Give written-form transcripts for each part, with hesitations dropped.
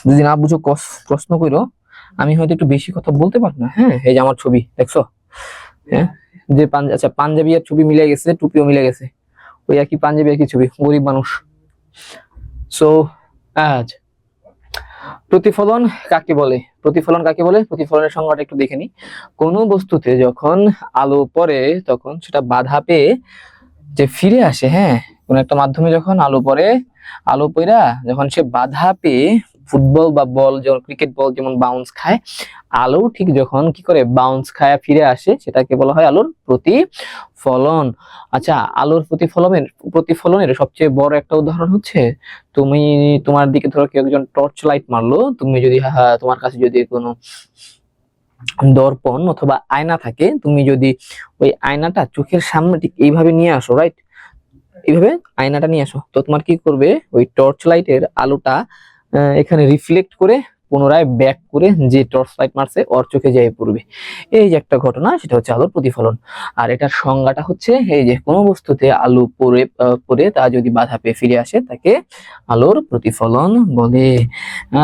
যদি না বুঝো প্রশ্ন করো, আমি হয়তো একটু বেশি কথা বলতে পারবো না। হ্যাঁ, এই যে আমার ছবি দেখছো, হ্যাঁ, যে আচ্ছা পাঞ্জাবি আর ছবি মিলে গেছে, টুপিও মিলে গেছে, ওই একই পাঞ্জাবি একই ছবি, গরিব মানুষ। সো আজ প্রতিফলন কাকে বলে? প্রতিফলন কাকে বলে? প্রতিফলনের সংজ্ঞাটা একটু দেখে নি। কোনো বস্তুতে যখন আলো পড়ে তখন সেটা বাধা পেয়ে যে ফিরে আসে, হ্যাঁ, কোন একটা মাধ্যমে যখন আলো পড়ে, আলো পড়া যখন সে বাধা পেয়ে ফুটবল বা বল, যেমন ক্রিকেট বল যেমন বাউন্স খায়, আলো ঠিক যখন কি করে বাউন্স খায় ফিরে আসে, সেটাকে বলা হয় আলোর প্রতিফলন। আচ্ছা, আলোর প্রতিফলনের সবচেয়ে বড় একটা উদাহরণ হচ্ছে, তুমি তোমার দিকে ধরো কেউ একজন টর্চ লাইট মারলো, তুমি যদি তোমার কাছে যদি কোনো দর্পণ অথবা আয়না থাকে, তুমি যদি ওই আয়নাটা চোখের সামনে ঠিক এইভাবে নিয়ে আসো, রাইট, এইভাবে আয়নাটা নিয়ে আসো, তো তোমার কি করবে, ওই টর্চ লাইটের আলোটা এখানে রিফ্লেক্ট করে পুনরায় ব্যাক করে যে টর্চ লাইট মারছে ওর চোখে যেয়ে পড়বে। এই যে একটা ঘটনা, সেটা হচ্ছে আলোর প্রতিফলন। আর এটার সংজ্ঞাটা হচ্ছে এই যে, কোনো বস্তুতে আলো পড়ে তা যদি বাধা পেয়ে ফিরে আসে তাকে আলোর প্রতিফলন বলে।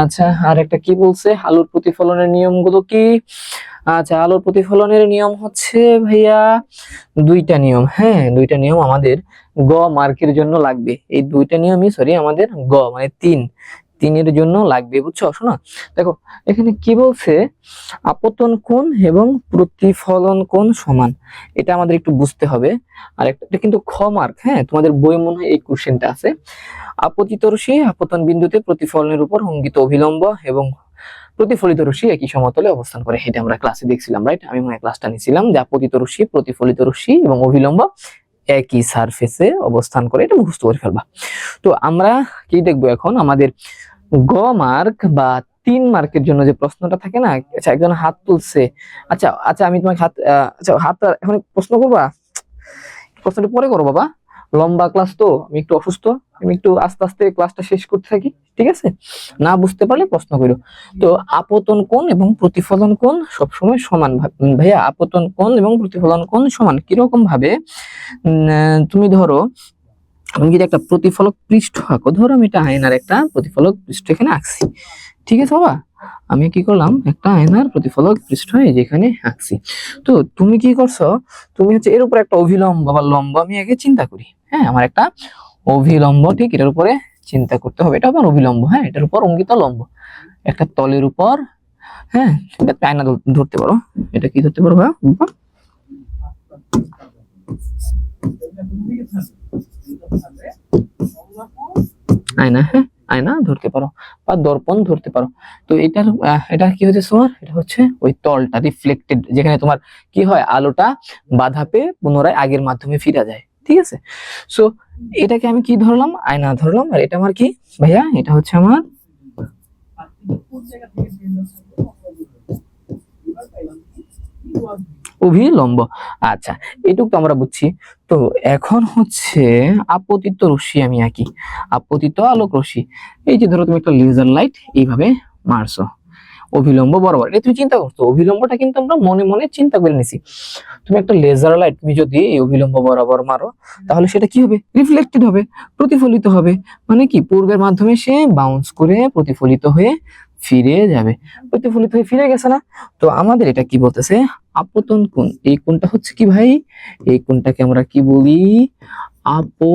আচ্ছা, আর একটা কি বলছে, আলোর প্রতিফলনের নিয়মগুলো কি? আচ্ছা, আলোর প্রতিফলনের নিয়ম হচ্ছে ভাইয়া দুইটা নিয়ম। হ্যাঁ, দুইটা নিয়ম আমাদের গ মার্কের জন্য লাগবে। এই দুইটা নিয়মই আমাদের গ মানে তিনের জন্য লাগবে, বুঝছো? শোনো, দেখো এখানে কি বলছে, আপতন কোণ এবং প্রতিফলন কোণ সমান, এটা আমাদের একটু বুঝতে হবে। আর এটা কিন্তু খ মার্ক, হ্যাঁ, তোমাদের বই মনে হয় এই কোশ্চেনটা আছে। আপতিত রশ্মি আপতন বিন্দুতে প্রতিফলনের উপর অঙ্কিত অভিলম্ব এবং প্রতিফলিত রশ্মি একই সমতলে অবস্থান করে, এটা আমরা ক্লাসে দেখছিলাম, রাইট? আমি মনে হয় ক্লাসটা নিছিলাম যে আপতিত রশ্মি, প্রতিফলিত রশ্মি এবং অভিলম্ব একই সারফেসে অবস্থান করে, এটা মুখস্থ করে ফেলবা। তো আমরা কি দেখবো এখন, আমাদের গ মার্ক বা 3 মার্কের জন্য যে প্রশ্নটা থাকে না, আচ্ছা একজন হাত তুলছে, আচ্ছা আচ্ছা আমি তোমাকে হাতটা এখন প্রশ্ন করবা, প্রশ্নটা পরে করো বাবা, লম্বা ক্লাস তো, আমি একটু অসুস্থ, আমি একটু আস্তে আস্তে ক্লাসটা শেষ করতে থাকি, ঠিক আছে? না বুঝতে পারলে প্রশ্ন করো। তো আপতন কোণ এবং প্রতিফলন কোণ সবসময় সমান। ভাইয়া, আপতন কোণ এবং প্রতিফলন কোণ সমান কিরকম ভাবে? তুমি ধরো, আমি যদি একটা প্রতিফলক পৃষ্ঠ আঁকো, ধরো আমি একটা আয়নার একটা প্রতিফলক পৃষ্ঠ এখানে আঁকছি, ঠিক আছে বাবা? আমি কি করলাম, একটা আয়নার প্রতিফলক পৃষ্ঠ যেখানে আঁকছি। তো তুমি কি করছো, তুমি হচ্ছে এর উপর একটা অভিলম্ব বা লম্ব আমি আগে চিন্তা করি। হ্যাঁ, আমার একটা অভিলম্ব, ঠিক এটার উপরে চিন্তা করতে হবে, এটা আমার অভিলম্ব। হ্যাঁ, এটার উপর অঙ্কিত লম্ব একটা তলের উপর। হ্যাঁ, এটা আয়না ধরতে পারো, এটা কি ধরতে পারো ভাইয়া? আয়না, হ্যাঁ, আয়না ধরতে পারো বা দর্পণ ধরতে পারো। তো এটা কি হচ্ছে তোমার, এটা হচ্ছে ওই তলটা রিফ্লেক্টেড, যেখানে তোমার কি হয়, আলোটা বাধা পেয়ে পুনরায় আগের মাধ্যমে ফিরে যায়, ঠিক আছে? সো এটাকে আমি কি ধরলাম, আয়না ধরলাম। আর এটা আমার কি ভাইয়া, এটা হচ্ছে আমার অভিলম্ব। আচ্ছা, এটুকু তো আমরা বুঝছি। তো এখন হচ্ছে আপতিত রশ্মি আমি আঁকি, আপতিত আলোক রশ্মি। এই যে ধরো তুমি একটা লেজার লাইট এইভাবে মারছো অভিলম্ব বরাবর, এটা তুমি চিন্তা করছো, অভিলম্বটা কিন্তু আমরা মনে মনে চিন্তা করে নিছি। তুমি একটা লেজার লাইট তুমি যদি এই অভিলম্ব বরাবর মারো, তাহলে সেটা কি হবে, রিফ্লেক্টেড হবে, প্রতিফলিত হবে। মানে কি, পূর্বের মাধ্যমে সে বাউন্স করে প্রতিফলিত হয়ে ফিরে যাবে, প্রতিফলিত হয়ে ফিরে গেছে না? তো আমাদের এটা কি বলতেছে, আপতন কোণ। এই কোণটা হচ্ছে কি ভাই, এই কোণটাকে আমরা কি বলি, আপতন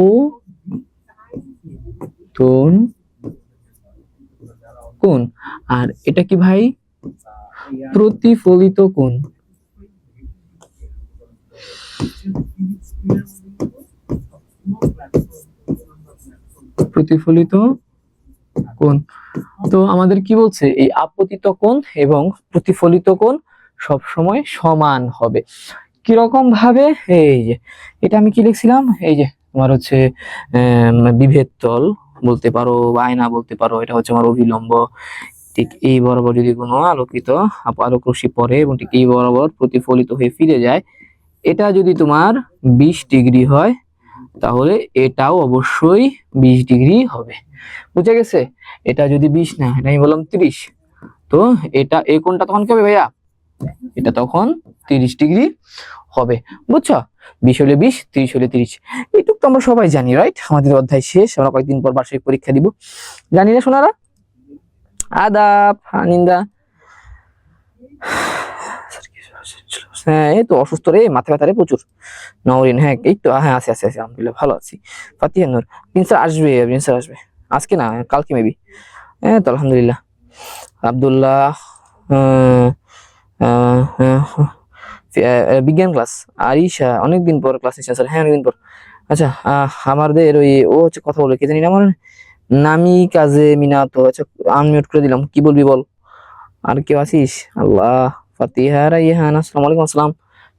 কোণ। আর এটা কি ভাই, প্রতিফলিত কোণ। প্রতিফলিত কোণ। তো আমাদের কি বলছে, এই আপতিত কোণ এবং প্রতিফলিত কোণ সব সময় সমান হবে। কিরকম ভাবে, এই যে এটা আমি কি লিখছিলাম, এই যে তোমার হচ্ছে বিভেদ তল বলতে পারো বা আয়না বলতে পারো, এটা হচ্ছে আমার অভিলম্ব। ঠিক এই বরাবর যদি কোনো আলোক রশ্মি পড়ে এবং ঠিক এই বরাবর প্রতিফলিত হয়ে ফিরে যায়, এটা যদি তোমার 20 ডিগ্রি হয়, তাহলে এটাও অবশ্যই 20 ডিগ্রি হবে। বুঝে গেছে? এটা যদি 20 না, এটা আমি বললাম 30, তো এটা এই কোণটা তখন কি হবে ভাইয়া, এটা তখন 30 ডিগ্রি হবে। বুঝছো? 20 হলে 20, 30 হলে 30। এইটুকু তো আমরা সবাই জানি, রাইট? আমাদের অধ্যায় শেষ, আমরা কয়েকদিন পর বার্ষিক পরীক্ষা দিব, জানি না শোনারা? আদাব আনিন্দা। হ্যাঁ এই তো অসুস্থ রে, মাথা ব্যথা রে প্রচুর। নওরিন, হ্যাঁ এই তো, হ্যাঁ আছে আছে আছে, আলহামদুলিল্লাহ ভালো আছি। ফাতিহা নূর, প্রিন্স স্যার আসবে, প্রিন্স স্যার আসবে আজকে না, কালকে মেবি। হ্যাঁ তো আলহামদুলিল্লাহ। আব্দুল্লাহ, আহ, আহ, আহ, বিজ্ঞান ক্লাস। আরিশা অনেকদিন পর ক্লাস নিচ্ছে স্যার, হ্যাঁ অনেকদিন পর। আচ্ছা আমাদের ওই ও হচ্ছে কথা বলে, কে জানি না, আমার নামি কাজে মিনাতো। আচ্ছা আনমিউট করে দিলাম, কি বলবি বল। আর কেউ আছিস? আল্লাহ, ফাতিহা রাইহান, আসসালামু আলাইকুম। আসসালাম।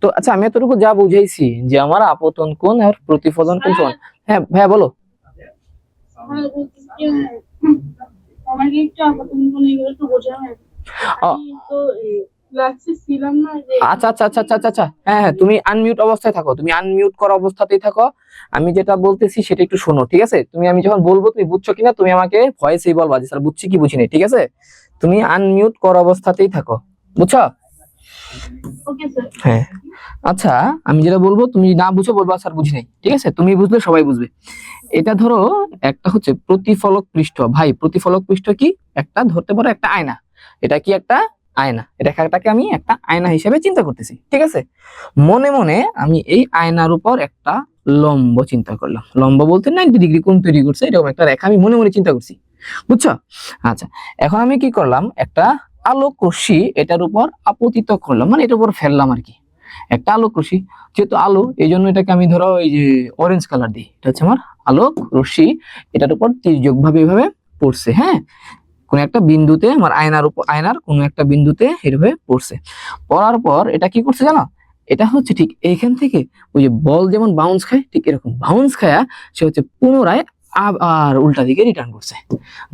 তো আচ্ছা আমি এতটুকু যা বুঝাইছি যে আমার আপতন কোণ আর প্রতিফলন কোণ সমান। হ্যাঁ ভাইয়া বলো। আমাকে একটু আপতন কোণ এগুলো একটু বোঝাবেন। আমি তো ক্লাসে ছিলাম না যে। আচ্ছা আচ্ছা আচ্ছা আচ্ছা আচ্ছা আচ্ছা, হ্যাঁ হ্যাঁ তুমি আনমিউট অবস্থায় থাকো, তুমি আনমিউট করা অবস্থাতেই থাকো। আমি যেটা বলতেছি সেটা একটু শোনো, ঠিক আছে? আমি যখন বলবো তুমি বুঝছো কিনা তুমি আমাকে ভয়েসেই বলবা যে স্যার বুঝছি কি বুঝিনি, ঠিক আছে? তুমি আনমিউট করা অবস্থাতেই থাকো, বুঝছো? Okay sir. হ্যাঁ আচ্ছা, আমি যেটা বলবো তুমি না বুঝো বলবা স্যার বুঝি নাই, ঠিক আছে? তুমি বুঝলে সবাই বুঝবে। এটা ধরো একটা হচ্ছে প্রতিফলক পৃষ্ঠ। ভাই প্রতিফলক পৃষ্ঠ কি? একটা ধরতে পারো একটা আয়না। এটা কি একটা আয়না? এটাকে আমি একটা আয়না হিসেবে চিন্তা করতেছি, ঠিক আছে? মনে মনে আমি এই আয়নার উপর একটা লম্ব চিন্তা করলাম। লম্ব বলতে 90 ডিগ্রি কোণ তৈরি করছে, এরকম একটা রেখা আমি মনে মনে চিন্তা করছি, বুঝছো? আচ্ছা এখন আমি কি করলাম, একটা আলোক রশ্মি এটার উপর আপতিত করলাম, মানে এটার উপর ফেললাম আর কি, একটা আলোক রশ্মি। যেহেতু আলো এই জন্য এটাকে আমি ধরো এই যে অরেঞ্জ কালার দিই, এটা হচ্ছে আমার আলোক রশ্মি। এটার উপর তির্যক ভাবে এইভাবে পড়ছে, হ্যাঁ কোন একটা বিন্দুতে, আমার আয়নার উপর, আয়নার কোন একটা বিন্দুতে এভাবে পড়ছে। পড়ার পর এটা কি করছে জানো? এটা হচ্ছে ঠিক এইখান থেকে ওই যে বল যেমন বাউন্স খায়, ঠিক এরকম বাউন্স খায়া সে হচ্ছে পুনরায় আবার উল্টা দিকে রিটার্ন করছে,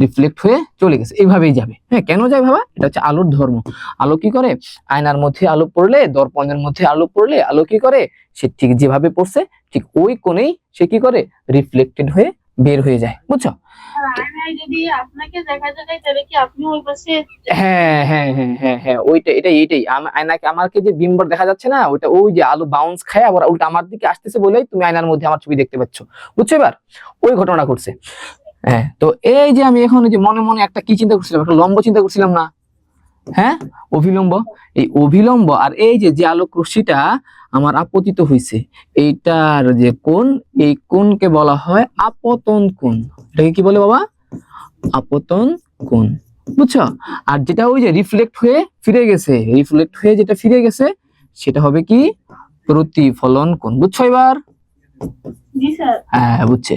রিফ্লেক্ট হয়ে চলে গেছে। এইভাবেই যাবে। হ্যাঁ কেন যায় ভাবা, এটা হচ্ছে আলোর ধর্ম। আলো কি করে, আয়নার মধ্যে আলো পড়লে, দর্পণের মধ্যে আলো পড়লে আলো কি করে, সে ঠিক যেভাবে পড়ছে ঠিক ওই কোণেই সে কি করে, রিফ্লেক্টেড হয়ে বের হয়ে যায়, বুঝছো? আয়নায় যদি আপনাকে দেখা যায় তাহলে কি আপনি ওই পাশে? হ্যাঁ হ্যাঁ হ্যাঁ হ্যাঁ হ্যাঁ ওইটা, এটাই আয়নাকে, আমাকে যে বিম্বর দেখা যাচ্ছে না, ওইটা ওই যে আলো বাউন্স খায় আবার উল্টা আমার দিকে আসতেছে বলেই তুমি আয়নার মধ্যে আমার ছবি দেখতে পাচ্ছ, বুঝছো? এবার ওই ঘটনা ঘটছে। হ্যাঁ তো এই যে আমি এখন যে মনে মনে একটা কি চিন্তা করছিলাম, একটা লম্ব চিন্তা করছিলাম না? হ্যাঁ অভিলম্ব। এই অভিলম্ব আর এই যে যে আলোক রশ্মিটা আমার আপতিত হয়েছে, এইটার যে কোণ, এই কোণকে বলা হয় আপতন কোণ। এটাকে কি বলে বাবা? আপতন কোণ, বুঝছো? আর যেটা ওই যে রিফ্লেক্ট হয়ে ফিরে গেছে, রিফ্লেক্ট হয়ে যেটা ফিরে গেছে সেটা হবে কি, প্রতিফলন কোণ, বুঝছো এবার? জি স্যার। হ্যাঁ বুঝছে,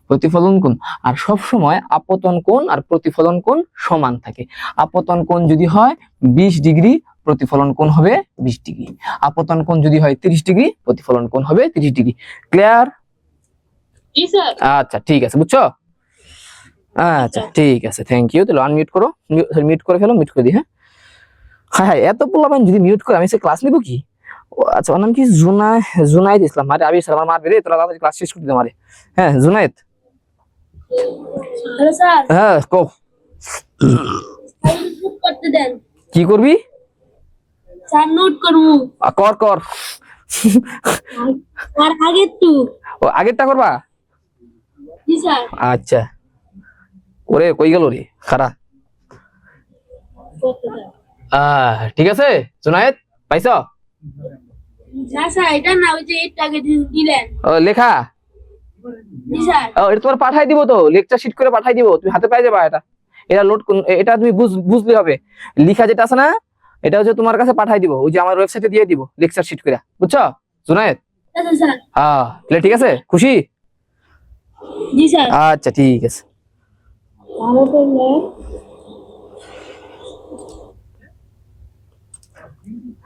প্রতিফলন কোণ। আর সব সময় আপতন কোণ আর প্রতিফলন কোণ সমান থাকে। আপতন কোণ যদি হয় 20 ডিগ্রি, প্রতিফলন কোণ হবে 20 ডিগ্রি। আপতন কোণ যদি হয় 30 ডিগ্রি, প্রতিফলন কোণ হবে 30 ডিগ্রি। ক্লিয়ার? জি স্যার। আচ্ছা ঠিক আছে, বুঝছো? আচ্ছা ঠিক আছে, থ্যাংক ইউ। তাহলে আনমিউট করো, মিউট করে ফেলো, মিউট করে দিই। হ্যাঁ হ্যাঁ হ্যাঁ এত পোলাপান যদি মিউট করে আমি সে ক্লাস নিব কি? আচ্ছা ওর নাম কি? জুনায়েদ ইসলাম। মারে আবি সালাম, মার বেরে তোরা তাড়াতাড়ি ক্লাস শেষ করতে দে মারে। হ্যাঁ জুনায়েদ। Hello sir. হ্যাঁ কো, নোট করতে দেন। কি করবি? স্যার নোট করব। কর কর। আর আগে একটু। ও আগেরটা করবা? জি স্যার। আচ্ছা ওরে কই গেল রে, খারা। করতে দেন। ঠিক আছে জুনায়েদ, পাইছো? স্যার স্যার এটা না, ওই যে এটা আগে দিলেন। ও লেখা? জি স্যার। ও এটা তোমার পাঠাই দিব, তো লেকচার শিট করে পাঠাই দিব, তুমি হাতে পেয়ে যাবা। এটা লোড, এটা তুমি বুঝলে হবে। লেখা যেটা আছে না, এটা হচ্ছে তোমার কাছে পাঠাই দিব, ওই যে আমার ওয়েবসাইটে দিয়ে দিব লেকচার শিট করে, বুঝছো জুনায়েদ? আচ্ছা স্যার। হ্যাঁ তাহলে ঠিক আছে, খুশি? জি স্যার। আচ্ছা ঠিক আছে। ভালো করলে।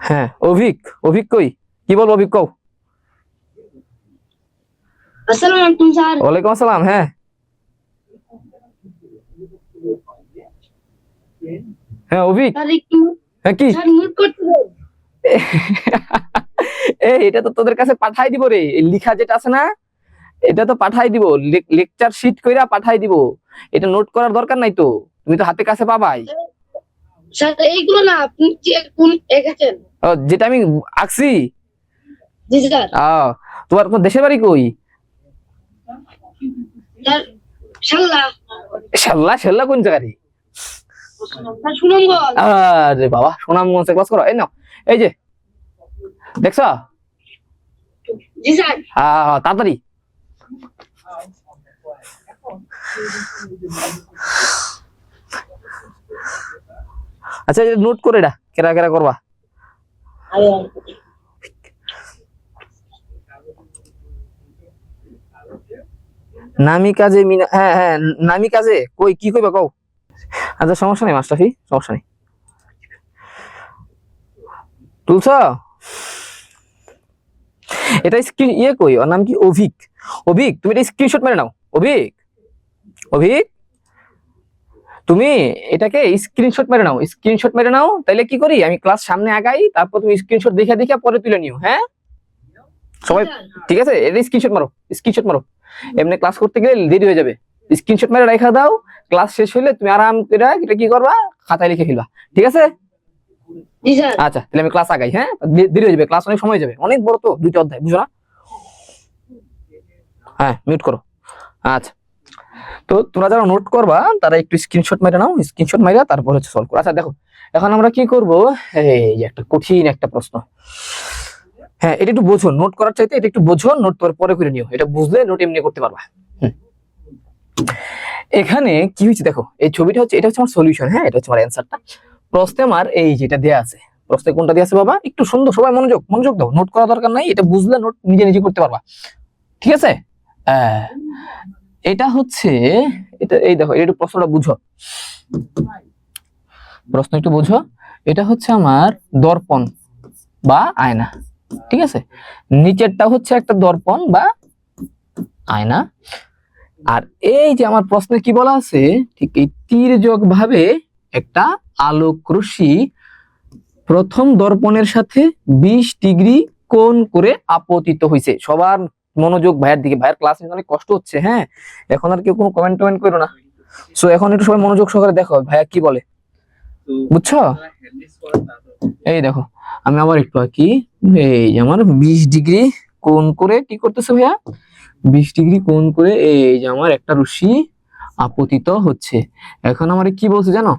হ্যাঁ অভিক কই, কি বলবো অভিক কও। আসসালামু আলাইকুম স্যার। ওয়ালাইকুম আসসালাম। হ্যাঁ হ্যাঁ অভিক, স্যার একটু। হ্যাঁ কি? স্যার নোট করতে দেন। এটা তো তোদের কাছে পাঠাই দিব রে, এই লেখা যেটা আছে না, এটা তো পাঠাই দিব, লেকচার শিট কইরা পাঠাই দিব। এটা নোট করার দরকার নাই তো, তুমি তো হাতে কাছে পাবাই। স্যার এইগুলো না আপনি কোন এঁকেছেন? যেটা আমি আঁকছি। জি স্যার। তোমার দেশের বাড়ি কই? স্যার শাল্লা। শাল্লা? শাল্লা কোন জায়গা রে? সুনামগঞ্জ। আরে বাবা, সুনামগঞ্জে ক্লাস করো? এই নাও, এই যে দেখছো? জি স্যার। তাড়াতাড়ি। আচ্ছা, নোট করে এটা কেরা কেরা করবা। নামি কাজে মিনা, হ্যাঁ হ্যাঁ, নামি কাজে কই কি কইবা কও। আচ্ছা সমস্যা নেই মাস্টারফি, সমস্যা নেই। তুলছ এটা স্ক্রিন ইয়ে কই, ওর নাম কি? অভিক। অভিক, তুমি এটা স্ক্রিনশট মেরে নাও। অভিক, অভিক, তুমি এটাকে স্ক্রিনশট মেরে নাও, স্ক্রিনশট মেরে নাও। তাইলে কি করি, আমি ক্লাস সামনে আগাই, তারপর তুমি স্ক্রিনশট দেখে দেখে পরে তুলে নিও। হ্যাঁ সবাই ঠিক আছে? এটা স্ক্রিনশট মারো, স্ক্রিনশট মারো। এমনি ক্লাস করতে গেলে দেরি হয়ে যাবে। স্ক্রিনশট মেরে রেখা দাও, ক্লাস শেষ হলে তুমি আরাম করে এটা কি করবা, খাতায় লিখে ফেলবা। ঠিক আছে? আচ্ছা তাহলে আমি ক্লাস আগাই। হ্যাঁ দেরি হয়ে যাবে, ক্লাস অনেক সময় যাবে, অনেক বড় তো, 2টা অধ্যায়, বুঝো না? হ্যাঁ মিউট করো। আচ্ছা, তো তোমরা যারা নোট করবা তারা একটু স্ক্রিনশট মেরে নাও, স্ক্রিনশট মেরে তারপর হচ্ছে সলভ করো। আচ্ছা দেখো, এখন আমরা কি করব, এই যে একটা কঠিন একটা প্রশ্ন। হ্যাঁ এটা একটু বোঝো, নোট করার চাইতে এটা একটু বোঝো, নোট পরে করে নিও। এটা বুঝলে নোট এমনি করতে পারবা। এখানে কি হয়েছে দেখো, এই ছবিটা হচ্ছে, এটা হচ্ছে আমার সলিউশন। হ্যাঁ এটা হচ্ছে আমার অ্যানসারটা। প্রশ্নে আমার এই যেটা দেয়া আছে, প্রশ্নে কোনটা দেয়া আছে বাবা, একটু সুন্দর, সবাই মনোযোগ মনোযোগ দাও। নোট করা দরকার নাই, এটা বুঝলে নোট নিজে নিজে করতে পারবা। ঠিক আছে? এটা হচ্ছে, এটা এই দেখো, এটা একটু প্রশ্নটা বুঝো, প্রশ্ন একটু বুঝো। এটা হচ্ছে আমার দর্পণ বা আয়না। ঠিক আছে? নিচেরটা হচ্ছে একটা দর্পণ বা আয়না। আর এই যে আমার প্রশ্নে কি বলা আছে, ঠিক এই তির্যক ভাবে একটা আলোক রশ্মি প্রথম দর্পণের সাথে 20 ডিগ্রি কোণ করে আপতিত হয়েছে। সবার মনোযোগ ভাইয়ের দিকে, ভাইয়ের ক্লাস নিতে অনেক কষ্ট হচ্ছে। হ্যাঁ এখন আর কেউ কোনো কমেন্ট করো না। সো এখন একটু সবাই মনোযোগ সহকারে দেখো ভাইয়া কি বলে, বুঝছো? এই দেখো, আমি আবার একটু আঁকি। এই যে আমার 20 ডিগ্রি কোণ করে কি করতেছে ভাইয়া, 20 ডিগ্রি কোণ করে এই যে আমার একটা রশ্মি আপতিত হচ্ছে। এখন আমার কি বলছে জানো,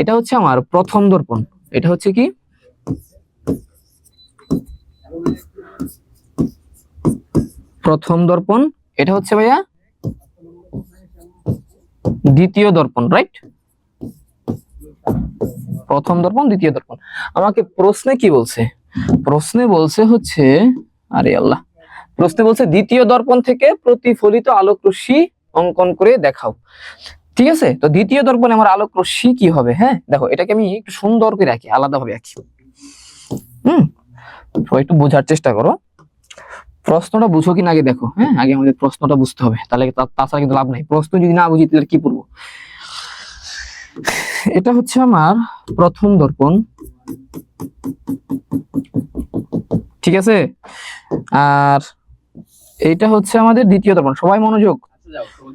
এটা হচ্ছে আমার প্রথম দর্পণ। এটা হচ্ছে কি, প্রথম দর্পণ। এটা হচ্ছে ভাইয়া দ্বিতীয় দর্পণ, রাইট? প্রথম দর্পণ, দ্বিতীয় দর্পণ। আমাকে প্রশ্নে কি বলছে, প্রশ্নে বলছে হচ্ছে, আরে আল্লাহ, প্রশ্নে বলছে দ্বিতীয় দর্পণ থেকে প্রতিফলিত আলোক রশ্মি অঙ্কন করে দেখাও। ঠিক আছে? তো দ্বিতীয় দর্পণে আমার আলোক রশ্মি কি হবে? হ্যাঁ দেখো, এটাকে আমি একটু সুন্দর করে রাখি, আলাদাভাবে আঁকি। সবাই একটু বোঝার চেষ্টা করো, প্রশ্নটা বুঝো কিনা আগে দেখো। হ্যাঁ আগে আমাদের প্রশ্নটা বুঝতে হবে, তাহলে তাছাড়া কিন্তু লাভ নাই। প্রশ্ন যদি না বুঝি তাহলে কি পড়বো। এটা হচ্ছে আমার প্রথম দর্পণ, ঠিক আছে? আর এইটা হচ্ছে আমাদের দ্বিতীয় দর্পণ। সবাই মনোযোগ,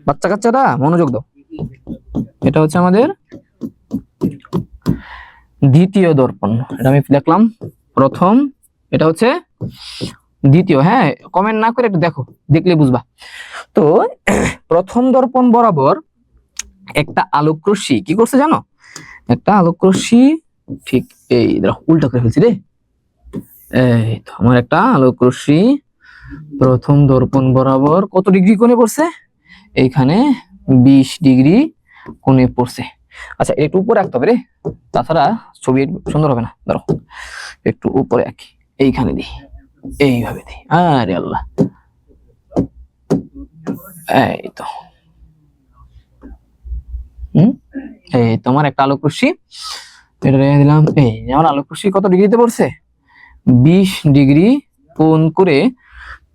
বাচ্চা কাচ্চারা মনোযোগ দাও। এটা হচ্ছে আমাদের দ্বিতীয় দর্পণ, এটা আমি দেখলাম প্রথম, এটা হচ্ছে দ্বিতীয়। হ্যাঁ কমেন্ট না করে একটু দেখো, দেখলে বুঝবা। তো প্রথম দর্পণ বরাবর একটা আলোক রশ্মি কি করছে জানো, একটা আলোক রশ্মি, ঠিক এই দেখো উল্টা করে ফেলছি রে। এই তো আমার একটা আলোক রশ্মি প্রথম দর্পণ বরাবর কত ডিগ্রি কোণে পড়ছে, এইখানে 20 ডিগ্রি কোণে পড়ছে। আচ্ছা একটু উপরে রাখতে হবে রে, তাছাড়া ছবি সুন্দর হবে না। ধরো একটু উপরে আঁকি, এইখানে দিই, এইভাবে দিই। আরে আল্লাহ, এই তো এই তোমার একটা আলোক রশ্মি, এটা রেখে দিলাম। এই আমার আলোক রশ্মি কত ডিগ্রিতে পড়ছে, 20 ডিগ্রি কোণ করে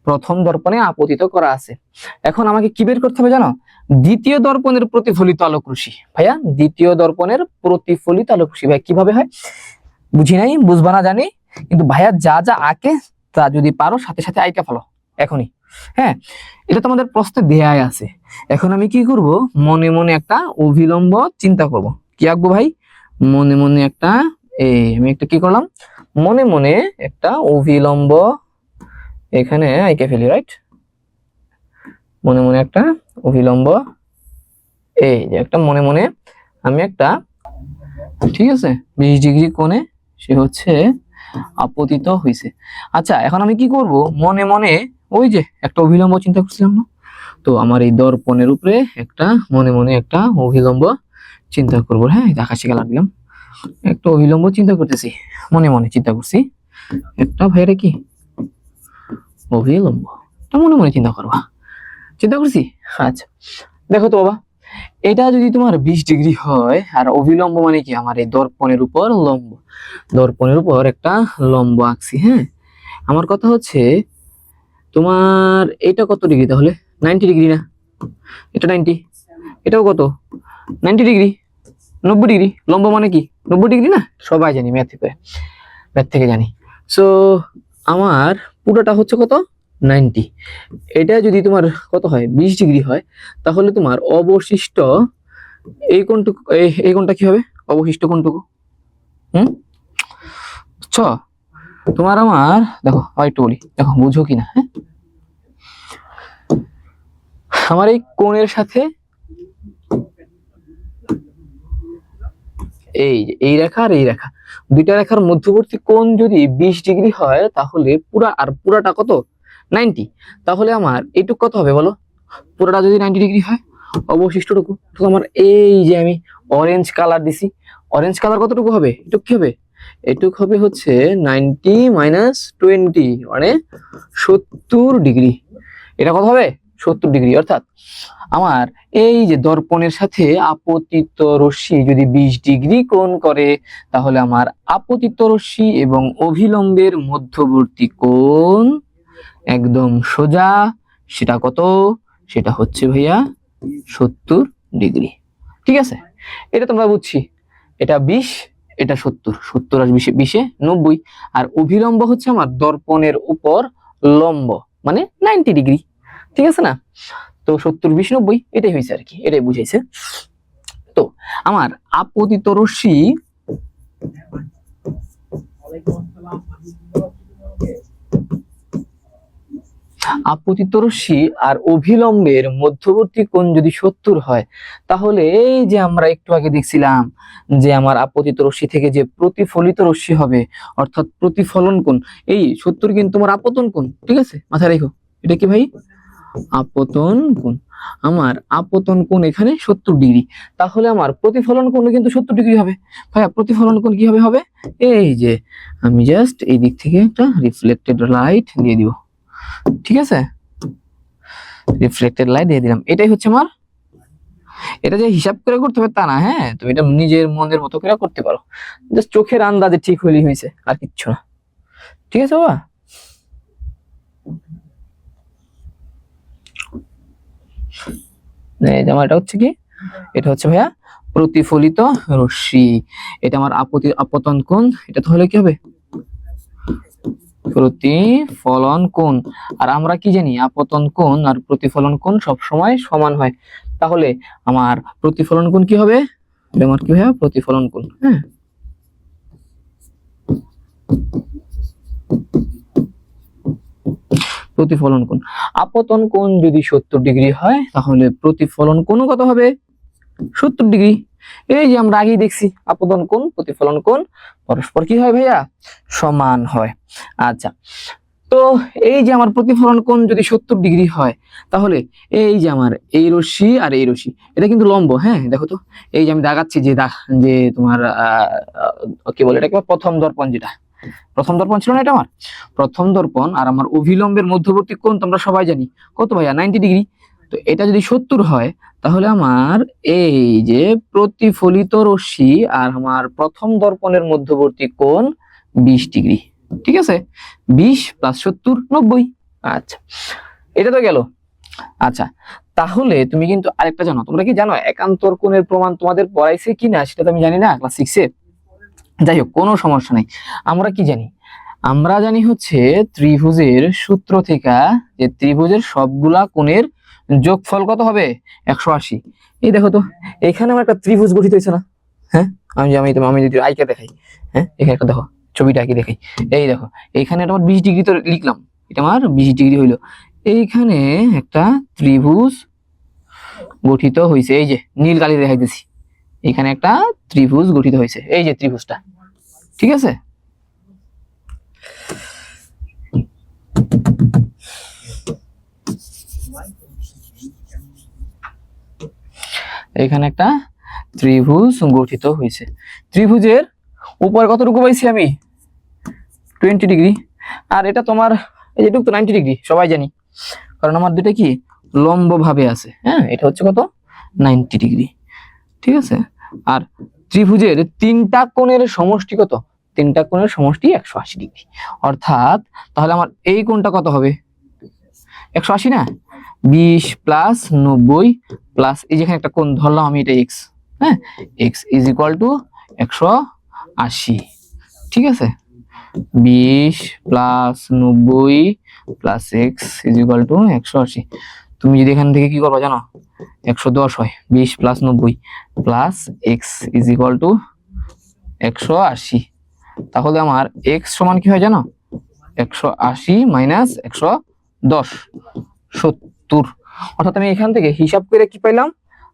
প্রথম দর্পণে আপতিত করা আছে। এখন আমাকে কি বের করতে হবে জানো, দ্বিতীয় দর্পণের প্রতিফলিত আলোক রশ্মি। ভাইয়া দ্বিতীয় দর্পণের প্রতিফলিত আলোক রশ্মি ভাই কিভাবে হয় বুঝি নাই, বুঝবা না জানি, কিন্তু ভাইয়া যা যা আঁকে তা যদি পারো সাথে সাথে আঁকা ফেলো এখনই। হ্যাঁ এটা তোমাদের প্রশ্নে দেয়াই আছে। এখন আমি কি করব, মনে মনে একটা অভিলম্ব চিন্তা করব। কি আঁকবো ভাই, মনে মনে একটা, আমি একটা কি করলাম, মনে মনে একটা অভিলম্ব এখানে আঁকে ফেলি, রাইট? মনে মনে একটা অভিলম্ব, এই যে একটা মনে মনে আমি একটা ঠিক আছে, 20 ডিগ্রি কোণে সে হচ্ছে আপতিত হয়েছে। আচ্ছা, এখন আমি কি করব, মনে মনে ওই যে একটা অভিলম্ব চিন্তা করছিলাম না, তো আমার এই দর্পণের উপরে একটা মনে মনে একটা অভিলম্ব চিন্তা করব। হ্যাঁ, আকাশে কালার দিলাম, একটা অভিলম্ব চিন্তা করতেছি, মনে মনে চিন্তা করছি একটা, ভাইরে কি অভিলম্ব, এটা মনে মনে চিন্তা করবা, চিন্তা করছি। আচ্ছা, দেখো তো বাবা, এটা যদি তোমার 20 ডিগ্রি হয়, আর অভিলম্ব মানে কি, আমার এই দর্পণের উপর লম্ব, দর্পণের উপর একটা লম্ব আঁকছি। হ্যাঁ, আমার কথা হচ্ছে তোমার এটা কত ডিগ্রি তাহলে, 90 ডিগ্রি না, এটা 90, এটাও কত 90 ডিগ্রি, 90 ডিগ্রি, লম্ব মানে কি 90 ডিগ্রি না, সবাই জানি ম্যাথ থেকে জানি। সো আমার পুরোটা হচ্ছে কত 90, এটা যদি তোমার কত হয় 20 ডিগ্রি হয়, তাহলে তোমার অবশিষ্ট এই কোণটুকু, এই কোণটা কি হবে, অবশিষ্ট কোণটুকু, বুঝছো? তোমার আমার দেখো, একটু বলি, দেখো বুঝো কিনা। হ্যাঁ, আমার এই কোণের সাথে এই রেখা আর এই রেখা, দুইটা রেখার মধ্যবর্তী কোণ যদি 20 ডিগ্রি হয়, তাহলে পুরাটা কত 90, তাহলে আমার এইটুক কত হবে বলো, পুরাটা যদি 90 ডিগ্রি হয়, অবশিষ্টটুকু তো আমার এই যে আমি অরেঞ্জ কালার দিছি, অরেঞ্জ কালার কতটুকু হবে, এটুক কি হবে, এটুক হবে হচ্ছে 90 - 20 মানে 70 ডিগ্রি। এটা কত হবে 70 ডিগ্রি। অর্থাৎ আমার এই যে দর্পণের সাথে আপতিত রশ্মি যদি 20 ডিগ্রি কোণ করে, তাহলে আমার আপতিত রশ্মি এবং অভিলম্বের মধ্যবর্তী কোণ একদম সোজা, সেটা কত, সেটা হচ্ছে ভাইয়া 70 ডিগ্রি। ঠিক আছে, এটা তোমরা বুঝছি, এটা 20, এটা 70, 70 আর 20 90, আর অভিলম্ব হচ্ছে আমার দর্পণের উপর লম্ব মানে 90 ডিগ্রি। ঠিক আছে না, তো 70 20 90 এটাই হয়েছে আর কি, এটাই বুঝাইছে। তো আমার আপতিত রশ্মি আর অভিলম্বের মধ্যবর্তী কোণ যদি 70 হয়, তাহলে এই যে আমরা একটু আগে দেখছিলাম যে আমার আপতিত রশ্মি থেকে যে প্রতিফলিত রশ্মি হবে, অর্থাৎ প্রতিফলন কোণ, এই 70 কিন্তু তোমার আপতন কোণ। ঠিক আছে, মাথায় রেখো, এটা কি ভাই আপতন কোণ। আমার আপতন কোণ এখানে 70 ডিগ্রি, তাহলে আমার প্রতিফলন কোণ কিন্তু 70 ডিগ্রি হবে। ভাইয়া প্রতিফলন কোণ কি হবে, এই যে আমি জাস্ট এই দিক থেকে একটা রিফ্লেক্টেড লাইট দিয়ে দিব। ঠিক আছে, রিফ্লেক্টেড লাইট দিয়ে দিলাম, এটাই হচ্ছে আমার, এটা যে হিসাব করে করতে হবে তা না। হ্যাঁ, তুমি এটা নিজের মনের মতো করে করতে পারো, জাস্ট চোখের আন্দাজে ঠিক হইলেই হয়েছে, আর কিচ্ছু না। ঠিক আছে বাবা, আমার এটা হচ্ছে কি, এটা হচ্ছে ভাইয়া প্রতিফলিত রশ্মি, এটা আমার আপতন কোণ, এটা তাহলে কি হবে প্রতিফলন কোণ। আর আমরা কি জানি, আপতন কোণ আর প্রতিফলন কোণ সব সময় সমান হয়, তাহলে আমার প্রতিফলন কোণ কি হবে, এটা আমার কি হয় প্রতিফলন কোণ। হ্যাঁ, প্রতিফলন কোণ, আপতন কোণ যদি 70 ডিগ্রি হয়, তাহলে প্রতিফলন কোণ কত হবে 70 ডিগ্রি। এই যে আমরা আগেই দেখছি আপতন কোণ প্রতিফলন কোণ পরস্পর কি হয় ভাইয়া সমান হয়। আচ্ছা, তো এই যে আমার প্রতিফলন কোণ যদি 70 ডিগ্রি হয়, তাহলে এই যে আমার এই রশ্মি আর এই রশ্মি এটা কিন্তু লম্ব। হ্যাঁ, দেখো তো, এই যে আমি দাগাচ্ছি যে তোমার কি বলে এটাকে, প্রথম দর্পণ, যেটা প্রথম দর্পণ ছিল না, এটা আমার প্রথম দর্পণ, আর আমার অভিলম্বের মধ্যবর্তী কোণ তোমরা সবাই জানি কত ভাইয়া 90 ডিগ্রি। তো এটা যদি 70 হয়, তাহলে আমার এই যে প্রতিফলিত রশ্মি আর আমার প্রথম দর্পণের মধ্যবর্তী কোণ 20 ডিগ্রি। ঠিক আছে, 20 + 70 90। আচ্ছা, এটা তো গেল। আচ্ছা, তাহলে তুমি কিন্তু আরেকটা জানো, তোমরা কি জানো একান্তর কোণের প্রমাণ তোমাদের পড়াইছে কিনা সেটা তো আমি জানি না ক্লাস 6-এ, যাই হোক কোনো সমস্যা নাই। আমরা কি জানি, আমরা জানি হচ্ছে ত্রিভুজের সূত্র থেকে যে ত্রিভুজের সবগুলা কোণের যোগফল কত হবে 180। এই দেখো তো, এখানে আমার একটা ত্রিভুজ গঠিত হয়েছে না। হ্যাঁ, আমি যদি আইকে দেখাই, হ্যাঁ এখানে একটা দেখো, ছবিটা কি দেখাই, এই দেখো এইখানে আমার 20 ডিগ্রি তো লিখলাম, এটা আমার 20 ডিগ্রি হইলো, এইখানে একটা ত্রিভুজ গঠিত হয়েছে, এই যে নীল কালি দেখাইতেছি, এখানে একটা ত্রিভুজ গঠিত হয়েছে, এই যে ত্রিভুজটা, ঠিক আছে। এখানে একটা ত্রিভুজ গঠিত হয়েছে, ত্রিভুজের উপর কতটুকু পাইছি আমি 20 ডিগ্রি, আর এটা তোমার এই যেটুকু তো 90 ডিগ্রি সবাই জানি, কারণ আমার দুটো কি লম্ব ভাবে আছে, হ্যাঁ এটা হচ্ছে কত 90 ডিগ্রি, ঠিক আছে। আর ত্রিভুজের তিনটা কোণের সমষ্টি কত, তিনটা কোণের সমষ্টি 180 ডিগ্রি, অর্থাৎ তাহলে আমার এই কোণটা কত হবে 180 না, 20 প্লাস 90 প্লাস এই যেখানে একটা কোণ ধরলাম আমি, এটা x, হ্যাঁ x ইজ ইকুয়াল টু 180, ঠিক আছে। 20 plus 90 plus x is equal to 180। তুমি যদি এখান থেকে কি করবা জানো, 110 হয়, 20 plus 90 plus x is equal to 180, তাহলে আমার x সমান কি হয় জানো, 180 মাইনাস 110, 70। অর্থাৎ আমি এখান থেকে হিসাব করে কি পাইলাম,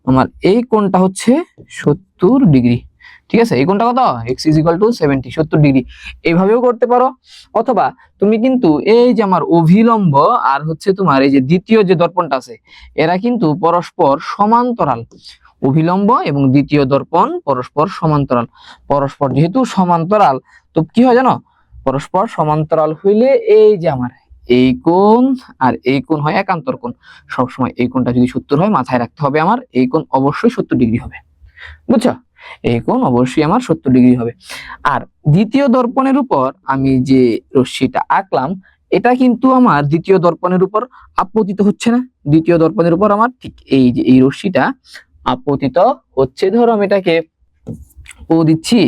আমার এই কোণটা হচ্ছে 70 ডিগ্রি, ঠিক আছে। এই কোণটা কত, x is equal to 70, 70 degree. এইভাবেও করতে পারো, অথবা তুমি কিন্তু এই যে আমার অভিলম্ব আর হচ্ছে তোমার এই যে দ্বিতীয় যে দর্পণটা আছে, এরা কিন্তু পরস্পর সমান্তরাল, অভিলম্ব এবং দ্বিতীয় দর্পণ পরস্পর সমান্তরাল, পরস্পর যেহেতু সমান্তরাল তো কি হয় জানো, পরস্পর সমান্তরাল হইলে এই যে আমার এই কোণ আর এই কোণ হয় একান্তর কোণ, সবসময় এই কোণটা যদি 70 হয় মাথায় রাখতে হবে আমার এই কোণ অবশ্যই 70 ডিগ্রি হবে, বুঝছো, এই কোণ অবশ্যই আমার 70 ডিগ্রি হবে। আর দ্বিতীয় দর্পণের উপর আমি যে রশ্মিটা আঁকলাম এটা কিন্তু আমার দ্বিতীয় দর্পণের উপর আপতিত হচ্ছে না, দ্বিতীয় দর্পণের উপর আমার ঠিক এই যে এই রশ্মিটা আপতিত হচ্ছে। ধরো আমি এটাকে ও দিচ্ছি,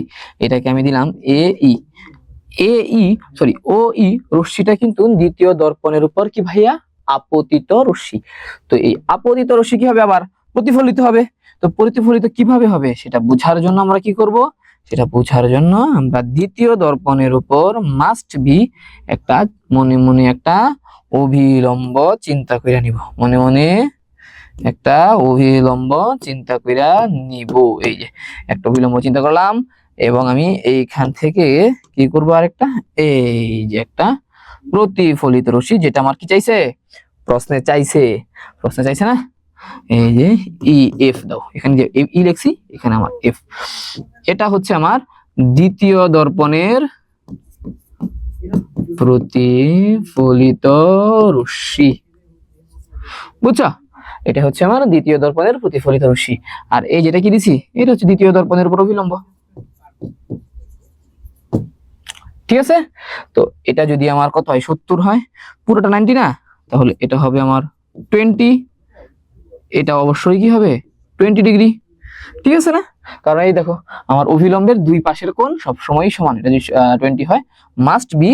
এটাকে আমি দিলাম এ ই, ও ই রশ্মিটা কিন্তু দ্বিতীয় দর্পণের উপর কি ভাইয়া আপতিত রশ্মি। তো এই আপতিত রশ্মি কি হবে, আবার প্রতিফলিত হবে। তো প্রতিফলিত কিভাবে হবে সেটা বোঝার জন্য আমরা কি করব, সেটা বোঝার জন্য আমরা দ্বিতীয় দর্পণের উপর মাস্ট বি একটা মনে মনে একটা অভিলম্ব চিন্তা করে নিব, মনে মনে একটা অভিলম্ব চিন্তা কইরা নিব। এই যে একটা অভিলম্ব চিন্তা করলাম, এবং আমি এইখান থেকে কি করব, আরেকটা এই যে একটা প্রতিফলিত রশ্মি, যেটা আমার কি চাইছে প্রশ্নে চাইছে না, এই যে ই এফ দাও, এখানে যে ই লিখছি এখানে আমার এফ, এটা হচ্ছে আমার দ্বিতীয় দর্পণের প্রতিফলিত রশ্মি, বুঝছো, এটা হচ্ছে আমার দ্বিতীয় দর্পণের প্রতিফলিত রশ্মি। আর এই যেটা কি দিছি এটা হচ্ছে দ্বিতীয় দর্পণের উপর অভিলম্ব, ঠিক আছে। তো এটা যদি আমার কত হয় 70 হয়, পুরোটা 90 না, তাহলে এটা হবে আমার 20, এটা অবশ্যই কি হবে 20 ডিগ্রি, ঠিক আছে না। কারণ এই দেখো আমার অভিলম্বের দুই পাশের কোণ সবসময় সমান, এটা যদি 20 হয় মাস্ট বি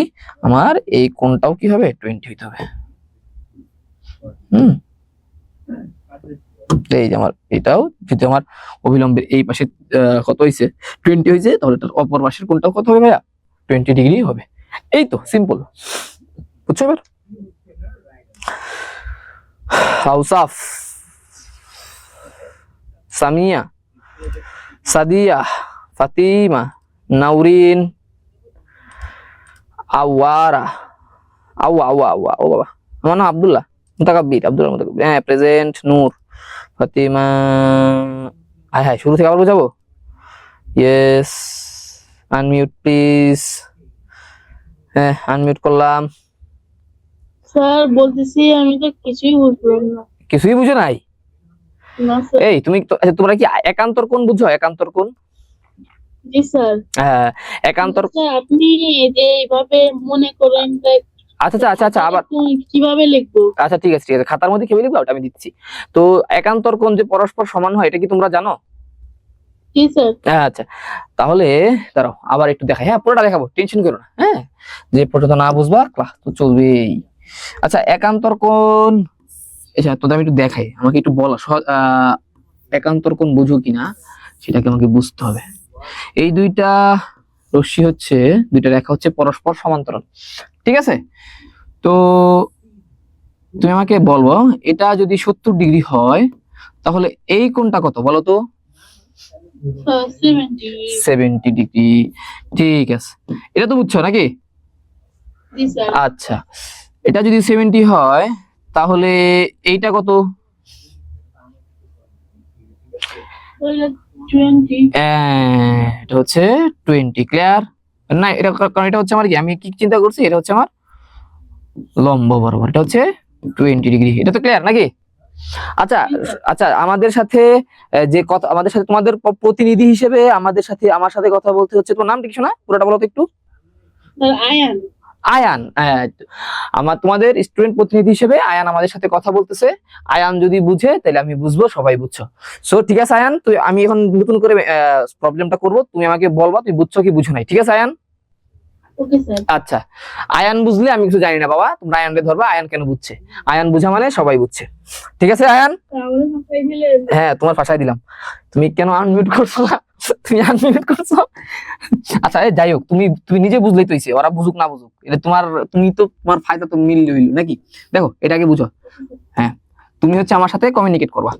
আমার এই কোণটাও কি হবে 20 হইতে হবে। এই যে আমার এটাও যদি আমার অভিলম্বের এই পাশে কত হয়েছে 20 হয়েছে, তাহলে এটার অপর পাশের কোণটাও কত হবে ভাইয়া 20 ডিগ্রি হবে। এই তো সিম্পল, বুঝছো এবার। আউসাফ, সামিয়া, সাদিয়া, ফাতিমা, নাউরিন, আওয়ারা, আওয়া ও বাবা, আমার নাম আব্দুল্লাহ মুতাকাব্বির, হ্যাঁ প্রেজেন্ট, নূর, ফাতিমা, হাই শুরু থেকে আবার বোঝাবো, ইয়েস, আনমিউট প্লিজ, হ্যাঁ আনমিউট করলাম। স্যার বলতেছি আমি তো কিছুই বুঝলাম না। কিছুই বুঝো নাই? না স্যার। এই তুমি তো, আচ্ছা তোমরা কি একান্তর কোণ বুঝছো, একান্তর কোণ? জি স্যার। হ্যাঁ একান্তর, স্যার আপনি যে এইভাবে মনে করেন আচ্ছা আবার কিভাবে লিখবো? আচ্ছা ঠিক আছে খাতার মধ্যে কেমন লিখবো ওটা আমি দিচ্ছি। তো একান্তর কোণ যে পরস্পর সমান হয় এটা কি তোমরা জানো? জি স্যার। আচ্ছা তাহলে দাঁড়াও আবার একটু দেখাই, হ্যাঁ পুরোটা দেখাবো, টেনশন করো না, হ্যাঁ যে পর্যন্ত না বুঝবা ক্লাস তো চলবেই। আচ্ছা একান্তর কোণ, আচ্ছা তোদের আমি একটু দেখাই, আমাকে একটু বলো একান্তর কোণ বুঝো কিনা সেটাকে আমাকে বুঝতে হবে। এই দুইটা রশ্মি হচ্ছে, দুইটা রেখা হচ্ছে পরস্পর সমান্তরাল, ঠিক আছে। তো তুমি আমাকে বলবো এটা যদি 70 ডিগ্রি হয় তাহলে এই কোণটা কত বলো তো? 70. 70 ডিগ্রি। ঠিক আছে, এটা তো বুঝছো নাকি? জি স্যার। আচ্ছা, এটা যদি 70 হয় তাহলে এইটা কত? ওইটা 20. এটা হচ্ছে 20। ক্লিয়ার? না, এটা কারণ এটা হচ্ছে আমার কি, আমি কি চিন্তা করছি, এটা হচ্ছে আমার লম্ব বরাবর, এটা হচ্ছে 20 ডিগ্রি। এটা তো ক্লিয়ার নাকি? আচ্ছা আচ্ছা, আমাদের সাথে যে কথা, আমাদের সাথে তোমাদের প্রতিনিধি হিসেবে আমাদের সাথে, আমার সাথে কথা বলতে হচ্ছে, তোমার নামটা কি শোনা, পুরোটা বলো তো একটু। স্যার আয়ান। আয়ান, আমার তোমাদের স্টুডেন্ট প্রতিনিধি হিসেবে আয়ান আমাদের সাথে কথা বলতেছে। আয়ান যদি বুঝে তাহলে আমি বুঝবো, সবাই বুঝছো। সো ঠিক আছে আয়ান, তুই, আমি এখন নতুন করে প্রবলেমটা করব, তুমি আমাকে বলবা তুমি বুঝছো কি বুঝো নাই। ঠিক আছে আয়ান? Okay sir. আচ্ছা, আয়ান বুঝলে, আমি কিছু জানি না বাবা, তোমরা আয়ানকে ধরবা, আয়ান কেন বুঝছে, আয়ান বুঝা মানে সবাই বুঝছে। ঠিক আছে আয়ান? তাহলে ফাঁসাই দিলেন। হ্যাঁ, তোমার ভাষায় দিলাম। তুমি কেন আনমিউট করছো না? তুমি আনমিউট করছো। আচ্ছা, যাই হোক, তুমি তুমি নিজে বুঝলেই তো হইছে, ওরা বুঝুক না বুঝুক, এটা তোমার, তুমি তো তোমার ফায়দা তো মিললে হইলো নাকি? দেখো, এটাকে বুঝো। হ্যাঁ, তুমি হচ্ছে আমার সাথে কমিউনিকেট করবা।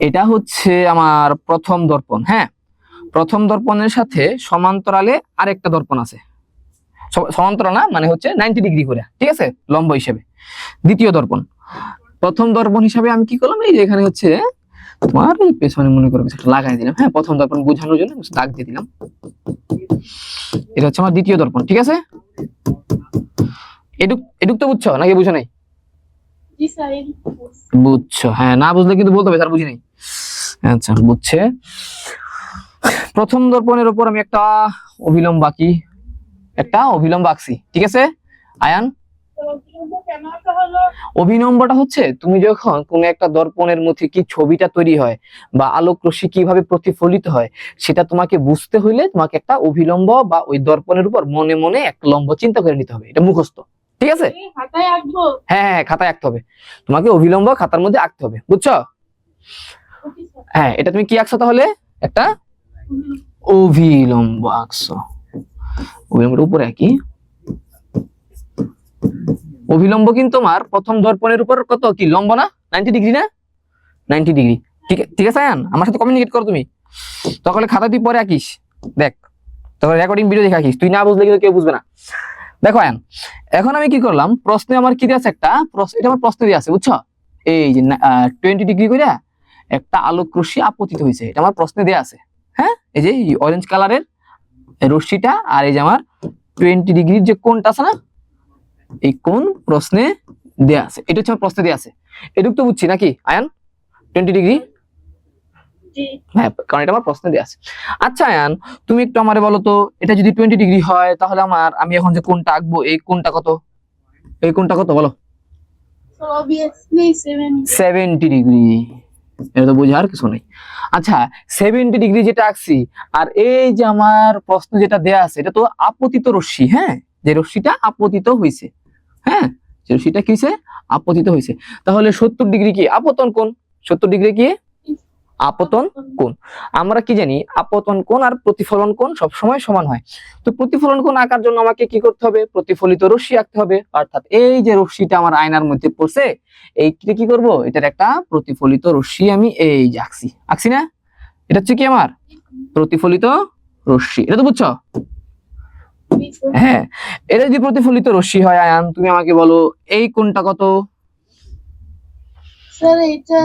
এটা হচ্ছে আমার প্রথম দর্পণ। হ্যাঁ, প্রথম দর্পণের সাথে সমান্তরালে আরেকটা দর্পণ আছে। সমান্তরাল না, মানে হচ্ছে 90 ডিগ্রি করে, ঠিক আছে, লম্ব হিসেবে। দ্বিতীয় দর্পণ। প্রথম দর্পণ হিসাবে আমি কি করলাম, এই যে এখানে হচ্ছে তোমার এই পেছনে মনে করো কিছু লাগাই দিলাম। হ্যাঁ, প্রথম দর্পণ বোঝানোর জন্য দাগ দিয়ে দিলাম। এটা হচ্ছে আমার দ্বিতীয় দর্পণ। ঠিক আছে, এডুক এডুক তো বুঝছো নাকি বুঝো নাই? জি স্যার। বুঝছো? হ্যাঁ, না বুঝলে কিন্তু বলতে হবে স্যার বুঝি নাই। আচ্ছা, বুঝছে। প্রথম দর্পণের উপর আমি একটা অভিলম্ব আঁকি, একটা অভিলম্ব আঁকছি। ঠিক আছে আয়ান? কেন আঁকা হলো? অভিলম্বটা হচ্ছে তুমি যখন কোনো একটা দর্পণের মধ্যে কি ছবিটা তৈরি হয় বা আলোক রশ্মি কিভাবে প্রতিফলিত হয়, সেটা তোমাকে বুঝতে হইলে তোমাকে একটা অভিলম্ব বা ওই দর্পণের উপর মনে মনে একটা লম্ব চিন্তা করে নিতে হবে। এটা মুখস্থ। ঠিক আছে? খাতায় আঁকবো? হ্যাঁ হ্যাঁ, খাতায় আঁকতে হবে, তোমাকে অভিলম্ব খাতার মধ্যে আঁকতে হবে, বুঝছো? Okay sir. হ্যাঁ, এটা তুমি কি আঁকছো তাহলে? একটা অভিলম্ব আঁকছো। অভিলম্বের উপরে আঁকি। অভিলম্ব কিন্তু তোমার প্রথম দর্পণের উপর কত কি লম্ব না, 90 ডিগ্রি না? 90 ডিগ্রি। ঠিক আছে আয়ান, আমার সাথে কমিউনিকেট করো তুমি। তাহলে খাতা তুই পরে আঁকিস, দেখ, তখন রেকর্ডিং ভিডিও দেখে আঁকিস, তুই না বুঝলে কিন্তু কেউ বুঝবে না। দেখো আয়ান, এখন আমি কি করলাম, প্রশ্নে আমার কি আছে, একটা প্রশ্ন, এটা আমার প্রশ্নে দিয়ে আছে, বুঝছো? এই যে 20 ডিগ্রি করে একটা আলোক রশ্মি আপতিত হয়েছে, এটা আমার প্রশ্নে দেয়া আছে। হ্যাঁ, এই যে অরেঞ্জ কালারের রশ্মিটা, আর এই যে আমার 20 ডিগ্রির যে কোণটা আছে না, এই কোণ প্রশ্নে দেয়া আছে। এটা হচ্ছে আমার প্রশ্নে দেয়া আছে। এটুকু তো বুঝছি নাকি আয়ান? 20 ডিগ্রি। জি। হ্যাঁ, কারণ এটা আমার প্রশ্নে দেয়া আছে। আচ্ছা আয়ান, তুমি একটু আমারে বলো তো, এটা যদি 20 ডিগ্রি হয় তাহলে আমি এখন যে কোণটা আঁকবো, এই কোণটা কত? এই কোণটা কত বলো? So obviously 70. 70 ডিগ্রি। এটা তো বোঝার কিছু নেই। আচ্ছা, 70 ডিগ্রি যেটা আঁকছি, আর এই যে আমার প্রশ্ন যেটা দেয়া আছে, এটা তো আপতিত রশ্মি। হ্যাঁ, যে রশ্মিটা আপতিত হইছে। হ্যাঁ, যে রশ্মিটা কি হইছে? আপতিত হইছে। তাহলে 70 ডিগ্রি কি আপতন কোণ? 70 ডিগ্রি কি আপতন কোণ? আমরা কি জানি, আপতন কোণ আর প্রতিফলন কোণ সবসময় সমান হয়। তো প্রতিফলন কোণ আঁকার জন্য আমাকে কি করতে হবে? প্রতিফলিত রশ্মি আঁকতে হবে। অর্থাৎ এই যে রশ্মিটা আমার আয়নার মধ্যে পড়ছে, এইটা কি করব, এটার একটা প্রতিফলিত রশ্মি আমি এই যে আঁকছি না? এটা হচ্ছে কি আমার প্রতিফলিত রশ্মি। এটা তো বুঝছো? হ্যাঁ, এটা যদি প্রতিফলিত রশ্মি হয় আয়ান, তুমি আমাকে বলো এই কোণটা কত? স্যার এটা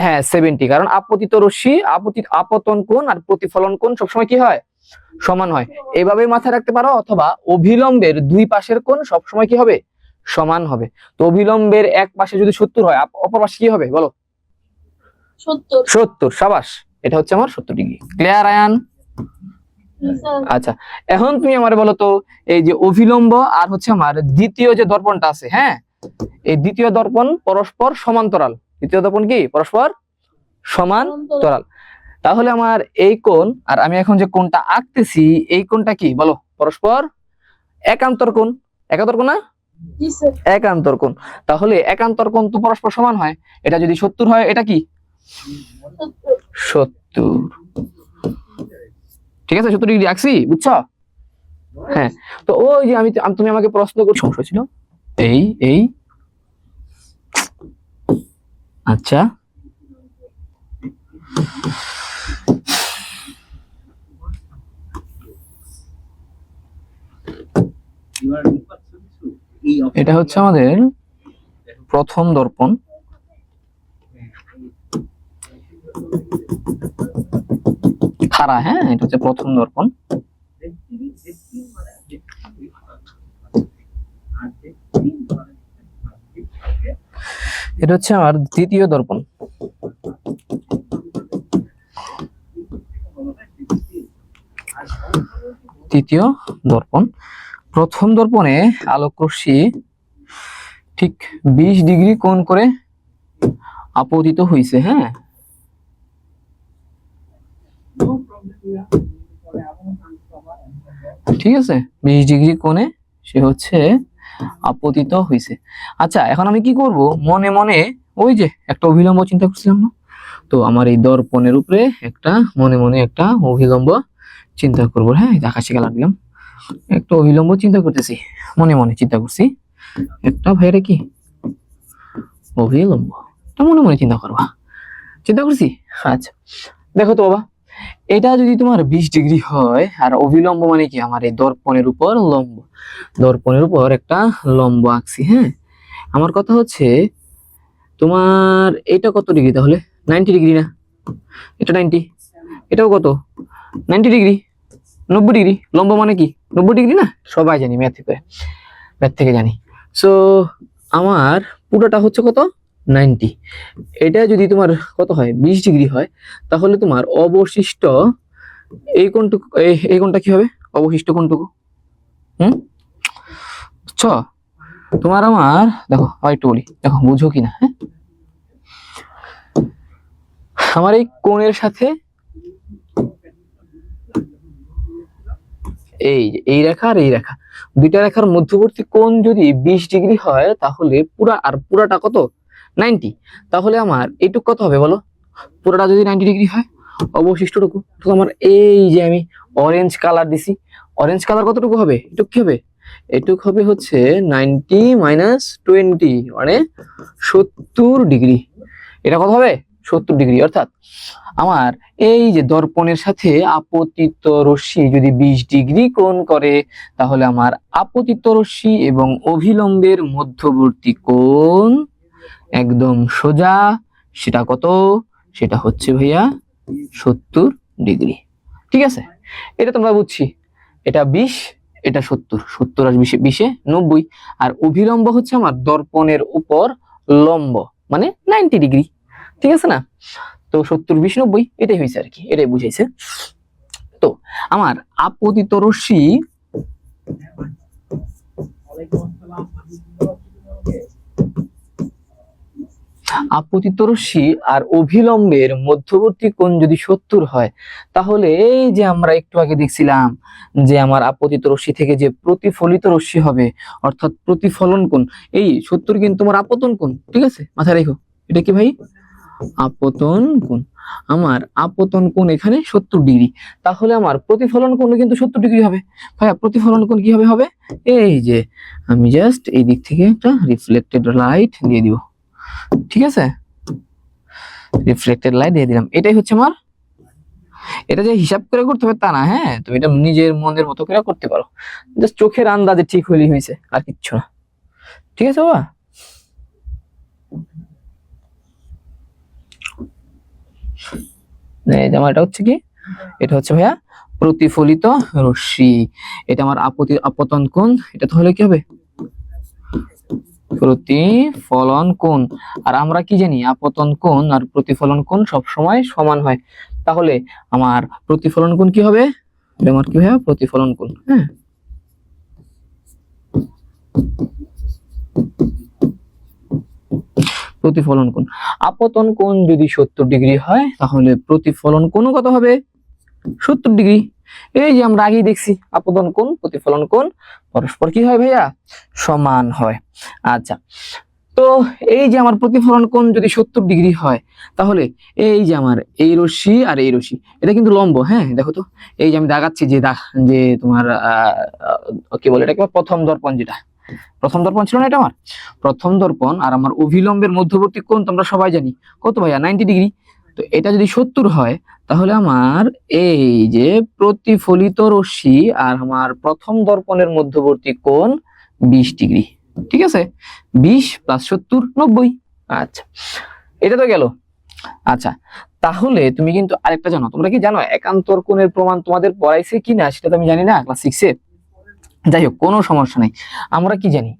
হ্যাঁ 70, কারণ আপতিত রশ্মি, আপতন কোণ আর প্রতিফলন কোণ সবসময় কি হয়? সমান হয়। এভাবে মাথায় রাখতে পারো, অথবা অভিলম্বের দুই পাশের কোণ সবসময় কি হবে? সমান হবে। তো অভিলম্বের এক পাশে যদি 70 হয়, অপর পাশে কি হবে বলো? 70। সাবাস, এটা হচ্ছে আমার 70 ডিগ্রি। ক্লিয়ার আয়ান? আচ্ছা, এখন তুমি আমারে বলো তো, এই যে অভিলম্ব আর হচ্ছে আমার দ্বিতীয় যে দর্পণটা আছে, হ্যাঁ, এই দ্বিতীয় দর্পণ পরস্পর সমান্তরাল। দ্বিতীয় দর্পণ কি পরস্পর সমান্তরাল। তাহলে আমার এই কোণ আর আমি এখন যে কোণটা আঁকতেছি, এই কোণটা কি বলো? পরস্পর একান্তর কোণ। একান্তর কোণ না? জি স্যার। একান্তর কোণ। তাহলে একান্তর কোণ তো পরস্পর সমান হয়। এটা যদি 70 হয়, এটা কি 70। ঠিক আছে, 70 ডিগ্রি আঁকছি, বুঝছো? হ্যাঁ, তো ওই যে তুমি আমাকে প্রশ্ন করছো, সমস্যা ছিল এই। আচ্ছা, এটা হচ্ছে আমাদের প্রথম দর্পণ। খাড়া, হ্যাঁ, এটা হচ্ছে প্রথম দর্পণ। এটা হচ্ছে আমার দ্বিতীয় দর্পণ। তৃতীয় দর্পণ। প্রথম দর্পণে আলোক রশ্মি ঠিক 20 ডিগ্রি কোণ করে আপতিত হয়েছে, হ্যাঁ। ঠিক আছে, 20 ডিগ্রি কোণে সে হচ্ছে আপতিত হয়েছে। আচ্ছা, এখন আমি কি করব, মনে মনে ওই যে একটা অভিলম্ব চিন্তা করছিলাম না, তো আমার এই দর্পণের উপরে একটা মনে মনে একটা অভিলম্ব চিন্তা করব। হ্যাঁ, আকাশে কালার দিলাম, একটা অভিলম্ব চিন্তা করতেছি, মনে মনে চিন্তা করছি একটা, ভাইরে কি অভিলম্ব, এটা মনে মনে চিন্তা করবা, চিন্তা করছি। আচ্ছা দেখো তো বাবা, এটা যদি তোমার 20 ডিগ্রি হয়, আর অভিলম্ব মানে কি, আমার এই দর্পণের উপর লম্ব, দর্পণের উপর একটা লম্ব আঁকছি। হ্যাঁ, আমার কথা হচ্ছে তোমার এটা কত ডিগ্রি, তাহলে 90 ডিগ্রি না, এটা 90, এটাও কত 90 ডিগ্রি, 90 ডিগ্রি। লম্ব মানে কি 90 ডিগ্রি না, সবাই জানি ম্যাথ থেকে জানি। সো আমার পুরোটা হচ্ছে কত 90। এটা যদি তোমার কত হয় 20 ডিগ্রি হয়, তাহলে তোমার অবশিষ্ট এই কোণটুকু, এই কোণটা কি হবে, অবশিষ্ট কোণটুকু, বুঝছো? তোমার আমার দেখো, একটু বলি, দেখো বুঝো কিনা। হ্যাঁ, আমার এই কোণের সাথে এই রেখা আর এই রেখা, দুইটা রেখার মধ্যবর্তী কোণ যদি 20 ডিগ্রি হয়, তাহলে পুরাটা কত 90। তাহলে আমার এইটুক কত হবে বলো, পুরাটা যদি 90 ডিগ্রি হয়, অবশিষ্টটুকু তো আমার এই যে আমি অরেঞ্জ কালার দিছি, অরেঞ্জ কালার কতটুকু হবে, এটুক কি হবে, এটুক হবে হচ্ছে 90 - 20, মানে 70 ডিগ্রি। এটা কত হবে 70 ডিগ্রি। অর্থাৎ আমার এই যে দর্পণের সাথে আপতিত রশ্মি যদি 20 ডিগ্রি কোণ করে, তাহলে আমার আপতিত রশ্মি এবং অভিলম্বের মধ্যবর্তী কোণ একদম সোজা, সেটা কত, সেটা হচ্ছে ভাইয়া 70 ডিগ্রি। ঠিক আছে, এটা তোমরা বুঝছি, এটা 20, এটা 70, 70 আর 20 90, আর অভিলম্ব হচ্ছে আমার দর্পণের উপর লম্ব, মানে 90 ডিগ্রি। ঠিক আছে না, তো 70 20 90 এটাই হয়েছে আর কি, এটাই বুঝাইছে। তো আমার আপতিত রশ্মি আর অভিলম্বের মধ্যবর্তী কোণ যদি 70 হয়, তাহলে এই যে আমরা একটু আগে দেখছিলাম যে আমার আপতিত রশ্মি থেকে যে প্রতিফলিত রশ্মি হবে, অর্থাৎ প্রতিফলন কোণ, এই 70 কিন্তু তোমার আপতন কোণ। ঠিক আছে, মাথায় রেখো, এটা কি ভাই আপতন কোণ। আমার আপতন কোণ এখানে 70 ডিগ্রি, তাহলে আমার প্রতিফলন কোণ কিন্তু 70 ডিগ্রি হবে। ভাইয়া প্রতিফলন কোণ কিভাবে হবে, এই যে আমি জাস্ট এই দিক থেকে একটা রিফ্লেক্টেড লাইট দিয়ে দিব। ঠিক আছে, রিফ্লেক্টেড লাইট দিয়ে দিলাম, এটাই হচ্ছে আমার। এটা যে হিসাব করে করতে হবে তা না, হ্যাঁ, তুমি এটা নিজের মনের মতো করে করতে পারো, জাস্ট চোখের আন্দাজে ঠিক হইলেই হয়েছে, আর কিচ্ছু না। ঠিক আছে বাবা, আমার এটা হচ্ছে কি, এটা হচ্ছে ভাইয়া প্রতিফলিত রশ্মি, এটা আমার আপতন কোণ, এটা তাহলে কি হবে প্রতিফলন কোণ। আর আমরা কি জানি, আপতন কোণ আর প্রতিফলন কোণ সব সময় সমান হয়, তাহলে আমার প্রতিফলন কোণ কি হবে, এটা আমার কি হয় প্রতিফলন কোণ। হ্যাঁ, প্রতিফলন কোণ, আপতন কোণ যদি 70 ডিগ্রি হয়, তাহলে প্রতিফলন কোণ কত হবে 70 ডিগ্রি। এই যে আমরা আগেই দেখছি, আপতন কোণ প্রতিফলন কোণ পরস্পর কি হয় ভাইয়া সমান হয়। আচ্ছা, তো এই যে আমার প্রতিফলন কোণ যদি 70 ডিগ্রি হয়, তাহলে এই যে আমার এই রশ্মি আর এই রশ্মি, এটা কিন্তু লম্ব। হ্যাঁ, দেখো তো, এই যে আমি দেখাচ্ছি যে তোমার কি বলে এটাকে, প্রথম দর্পণ, যেটা প্রথম দর্পণ ছিল না, এটা আমার প্রথম দর্পণ, আর আমার অভিলম্বের মধ্যবর্তী কোণ তোমরা সবাই জানি কত ভাইয়া 90 ডিগ্রি। তো এটা যদি 70 হয় তাহলে আমার এই যে প্রতিফলিত রশ্মি আর আমার প্রথম দর্পণের মধ্যবর্তী কোণ 20 ডিগ্রি। ঠিক আছে, 20 + 70 90। আচ্ছা, এটা তো গেল। আচ্ছা, তাহলে তুমি কিন্তু আরেকটা জানো, তোমরা কি জানো একান্তর কোণের প্রমাণ তোমাদের পড়াইছে কিনা সেটা তো আমি জানি না ক্লাস 6 এ। যাই হোক, কোনো সমস্যা নাই। আমরা কি জানি?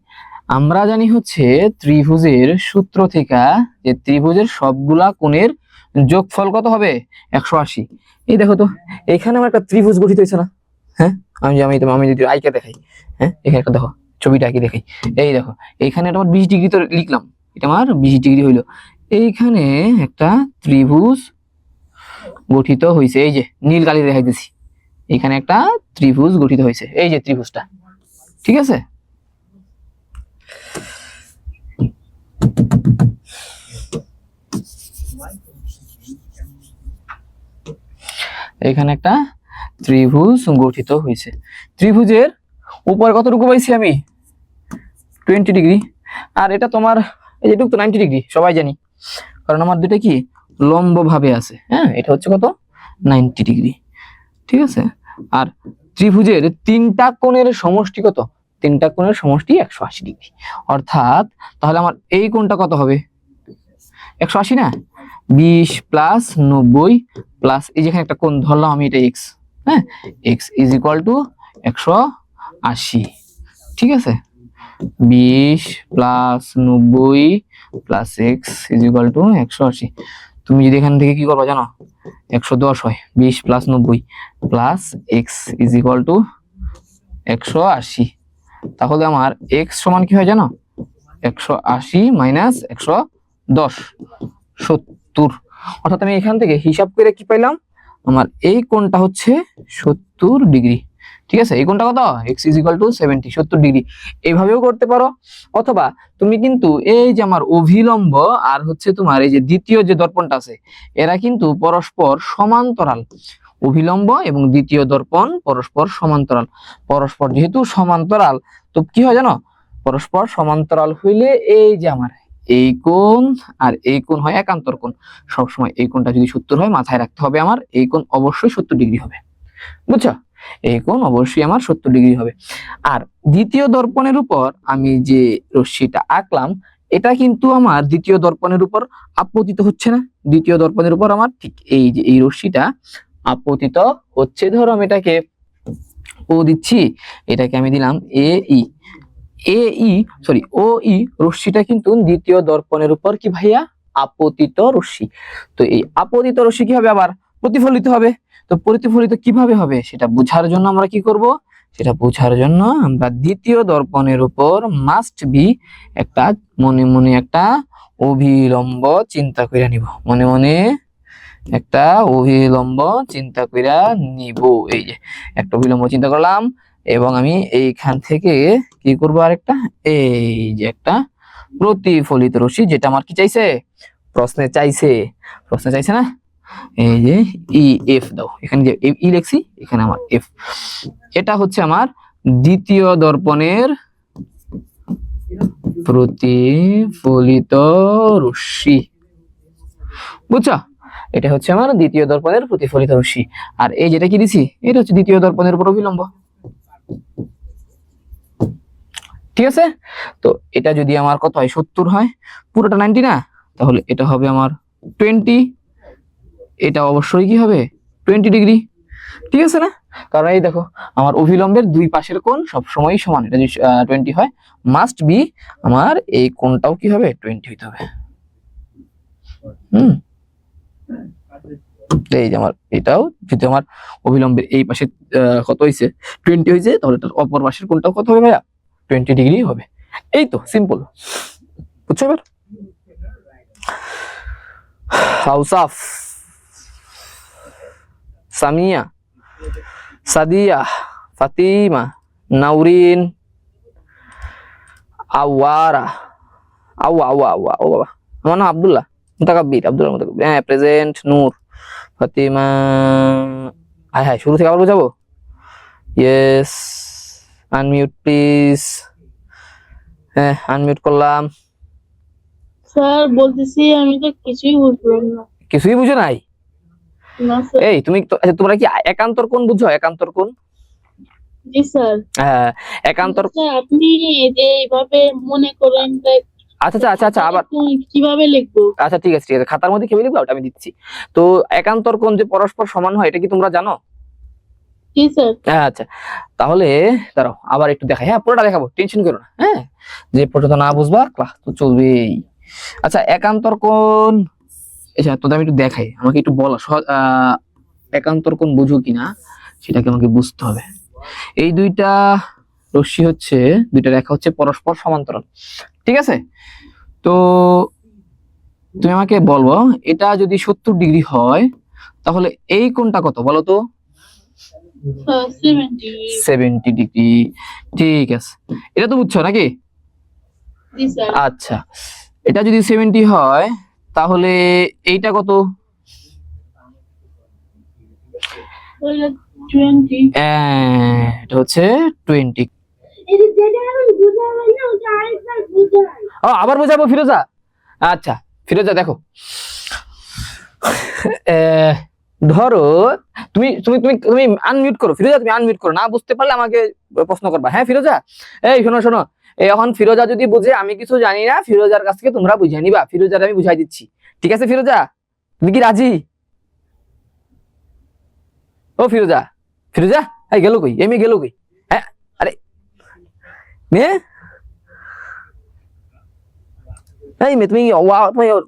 আমরা জানি হচ্ছে ত্রিভুজের সূত্র থেকে যে ত্রিভুজের সবগুলা কোণের যোগফল কত হবে? 180। এই দেখো তো, এখানে আমার একটা ত্রিভুজ গঠিত হয়েছে না? হ্যাঁ, আমি আমি আমি যদি আইকে দেখাই, হ্যাঁ এখানে একটা দেখো, ছবিটা আঁকি দেখাই। এই দেখো, এইখানে আমার 20 ডিগ্রি তো লিখলাম, এটা আমার 20 ডিগ্রি হইলো। এইখানে একটা ত্রিভুজ গঠিত হয়েছে, এই যে নীল কালি দেখাইতেছি, এখানে একটা ত্রিভুজ গঠিত হয়েছে, এই যে ত্রিভুজটা। ঠিক আছে, এখানে একটা ত্রিভুজ গঠিত হয়েছে। ত্রিভুজের উপর কতটুকু পাইছি আমি? 20 ডিগ্রি। আর এটা তোমার এই যেটুকু তো 90 ডিগ্রি, সবাই জানি, কারণ আমার দুটো কি লম্ব ভাবে আছে। হ্যাঁ, এটা হচ্ছে কত? 90 ডিগ্রি। ঠিক আছে, আর ত্রিভুজের তিনটা কোণের সমষ্টি কত? তিনটা কোণের সমষ্টি 180 ডিগ্রি। অর্থাৎ তাহলে আমার এই কোণটা কত হবে? 180 না? 20 + 90 প্লাস এই যেখানে একটা কোণ ধরলাম আমি, এটা x। হ্যাঁ, x = 180। ঠিক আছে, 20 + 90 প্লাস x = 180। তুমি যদি এখান থেকে কি করবা জানো? 110 হয়। 20 + 90 প্লাস x = 180। তাহলে আমার x সমান কি হয় জানো? 180 - 110, 70। অর্থাৎ আমি এখান থেকে হিসাব করে কি পাইলাম? আমার এই কোণটা হচ্ছে 70 ডিগ্রি। ঠিক আছে, এই কোণটা কত? x = 70, 70 degree. এইভাবেও করতে পারো, অথবা তুমি কিন্তু এই যে আমার অভিলম্ব আর হচ্ছে তোমার এই যে দ্বিতীয় যে দর্পণটা আছে, এরা কিন্তু পরস্পর সমান্তরাল। অভিলম্ব এবং দ্বিতীয় দর্পণ পরস্পর সমান্তরাল। পরস্পর যেহেতু সমান্তরাল, তো কি হয় জানো? পরস্পর সমান্তরাল হইলে এই যে আমার এই কোণ আর এই কোণ হয় একান্তর কোণ। সবসময় এই কোণটা যদি 70 হয়, মাথায় রাখতে হবে আমার এই কোণ অবশ্যই 70 ডিগ্রি হবে। বুঝছো? এই কোণ অবশ্যই আমার 70 ডিগ্রি হবে। আর দ্বিতীয় দর্পণের উপর আমি যে রশ্মিটা আঁকলাম, এটা কিন্তু আমার দ্বিতীয় দর্পণের উপর আপতিত হচ্ছে না। দ্বিতীয় দর্পণের উপর আমার ঠিক এই যে এই রশ্মিটা আপতিত হচ্ছে। ধরো আমি এটাকে ও দিচ্ছি, এটাকে আমি দিলাম ও ই রশ্মিটা কিন্তু দ্বিতীয় দর্পণের উপর কি ভাইয়া? আপতিত রশ্মি। তো এই আপতিত রশ্মি কি হবে? আবার প্রতিফলিত হবে। তো প্রতিফলিত কিভাবে হবে সেটা বোঝার জন্য আমরা কি করব? সেটা বোঝার জন্য আমরা দ্বিতীয় দর্পণের উপর মাস্ট বি একটা মনে মনে একটা অভিলম্ব চিন্তা করে নিব। মনে মনে একটা অভিলম্ব চিন্তা কইরা নিব। এই যে একটা অভিলম্ব চিন্তা করলাম, এবং আমি এইখান থেকে কি করব? আরেকটা এই যে একটা প্রতিফলিত রশ্মি, যেটা আমার কি চাইছে? প্রশ্নে চাইছে না? এই যে ই এফ দাও, এখানে যে ই লিখছি, এখানে আমার এফ। এটা হচ্ছে আমার দ্বিতীয় দর্পণের প্রতিফলিত রশ্মি। বুঝছো? এটা হচ্ছে আমার দ্বিতীয় দর্পণের প্রতিফলিত রশ্মি। আর এই যেটা কি দিছি, এটা হচ্ছে দ্বিতীয় দর্পণের উপর অভিলম্ব। ঠিক আছে, তো এটা যদি আমার কত হয়? 70 হয়, পুরোটা 90 না, তাহলে এটা হবে আমার 20। এটা অবশ্যই কি হবে? 20 ডিগ্রি। ঠিক আছে না? কারণ এই দেখো, আমার অভিলম্বের দুই পাশের কোণ সবসময় সমান। এটা যদি 20 হয়, মাস্ট বি আমার এই কোণটাও কি হবে? 20 হইতে হবে। এই যে আমার এটাও যদি আমার অভিলম্বের এই পাশে কত হয়েছে? 20 হয়েছে, তাহলে তার অপর পাশের কোণটাও কত হবে ভাইয়া? 20 ডিগ্রি হবে। এই তো সিম্পল। বুঝছো এবার? আউসাফ, সামিয়া, সাদিয়া, ফাতিমা, নাউরিন, আওয়ারা, ও বাবা, আমার নাম আব্দুল্লাহ মুতাকাব্বির, হ্যাঁ প্রেজেন্ট। নূর, ফাতিমা, হায় শুরু থেকে আবার বোঝাবো? Yes, unmute please. হ্যাঁ, আনমিউট করলাম। স্যার বলতেছি, আমি তো কিছুই বুঝলাম না। কিছুই বুঝো নাই? না স্যার। এই তুমি আচ্ছা তোমরা কি একান্তর কোণ বুঝো? একান্তর কোণ? জি স্যার। হ্যাঁ, একান্তর। স্যার আপনি যে এইভাবে মনে করেন আচ্ছা আবার কিভাবে লিখবো? আচ্ছা ঠিক আছে খাতার মধ্যে কি লিখবো ওটা আমি দিচ্ছি। তো একান্তর কোণ যে পরস্পর সমান হয় এটা কি তোমরা জানো? জি স্যার। আচ্ছা তাহলে দাঁড়াও আবার একটু দেখাই, হ্যাঁ পুরোটা দেখাবো, টেনশন করো না। হ্যাঁ, যে পর্যন্ত না বুঝবা ক্লাস তো চলবেই। আচ্ছা একান্তর কোণ, আচ্ছা তোদের আমি একটু দেখাই, আমাকে একটু বলো একান্তর কোণ বুঝো কিনা সেটাকে আমাকে বুঝতে হবে। এই দুইটা রশ্মি হচ্ছে, দুইটা রেখা হচ্ছে পরস্পর সমান্তরাল, ঠিক আছে? তো তুমি আমাকে বলবো এটা যদি 70 ডিগ্রি হয় তাহলে এই কোণটা কত বলো তো? 70। 70 ডিগ্রি, ঠিক আছে। এটা তো বুঝছো নাকি? জি স্যার। আচ্ছা এটা যদি 70 হয় তাহলে এইটা কত? 20। এটা হচ্ছে 20। আবার বোঝাবো ফিরোজা? আচ্ছা ফিরোজা দেখো, ধরো তুমি তুমি তুমি তুমি আনমিউট করো ফিরোজা, তুমি আনমিউট করো, না বুঝতে পারলে আমাকে প্রশ্ন করবা। হ্যাঁ ফিরোজা, এই শোনো শোনো, এখন ফিরোজা যদি বুঝে আমি কিছু জানি না, ফিরোজার কাছ থেকে তোমরা বুঝে নিবা, ফিরোজার আমি বুঝাই দিচ্ছি, ঠিক আছে? ফিরোজা তুমি কি রাজি? ও ফিরোজা, ফিরোজা এই গেল কই, এমনি গেল কই? হ্যাঁ আরে মেয়ে, এই মেয়ে তুমি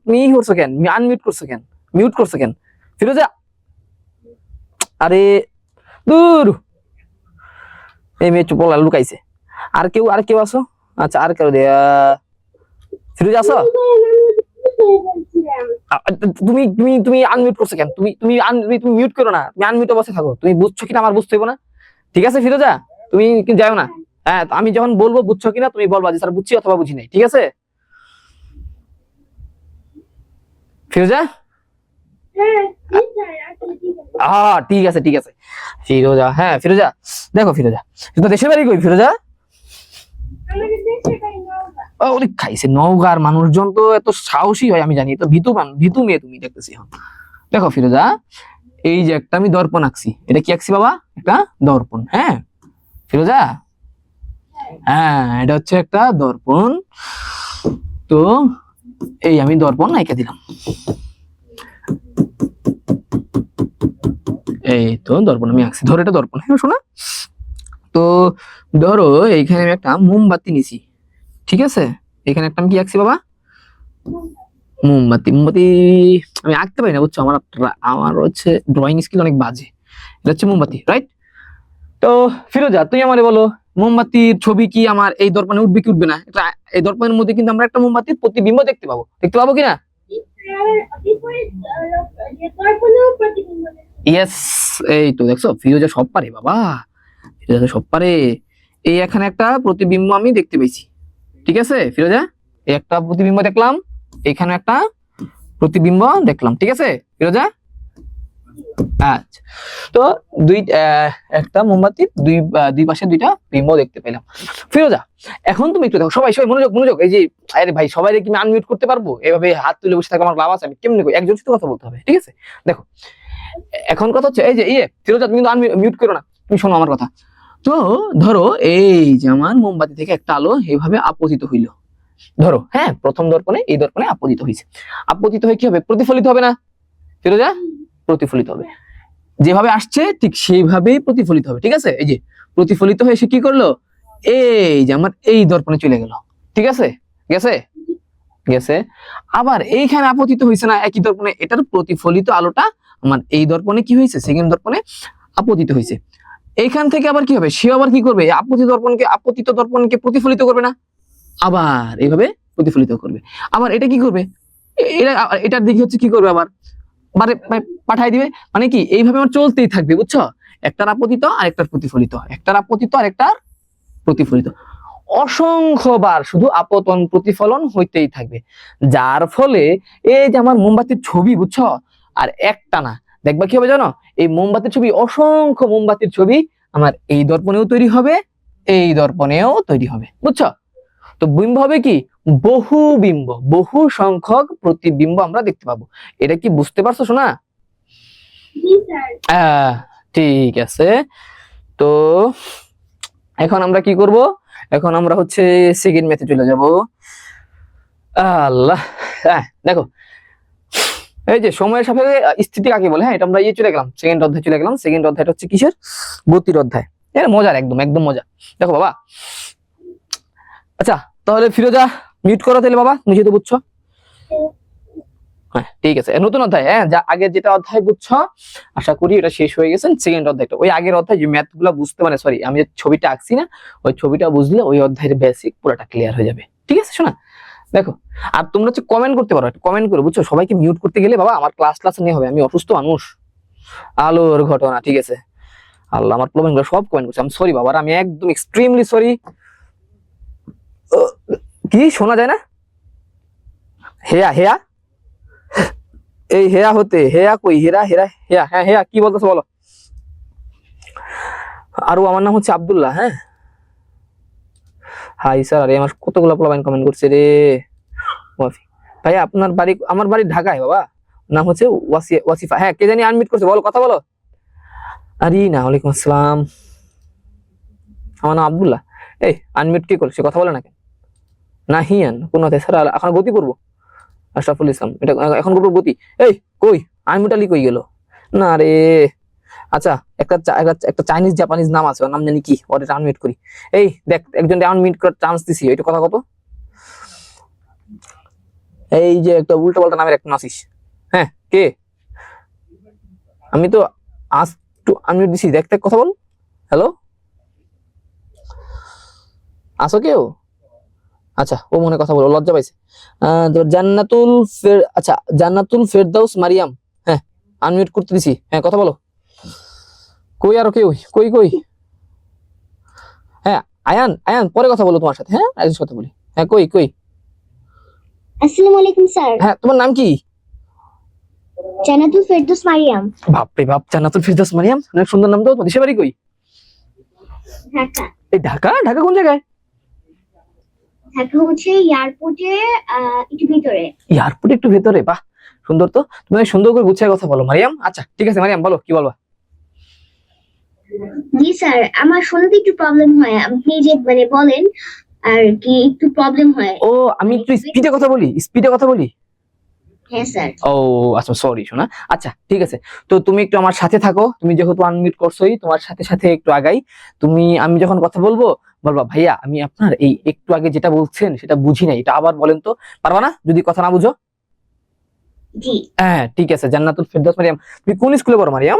তুমি করছো কেন, আনমিউট করছো কেন, মিউট করছো কেন ফিরোজা? আরে দূর, এই মেয়ে চুপ লুকাইছে। আর কেউ আসো? আচ্ছা আর কেউ ফিরোজা আসো। তুমি তুমি তুমি আনমিউট করছো কেন? তুমি তুমি তুমি মিউট করো না, তুমি আনমিউট অবস্থায় থাকো। তুমি বুঝছো কিনা আমার বুঝতে হইব না, ঠিক আছে ফিরোজা? তুমি কিন্তু যাও না। হ্যাঁ আমি যখন বলবো বুঝছো কিনা তুমি বলবা যে স্যার বুঝছি অথবা বুঝি নাই, ঠিক আছে ফিরোজা? ঠিক আছে ঠিক আছে ফিরোজা। হ্যাঁ ফিরোজা দেখো, ফিরোজা তো দেশের বাড়ি কই ফিরোজা? ওরে খাইছে, নওগাঁর মানুষজন তো এত সাহসী হয় আমি জানি, তো ভীতু মেয়ে তুমি দেখতেছি এখন। দেখো ফিরোজা, এই যে একটা আমি দর্পণ আঁকছি, এটা কি আঁকছি বাবা? একটা দর্পণ, হ্যাঁ ফিরোজা? হ্যাঁ এটা হচ্ছে একটা দর্পণ। তো এই আমি দর্পণ এঁকে দিলাম, এই তো দর্পণ আমি আঁকছি, ধরো এটা দর্পণ, হ্যাঁ শোনা। তো ধরো এইখানে আমি একটা মোমবাতি নিছি, ঠিক আছে? এখানে একটা আমি কি আঁকছি বাবা? মোমবাতি। মোমবাতি আমি আঁকতে পারি না বুঝছো, আমার আমার হচ্ছে ড্রয়িং স্কিল অনেক বাজে। এটা হচ্ছে মোমবাতি, রাইট? তো ফিরোজা তুমি আমারে বলো, মোমবাতির ছবি কি আমার এই দর্পণে উঠবে কি উঠবে না? এটা এই দর্পণের মধ্যে কিন্তু আমরা একটা মোমবাতির প্রতিবিম্ব দেখতে পাবো কিনা? ইয়েস, এই তো দেখছো ফিরোজা সব পারে বাবা, ফিরোজা তো সব পারে। এই এখানে একটা প্রতিবিম্ব আমি দেখতে পেয়েছি, ঠিক আছে ফিরোজা? এই একটা প্রতিবিম্ব দেখলাম, এখানে একটা প্রতিবিম্ব দেখলাম, ঠিক আছে ফিরোজা? আচ্ছা তো একটা মোমবাতির দুই পাশে দুইটা বিম্ব দেখতে পেলাম। ফিরোজা এখন তুমি একটু দেখো, সবাই সবাই মনোযোগ মনোযোগ, এই যে আরে ভাই সবাই কি আমি আনমিউট করতে পারবো? এভাবে হাত তুলে বসে থাকলে আমার লাভ আছে? আমি কেমনে কই, একজন সাথে কথা বলতে হবে, ঠিক আছে? দেখো এখন কথা হচ্ছে এই যে ফিরোজা তুমি কিন্তু আনমিউট করো না, তুমি শোনো আমার কথা। তো ধরো এই যে আমার মোমবাতি থেকে একটা আলো এইভাবে আপতিত হইলো, ধরো হ্যাঁ প্রথম দর্পণে, এই দর্পণে আপতিত হয়েছে। আপতিত হয়ে কি হবে? প্রতিফলিত হবে না ফিরোজা? প্রতিফলিত হবে, যেভাবে আসছে ঠিক সেইভাবেই প্রতিফলিত হবে, ঠিক আছে? এই যে প্রতিফলিত হয়ে সে কি করলো, এই যে আমার এই দর্পণে চলে গেল, ঠিক আছে? গেছে গেছে আবার এইখানে আপতিত হয়েছে না একই দর্পণে, এটার প্রতিফলিত আলোটা আমার এই দর্পণে কি হয়েছে, সেকেন্ড দর্পণে আপতিত হয়েছে। এইখান থেকে আবার কি হবে, সে আবার কি করবে, আপতিত দর্পণকে প্রতিফলিত করবে না, আবার এইভাবে প্রতিফলিত করবে। আবার এটা কি করবে, এটার দিকে হচ্ছে কি করবে, আবার মানে পাঠাই দিবে, মানে কি এইভাবে আমার চলতেই থাকবে বুঝছো? একটার আপতিত আর একটার প্রতিফলিত, একটার আপতিত আর একটার প্রতিফলিত, অসংখ্যবার শুধু আপতন প্রতিফলন হইতেই থাকবে, যার ফলে এই যে আমার মোমবাতির ছবি বুঝছো, আর একটা না, দেখবা কি হবে জানো, এই মোমবাতির ছবি, অসংখ্য মোমবাতির ছবি আমার এই দর্পণেও তৈরি হবে, এই দর্পণেও তৈরি হবে বুঝছো? তো বিম্ব হবে কি, বহুবিম্ব, বহু সংখ্যক প্রতিবিম্ব আমরা দেখতে পাবো। এটা কি বুঝতে পারছো শোনা? জি স্যার। ঠিক আছে। তো এখন আমরা কি করব? এখন আমরা হচ্ছে সেকেন্ড ম্যাথে চলে যাব। আল্লাহ, দেখো এই যে সময়ের সাপেক্ষে স্থিতি কাকে বলে, হ্যাঁ এটা আমরা চলে গেলাম, সেকেন্ড অধ্যায় চলে গেলাম। সেকেন্ড অধ্যায়টা হচ্ছে কিসের? গতির অধ্যায়। এটা মজার, একদম একদম মজা। দেখো বাবা, আচ্ছা তাহলে ফিরোজা মিউট করো তাহলে বাবা, তুমি যেহেতু বুঝছো। হ্যাঁ ঠিক আছে, নতুন অধ্যায়, হ্যাঁ যা আগের যেটা অধ্যায় বুঝছো আশা করি এটা শেষ হয়ে গেছে। সেকেন্ড অধ্যায়টা ওই আগের অধ্যায় যে ম্যাথ গুলা বুঝতে, মানে সরি আমি যে ছবিটা আঁকছি না, ওই ছবিটা বুঝলে ওই অধ্যায়ের বেসিক পুরোটা ক্লিয়ার হয়ে যাবে। ঠিক আছে শোনা? দেখো, আর তোমরা হচ্ছে কমেন্ট করতে পারো, কমেন্ট করো বুঝছো। সবাইকে মিউট করতে গেলে বাবা আমার ক্লাস নিয়ে হবে, আমি অসুস্থ মানুষ। আলোর ঘটনা, ঠিক আছে। আল্লাহ, আমার প্রবলেম গুলো সব কমেন্ট করছে, আমি সরি বাবা, আমি একদম এক্সট্রিমলি সরি। কি শোনা যায় না? হেয়া হেয়া, এই হেয়া হতে হেয়া কই, হেরা হেরা হেয়া, হ্যাঁ হেয়া কি বলতেছো বলো। আর আমার নাম হচ্ছে আব্দুল্লাহ। হ্যাঁ হাই স্যার, আরে আমার কতগুলো পোলাপাইন কমেন্ট করছে রে। ভাই আপনার বাড়ি? আমার বাড়ি ঢাকায় বাবা, নাম হচ্ছে ওয়াসিফা। হ্যাঁ কে জানি আনমিট করছে, বলো কথা বলো। আরে না, ওয়ালাইকুম আসসালাম, আমার নাম আব্দুল্লাহ। এই আনমিট কে করছে, কথা বলে না কেন? না হিয়ান কোন স্যার, এখন গতি করবো। আশরাফুল ইসলাম, এটা এখন করবো গতি। এই কই আনমিট আলী কই গেল? না রে, আচ্ছা একটা চাইনিজ জাপানিজ নাম আছে, ওর নাম জানি কি, ওর এটা আনমিট করি। এই দেখ একজন আনমিট করার চান্স দিছি, এটা কথা কত? এই যে একটা উল্টো পাল্টা নামের একটা নাসিস, হ্যাঁ কে? আমি তো আজ টু আনমিট দিছি, দেখ দেখ কথা বল। হ্যালো, আসো কেউ? আচ্ছা ও মনে কথা বলো, লজ্জা পাইছে। তো আচ্ছা জান্নাতুল ফেরদাউস মারিয়াম, হ্যাঁ আনমিউট করতে দিছি, হ্যাঁ কথা বলো। কই আরো কেউ? কই কই? হ্যাঁ আয়ান, আয়ান পরে কথা বলো তোমার সাথে, হ্যাঁ আরেকজনের সাথে বলি। হ্যাঁ কই কই? আসসালামু আলাইকুম স্যার। হ্যাঁ তোমার নাম কি? জান্নাতুল ফেরদৌস মারিয়াম। বাপরে বাপ, জান্নাতুল ফেরদাউস মারিয়াম, অনেক সুন্দর নাম তো। তোমার দেশের বাড়ি কই? ঢাকা। এই ঢাকা? ঢাকা কোন জায়গায়? ঢাকা হচ্ছে এয়ারপোর্টে একটু ভিতরে। এয়ারপোর্ট একটু ভেতরে? বাহ সুন্দর তো, তুমি অনেক সুন্দর করে গুছিয়ে কথা বলো মারিয়াম। আচ্ছা ঠিক আছে মারিয়াম, বলো কি বলবা। জি স্যার, আমার শুনতে একটু প্রবলেম হয়, আপনি যে মানে বলেন আর কি একটু প্রবলেম হয়। ও আমি একটু স্পিডে কথা বলি, স্পিডে কথা বলি। হ্যাঁ স্যার। ও আচ্ছা সরি শোনা। আচ্ছা ঠিক আছে, তো তুমি একটু আমার সাথে থাকো, তুমি যেহেতু আনমিউট করছোই, তোমার সাথে সাথে একটু আগাই। তুমি আমি যখন কথা বলবো বলবা ভাইয়া আমি আপনার এই একটু আগে যেটা বলছেন সেটা বুঝি নাই, এটা আবার বলেন তো। পারবা না যদি কথা না বুঝো? জি। হ্যাঁ ঠিক আছে। জান্নাতুল ফেরদৌস মারিয়াম, তুমি কোন স্কুলে পড়ো মারিয়াম?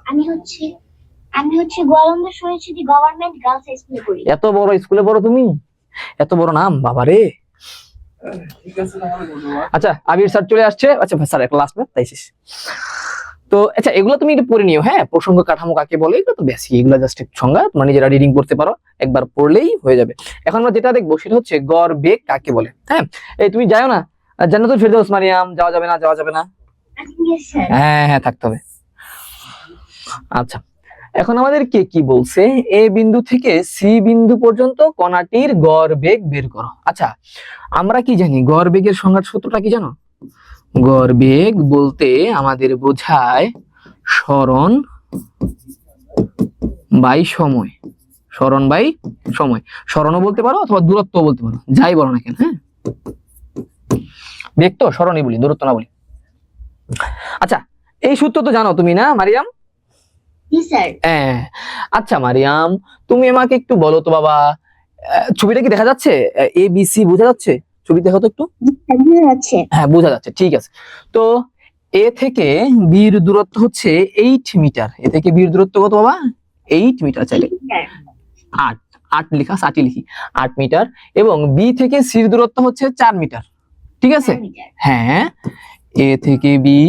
আমি হচ্ছে Goalanda Syed government girls high স্কুলে পড়ি। এত বড় স্কুলে পড়ো তুমি, এত বড় নাম বাবারে। আচ্ছা আবির স্যার চলে আসছে। আচ্ছা স্যার একটা লাস্ট ম্যাথ তাই শেষ। তো আচ্ছা এগুলো তুমি একটু পড়ে নিও, হ্যাঁ প্রসঙ্গ কাঠামো কাকে বলে, এগুলো তো বেশি, এগুলো জাস্ট সংজ্ঞা, তোমরা নিজেরা রিডিং করতে পারো, একবার পড়লেই হয়ে যাবে। এখন আমরা যেটা দেখবো সেটা হচ্ছে গড় বেগ কাকে বলে। হ্যাঁ এই তুমি যাও না জান্নাতুল ফেরদৌস মারিয়াম, যাওয়া যাবে না, যাওয়া যাবে না। Yes sir. হ্যাঁ হ্যাঁ থাকতে হবে। আচ্ছা এখন আমাদের কে কি বলছে, এ বিন্দু থেকে সি বিন্দু পর্যন্ত কণাটির গড় বেগ বের করো। আচ্ছা আমরা কি জানি গড় বেগের সংজ্ঞার সূত্রটা কি জানো? গড় বেগ বলতে আমাদের বোঝায় সরণ বাই সময়, সরণ বাই সময়। সরণও বলতে পারো অথবা দূরত্ব বলতে পারো, যাই বলো না কেন। হ্যাঁ বেগ তো সরণই বলি, দূরত্ব না বলি। আচ্ছা এই সূত্র তো জানো তুমি না মারিয়াম? জি স্যার। হ্যাঁ আচ্ছা মারিয়াম তুমি আমাকে একটু বলো তো বাবা, ছবিটা কি দেখা যাচ্ছে? এ বি সি বোঝা যাচ্ছে? ছবি দেখো তো একটু। আছে। হ্যাঁ বোঝা যাচ্ছে, ঠিক আছে। তো এ থেকে বি এর দূরত্ব হচ্ছে 8 মিটার। এ থেকে বি এর দূরত্ব কত বাবা? 8 মিটার। চাইলে 8 8 লেখা, 8 লিখি, 8 মিটার। এবং বি থেকে সি এর দূরত্ব হচ্ছে 4 মিটার, ঠিক আছে? হ্যাঁ এ থেকে বি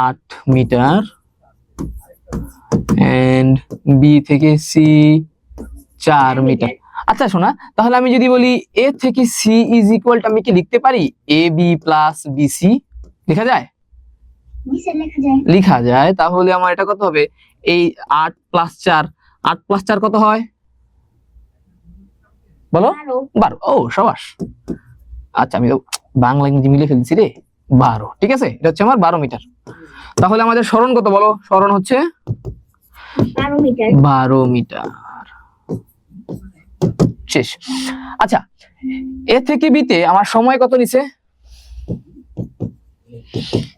8 মিটার এন্ড বি থেকে সি 4 মিটার। আচ্ছা শোনা, তাহলে আমি যদি বলি এ থেকে সি ইজ ইকুয়াল টু, আমি কি লিখতে পারি এ বি প্লাস বিসি? লেখা যায়? জি স্যার লেখা যায়। লেখা যায়। তাহলে আমার এটা কত হবে? এই 8 প্লাস 4, 8 প্লাস 4 কত হয়? বলো। 12 12। ও সাবাস। আচ্ছা আমি তো বাংলা ইংরেজি মিলে ফেলছি রে। 12, ঠিক আছে, এটা হচ্ছে আমার 12 মিটার। তাহলে আমাদের সরণ কত বলো? সরণ হচ্ছে 12 মিটার। 12 মিটার। শেষ। আচ্ছা, এ থেকে বিতে আমার সময় কত নিছে?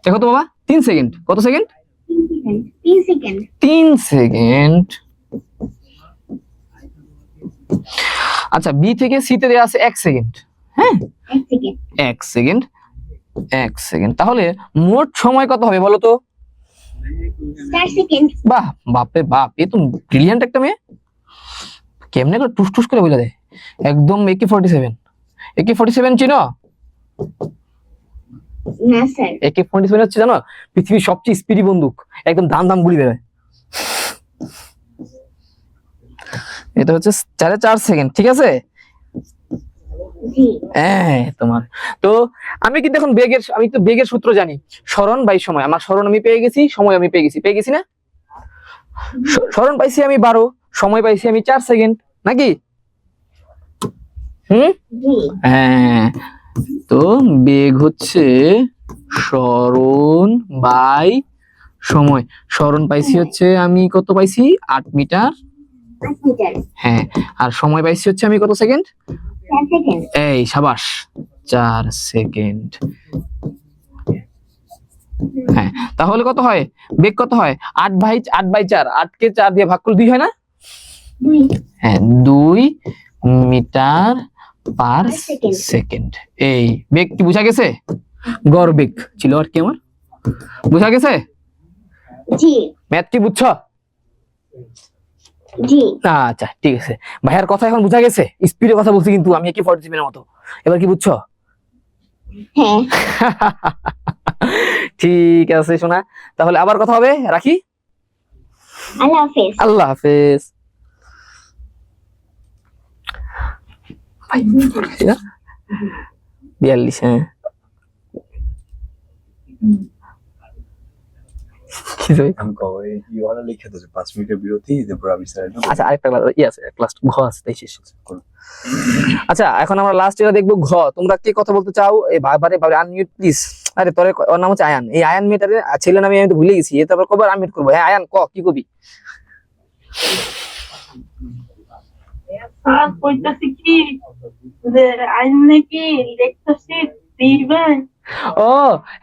দেখো তো বাবা, 3 সেকেন্ড। কত সেকেন্ড? 3 সেকেন্ড। 3 সেকেন্ড। আচ্ছা, বি থেকে সি তে দেয়া আছে 1 সেকেন্ড। হ্যাঁ, 1 সেকেন্ড। 1 সেকেন্ড। 1 সেকেন্ড। তাহলে মোট সময় কত হবে বলো তো? 4 সেকেন্ড। বাহ, বাপরে বাপ, এ তো ব্রিলিয়ান্ট একটা মেয়ে। কেমনে করে টুস টুস করে বলে দেয় একদম। AK-47, AK-47 চিনো? না স্যার। AK-47 হচ্ছে জানো পৃথিবীর সবচেয়ে স্পিডি বন্দুক, একদম দাম দাম গুলি বেরোয়। এটা হচ্ছে 4.5 সেকেন্ড, ঠিক আছে? জি। হ্যাঁ তোমার তো আমি কিন্তু এখন আমি তো বেগের সূত্র জানি। সরণ বাই সময়। আমার সরণ আমি পেয়ে গেছি, সময় আমি পেয়ে গেছি না? সরণ পাইছি আমি 12, সময় পাইছি আমি 4 সেকেন্ড, নাকি? জি। হ্যাঁ, তো বেগ হচ্ছে সরণ বাই সময়। সরণ পাইছি হচ্ছে আমি কত পাইছি? 8 মিটার। 8 মিটার। হ্যাঁ, আর সময় পাইছি হচ্ছে আমি কত সেকেন্ড? 4 সেকেন্ড। এই সাবাস, 4 সেকেন্ড। হ্যাঁ, তাহলে কত হয়? বেগ কত হয়? 8/4। 8 কে 4 দিয়ে ভাগ করলে 2 হয় না? 2 হ্যাঁ, 2 মিটার পার সেকেন্ড। সেকেন্ড। এই বেগ কি বোঝা গেছে? গড় বেগ ছিল আর কি আমার, বোঝা গেছে? জি। ম্যাথ কি বুঝছো? জি। আচ্ছা ঠিক আছে, ভাইয়ার কথা এখন বোঝা গেছে। স্পিডে কথা বলছি কিন্তু আমি AK-47 এর মতো। এবার কি বুঝছো? হ্যাঁ। ঠিক আছে শোনা, তাহলে আবার কথা হবে, রাখি। আল্লাহ হাফেজ। আল্লাহ হাফেজ। ভাই 42। হ্যাঁ, কি যাবে? আমি কব এই ইওয়ালা লিখে দিয়েছে 5 মিনিটের বিরতি, তারপর আমি স্যার আচ্ছা, আরেকটা আছে, ক্লাস ঘ আছে, তাই শেষ। আচ্ছা, এখন আমরা লাস্ট এটা দেখবো ঘ। তোমরা কে কথা বলতে চাও? এই বারবারে আনমিউট প্লিজ। আরে তোর ওর নাম হচ্ছে আয়ান। এই আয়ান মেয়েটারে ছেলের নামে আমি তো ভুলে গেছি, তারপর কবার আনমিউট করবো? হ্যাঁ আয়ান, কি কবি? স্যার কইতাছি কি যে আইন নাকি লেকচারশিট দিবেন। ও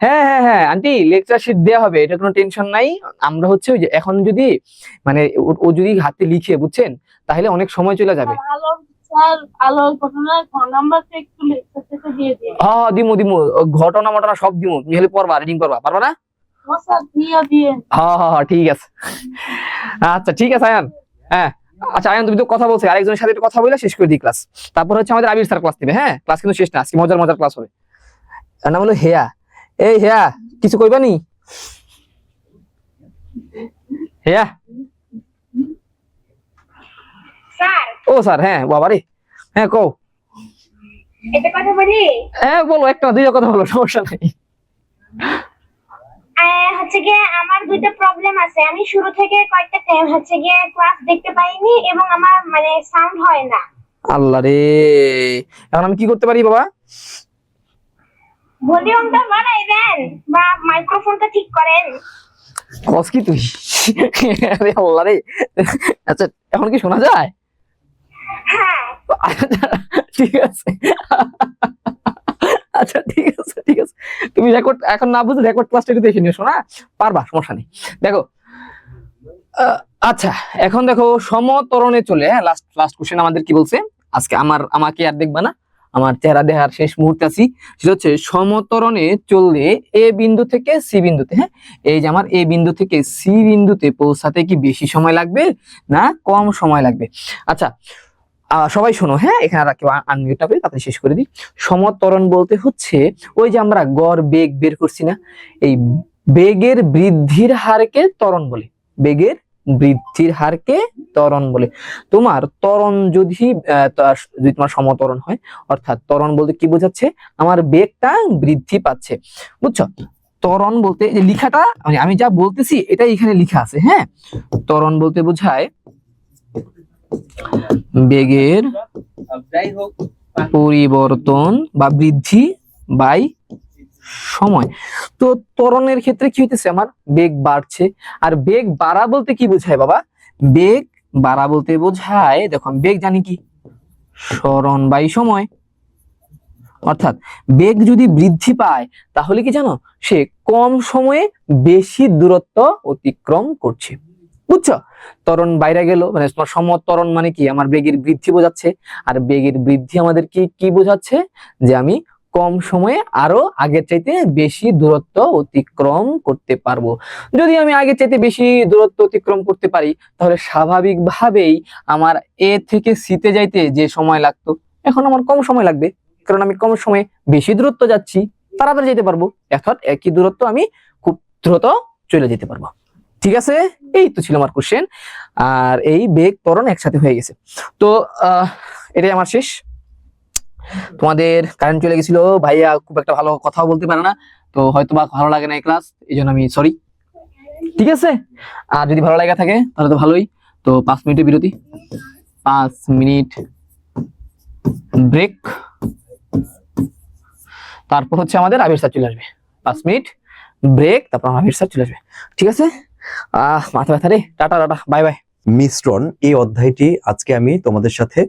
হ্যাঁ হ্যাঁ হ্যাঁ আন্টি, লেকচার শিট দেওয়া হবে, এটা কোনো টেনশন নাই। আমরা হচ্ছে ওই যে এখন যদি মানে ও যদি হাতে লিখে, বুঝছেন, তাহলে অনেক সময় চলে যাবে। আলোর ঘটনায় ফোন নাম্বারটা একটু লেকচারশিটে দিয়ে দিন। হ্যাঁ দিমু দিমু, ঘটনা মটনা সব দিমু। তুমি খালি পড়বা, রিডিং করবা, পারবা না? স্যার দিয়ে দিন। হ্যাঁ হ্যাঁ হ্যাঁ ঠিক আছে। আচ্ছা ঠিক আছে আয়ান। হ্যাঁ আচ্ছা আয়ান, তুমি তো কথা বলছো, আরেকজনের সাথে একটু কথা বলে শেষ করে দিই ক্লাস। তারপর হচ্ছে আমাদের আবির স্যার ক্লাস নেবে। হ্যাঁ, ক্লাস কিন্তু শেষ না, আজকে মজার মজার ক্লাস হবে। তার নাম হলো হেয়া। এই হেয়া, কিছু কইবা নি? হেয়া। স্যার। ও স্যার, হ্যাঁ বাবারে, হ্যাঁ কও। এটা কথা বলি? হ্যাঁ বলো, একটা দুইটা কথা বলো, সমস্যা নেই। হচ্ছে গিয়ে আমার দুইটা প্রবলেম আছে। আমি শুরু থেকে কয়েকটা হচ্ছে গিয়ে ক্লাস দেখতে পাইনি এবং আমার মানে সাউন্ড হয় না। আল্লাহ রে, এখন আমি কি করতে পারি বাবা? ভলিউমটা বাড়াই দেন বা মাইক্রোফোনটা ঠিক করেন। কস কি তুই? আরে আল্লাহ রে। আচ্ছা এখন কি শোনা যায়? হ্যাঁ। ঠিক আছে। আচ্ছা ঠিক আছে ঠিক আছে, তুমি রেকর্ড এখন না বুঝে রেকর্ড ক্লাসটা একটু দেখে নিও, শোনা পারবা, সমস্যা নেই। দেখো আচ্ছা এখন দেখো সমতরণে চলে। হ্যাঁ, লাস্ট কোশ্চেন আমাদের কি বলছে আজকে? আমাকে আর দেখবা না, আমার চেহারা দেখার শেষ মুহূর্তে আছি। সেটা হচ্ছে সমতরণে চললে এ বিন্দু থেকে সি বিন্দুতে, হ্যাঁ এই যে আমার এ বিন্দু থেকে সি বিন্দুতে পৌঁছাতে কি বেশি সময় লাগবে না কম সময় লাগবে? আচ্ছা সবাই শোনো, হ্যাঁ এখানে আর কেউ আনমিউটটা করে তাড়াতাড়ি শেষ করে দিই। সমতরণ বলতে হচ্ছে ওই যে আমরা গড় বেগ বের করছি না, এই বেগের বৃদ্ধির হারকে ত্বরণ বলে। বেগের বৃদ্ধির হারকে ত্বরণ বলে। তোমার ত্বরণ যদি তোমার সমতরণ হয়, অর্থাৎ ত্বরণ বলতে কি বোঝাচ্ছে? আমার বেগটা বৃদ্ধি পাচ্ছে, বুঝছো? ত্বরণ বলতে যে লিখাটা আমি যা বলতেছি এটাই এখানে লেখা আছে। হ্যাঁ, ত্বরণ বলতে বোঝায় বেগের পরিবর্তন বা বৃদ্ধি বাই সময়। তো ত্বরণের ক্ষেত্রে কি হইতেছে, আমার বেগ বাড়ছে। আর বেগ বাড়া বলতে কি বোঝায় বাবা? বেগ বাড়া বলতে বোঝায়, দেখো আমি বেগ জানি কি, সরণ বাই সময়। অর্থাৎ বেগ যদি বৃদ্ধি পায় তাহলে কি জানো, সে কম সময়ে বেশি দূরত্ব অতিক্রম করছে। বুঝছো? ত্বরণ বাইরে গেল মানে তোমার সমত্বরণ মানে কি, আমার বেগের বৃদ্ধি বোঝাচ্ছে। আর বেগের বৃদ্ধি আমাদের কি বোঝাচ্ছে, যে আমি কম সময়ে আরো আগের চাইতে বেশি দূরত্ব অতিক্রম করতে পারবো। যদি আমি আগের চাইতে বেশি দূরত্ব অতিক্রম করতে পারি তাহলে স্বাভাবিকভাবেই আমার এ থেকে সিতে যাইতে যে সময় লাগতো এখন আমার কম সময় লাগবে, কারণ আমি কম সময়ে বেশি দূরত্ব যাচ্ছি, তাড়াতাড়ি যেতে পারবো। অর্থাৎ একই দূরত্ব আমি খুব দ্রুত চলে যেতে পারবো। ঠিক আছে, এই তো ছিল আমার কোশ্চেন। আর এই বেগ ত্বরণ একসাথে হয়ে গেছে। তো এটাই আমার শেষ। তোমাদের কারেন্ট চলে গেছিল, ভাইয়া খুব একটা ভালো কথাও বলতে পারে না, তো হয়তো বা ভালো লাগে না এই ক্লাস, এই জন্য আমি সরি। ঠিক আছে, আর যদি ভালো লাগা থাকে তাহলে তো ভালোই। তো 5 মিনিটের বিরতি, 5 মিনিট ব্রেক, তারপর হচ্ছে আমাদের আবির স্যার চলে আসবে। 5 মিনিট ব্রেক, তারপর আবির স্যার চলে আসবে। ঠিক আছে, মাথা ব্যথা রে, টাটা টাটা, বাই বাই। মিশ্রণ এই অধ্যায়টি আজকে আমি তোমাদের সাথে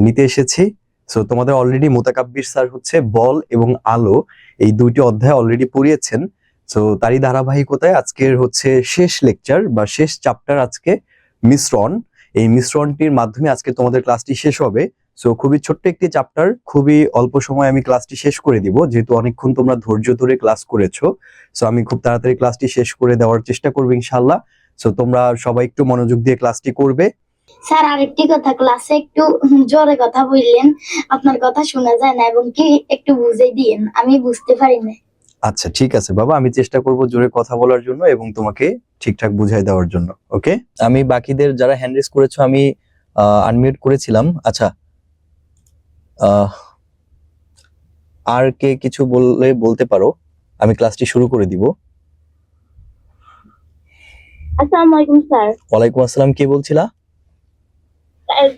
নিতে এসেছি। সো তোমাদের অলরেডি মোতাকাব্বির স্যার হচ্ছে বল এবং আলো এই দুইটি অধ্যায় অলরেডি পড়িয়েছেন। সো তারই ধারাবাহিকতায় আজকের হচ্ছে শেষ লেকচার বা শেষ চ্যাপ্টার আজকে মিশ্রণ। এই মিশ্রণটির মাধ্যমে আজকে তোমাদের ক্লাসটি শেষ হবে। সো খুবই ছোট্ট একটি চ্যাপ্টার, খুবই অল্প সময় আমি ক্লাসটি শেষ করে দিব, যেহেতু অনেকক্ষণ তোমরা ধৈর্য ধরে ক্লাস করেছো। সো আমি খুব তাড়াতাড়ি ক্লাসটি শেষ করে দেওয়ার চেষ্টা করবো ইনশাআল্লাহ। সো তোমরা সবাই একটু মনোযোগ দিয়ে ক্লাসটি করবে। স্যার আরেকটি কথা, ক্লাসে একটু জোরে কথা বললেন, আপনার কথা শোনা যায় না, এবং কি একটু বুঝিয়ে দিয়েন, আমি বুঝতে পারি না। আচ্ছা ঠিক আছে বাবা, আমি চেষ্টা করব জোরে কথা বলার জন্য এবং তোমাকে ঠিকঠাক বুঝাই দেওয়ার জন্য। ওকে, আমি বাকিদের যারা হ্যান্ড রেজ করেছো আমি আনমিউট করেছিলাম। আচ্ছা, আর কে কিছু বলতে পারো, আমি ক্লাসটি শুরু করে দিব। আসসালামু আলাইকুম স্যার। ওয়ালাইকুম আসসালাম, কে বলছিলা?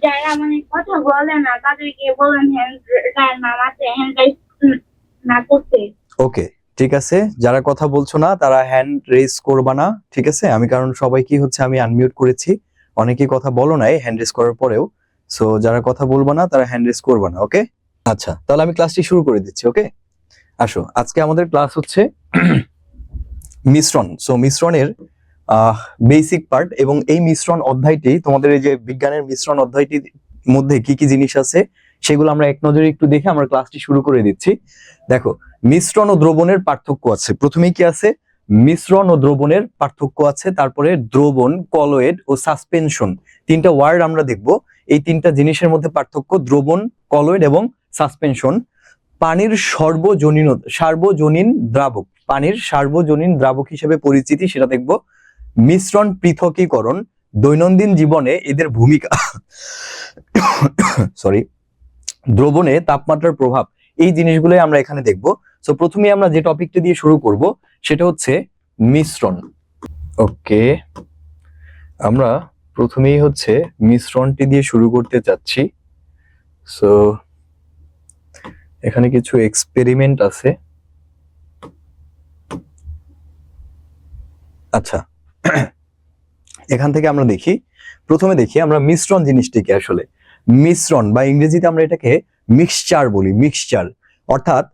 যারা মানে কথা বলে না তাদেরকে বলেন হ্যান্ড নামাতে, হ্যান্ড রাইজ না করতে। ওকে ঠিক আছে, যারা কথা বলছো না তারা হ্যান্ড রেজ করবা না, ঠিক আছে? আমি কারণ সবাই কি হচ্ছে আমি আনমিউট করেছি, অনেকেই কথা বলো নাই হ্যান্ড রেজ করার পরেও। সো যারা কথা বলবা না তারা হ্যান্ড রেজ করবা না। ওকে, আচ্ছা তাহলে আমি ক্লাসটি শুরু করে দিচ্ছি। ওকে, আসো, আজকে আমাদের ক্লাস হচ্ছে মিশ্রণ। সো মিশ্রণের বেসিক পার্ট, এবং এই মিশ্রণ অধ্যায়টি তোমাদের এই যে বিজ্ঞানের মিশ্রণ অধ্যায়টির মধ্যে কি কি জিনিস আছে সেগুলো আমরা এক নজরে একটু দেখে আমরা ক্লাসটি শুরু করে দিচ্ছি। দেখো, মিশ্রণ ও দ্রবণের পার্থক্য আছে। প্রথমেই কি আছে? মিশ্রণ ও দ্রবণের পার্থক্য আছে। তারপরে দ্রবণ, কলয়েড ও সাসপেনশন, তিনটা ওয়ার্ড আমরা দেখব। এই তিনটা জিনিসের মধ্যে পার্থক্য, দ্রবণ, কলয়েড এবং সাসপেনশন। পানির সার্বজনীন দ্রাবক, পানির সার্বজনীন দ্রাবক হিসেবে পরিচিতি, সেটা দেখব। মিশ্রণ পৃথকীকরণ, দৈনন্দিন জীবনে এদের ভূমিকা, সরি, দ্রবণে তাপমাত্রার প্রভাব, এই জিনিসগুলোই আমরা এখানে দেখব। সো প্রথমে আমরা যে টপিকটা দিয়ে শুরু করব সেটা হচ্ছে মিশ্রণ। ওকে, আমরা প্রথমেই হচ্ছে মিশ্রণটি দিয়ে শুরু করতে যাচ্ছি। সো এখানে কিছু এক্সপেরিমেন্ট আছে। আচ্ছা, এখান থেকে আমরা দেখি, প্রথমে দেখি আমরা মিশ্রণ জিনিসটিকে। আসলে মিশ্রণ বা ইংরেজিতে আমরা এটাকে মিক্সচার বলি। মিক্সচার অর্থাৎ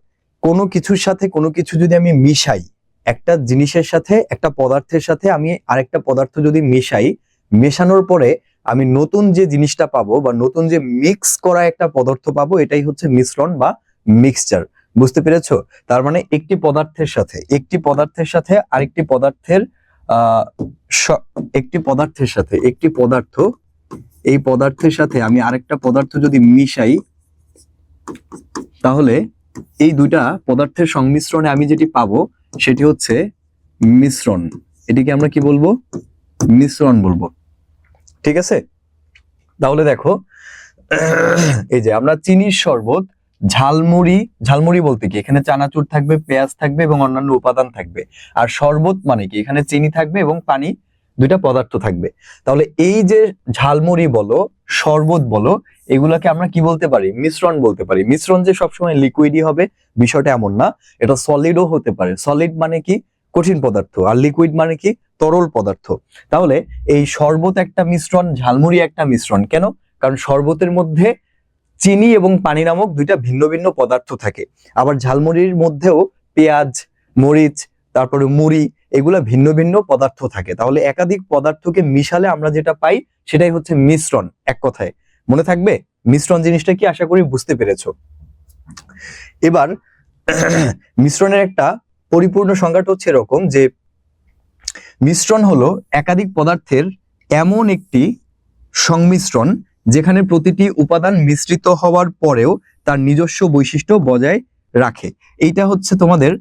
কোনো কিছুর সাথে কোনো কিছু যদি আমি মিশাই, একটা জিনিসের সাথে, একটা পদার্থের সাথে আমি আরেকটা পদার্থ যদি মিশাই, মেশানোর পরে আমি নতুন যে জিনিসটা পাবো বা নতুন যে মিক্স করা একটা পদার্থ পাবো, এটাই হচ্ছে মিশ্রণ বা মিক্সচার। বুঝতে পেরেছো? তার মানে একটি পদার্থের সাথে আরেকটি পদার্থের একটি পদার্থ, এই পদার্থের সাথে আমি আরেকটা পদার্থ যদি মিশাই, তাহলে এই দুইটা পদার্থের সংমিশ্রণে আমি যেটি পাবো সেটি হচ্ছে মিশ্রণ। এটিকে আমরা কি বলবো? মিশ্রণ বলবো। ঠিক আছে, তাহলে দেখো, এই যে আমরা চিনির শরবত, ঝালমুড়ি বলতে কি, এখানে চানাচুর থাকবে, পেঁয়াজ থাকবে এবং অন্যান্য উপাদান থাকবে। আর শরবত মানে কি, এখানে চিনি থাকবে এবং পানি, দুইটা পদার্থ থাকবে। তাহলে এই যে ঝালমুড়ি বলো, শরবত বলো, এগুলাকে আমরা কি বলতে পারি? মিশ্রণ বলতে পারি। মিশ্রণ যে সবসময় লিকুইডই হবে বিষয়টা এমন না, এটা সলিডও হতে পারে। সলিড মানে কি? কঠিন পদার্থ, আর লিকুইড মানে কি? তরল পদার্থ। তাহলে এই শরবত একটা মিশ্রণ, ঝালমুড়ি একটা মিশ্রণ। কেন? কারণ শরবতের মধ্যে চিনি এবং পানি নামক দুইটা ভিন্ন ভিন্ন পদার্থ থাকে। আবার ঝালমুড়ির মধ্যেও পেঁয়াজ, মরিচ, তারপরে মুড়ি, এগুলা ভিন্ন ভিন্ন পদার্থ থাকে। তাহলে একাধিক পদার্থকে মিশালে আমরা যেটা পাই সেটাই হচ্ছে মিশ্রণ। এক কথায় মনে থাকবে মিশ্রণ জিনিসটা কি, আশা করি বুঝতে পেরেছো। এবার মিশ্রণের একটা পরিপূর্ণ সংজ্ঞাটা হচ্ছে এরকম যে মিশ্রণ হলো একাধিক পদার্থের এমন একটি সংমিশ্রণ যেখানে প্রতিটি উপাদান মিশ্রিত হওয়ার পরেও তার নিজস্ব বৈশিষ্ট্য বজায় রাখে। এইটা হচ্ছে তোমাদের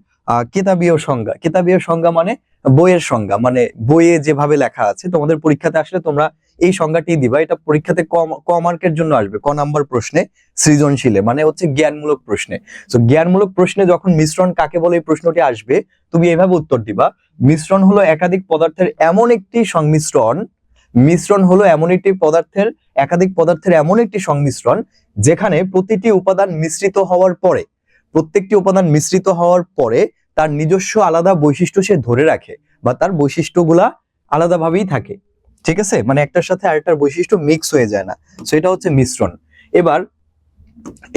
কেতাবীয় সংজ্ঞা। কেতাবীয় সংজ্ঞা মানে বইয়ের সংজ্ঞা, মানে বইয়ে যেভাবে লেখা আছে। তোমাদের পরীক্ষাতে আসলে তোমরা এই সংজ্ঞাটি দিবা। এটা পরীক্ষাতে ক মার্কের জন্য আসবে, ক নাম্বার প্রশ্নে, সৃজনশীলে, মানে হচ্ছে জ্ঞানমূলক প্রশ্নে। তো জ্ঞানমূলক প্রশ্নে যখন মিশ্রণ কাকে বলে এই প্রশ্নটি আসবে, তুমি এভাবে উত্তর দিবা, মিশ্রণ হলো একাধিক পদার্থের এমন একটি সংমিশ্রণ, মিশ্রণ হলো একাধিক পদার্থের এমন একটি সংমিশ্রণ যেখানে প্রতিটি উপাদান মিশ্রিত হওয়ার পরে, প্রত্যেকটি উপাদান মিশ্রিত হওয়ার পরে তার নিজস্ব আলাদা বৈশিষ্ট্য সে ধরে রাখে, বা তার বৈশিষ্ট্যগুলা আলাদাভাবেই থাকে। ঠিক আছে, মানে একটার সাথে আরেকটার বৈশিষ্ট্য মিক্স হয়ে যায় না। সো এটা হচ্ছে মিশ্রণ। এবার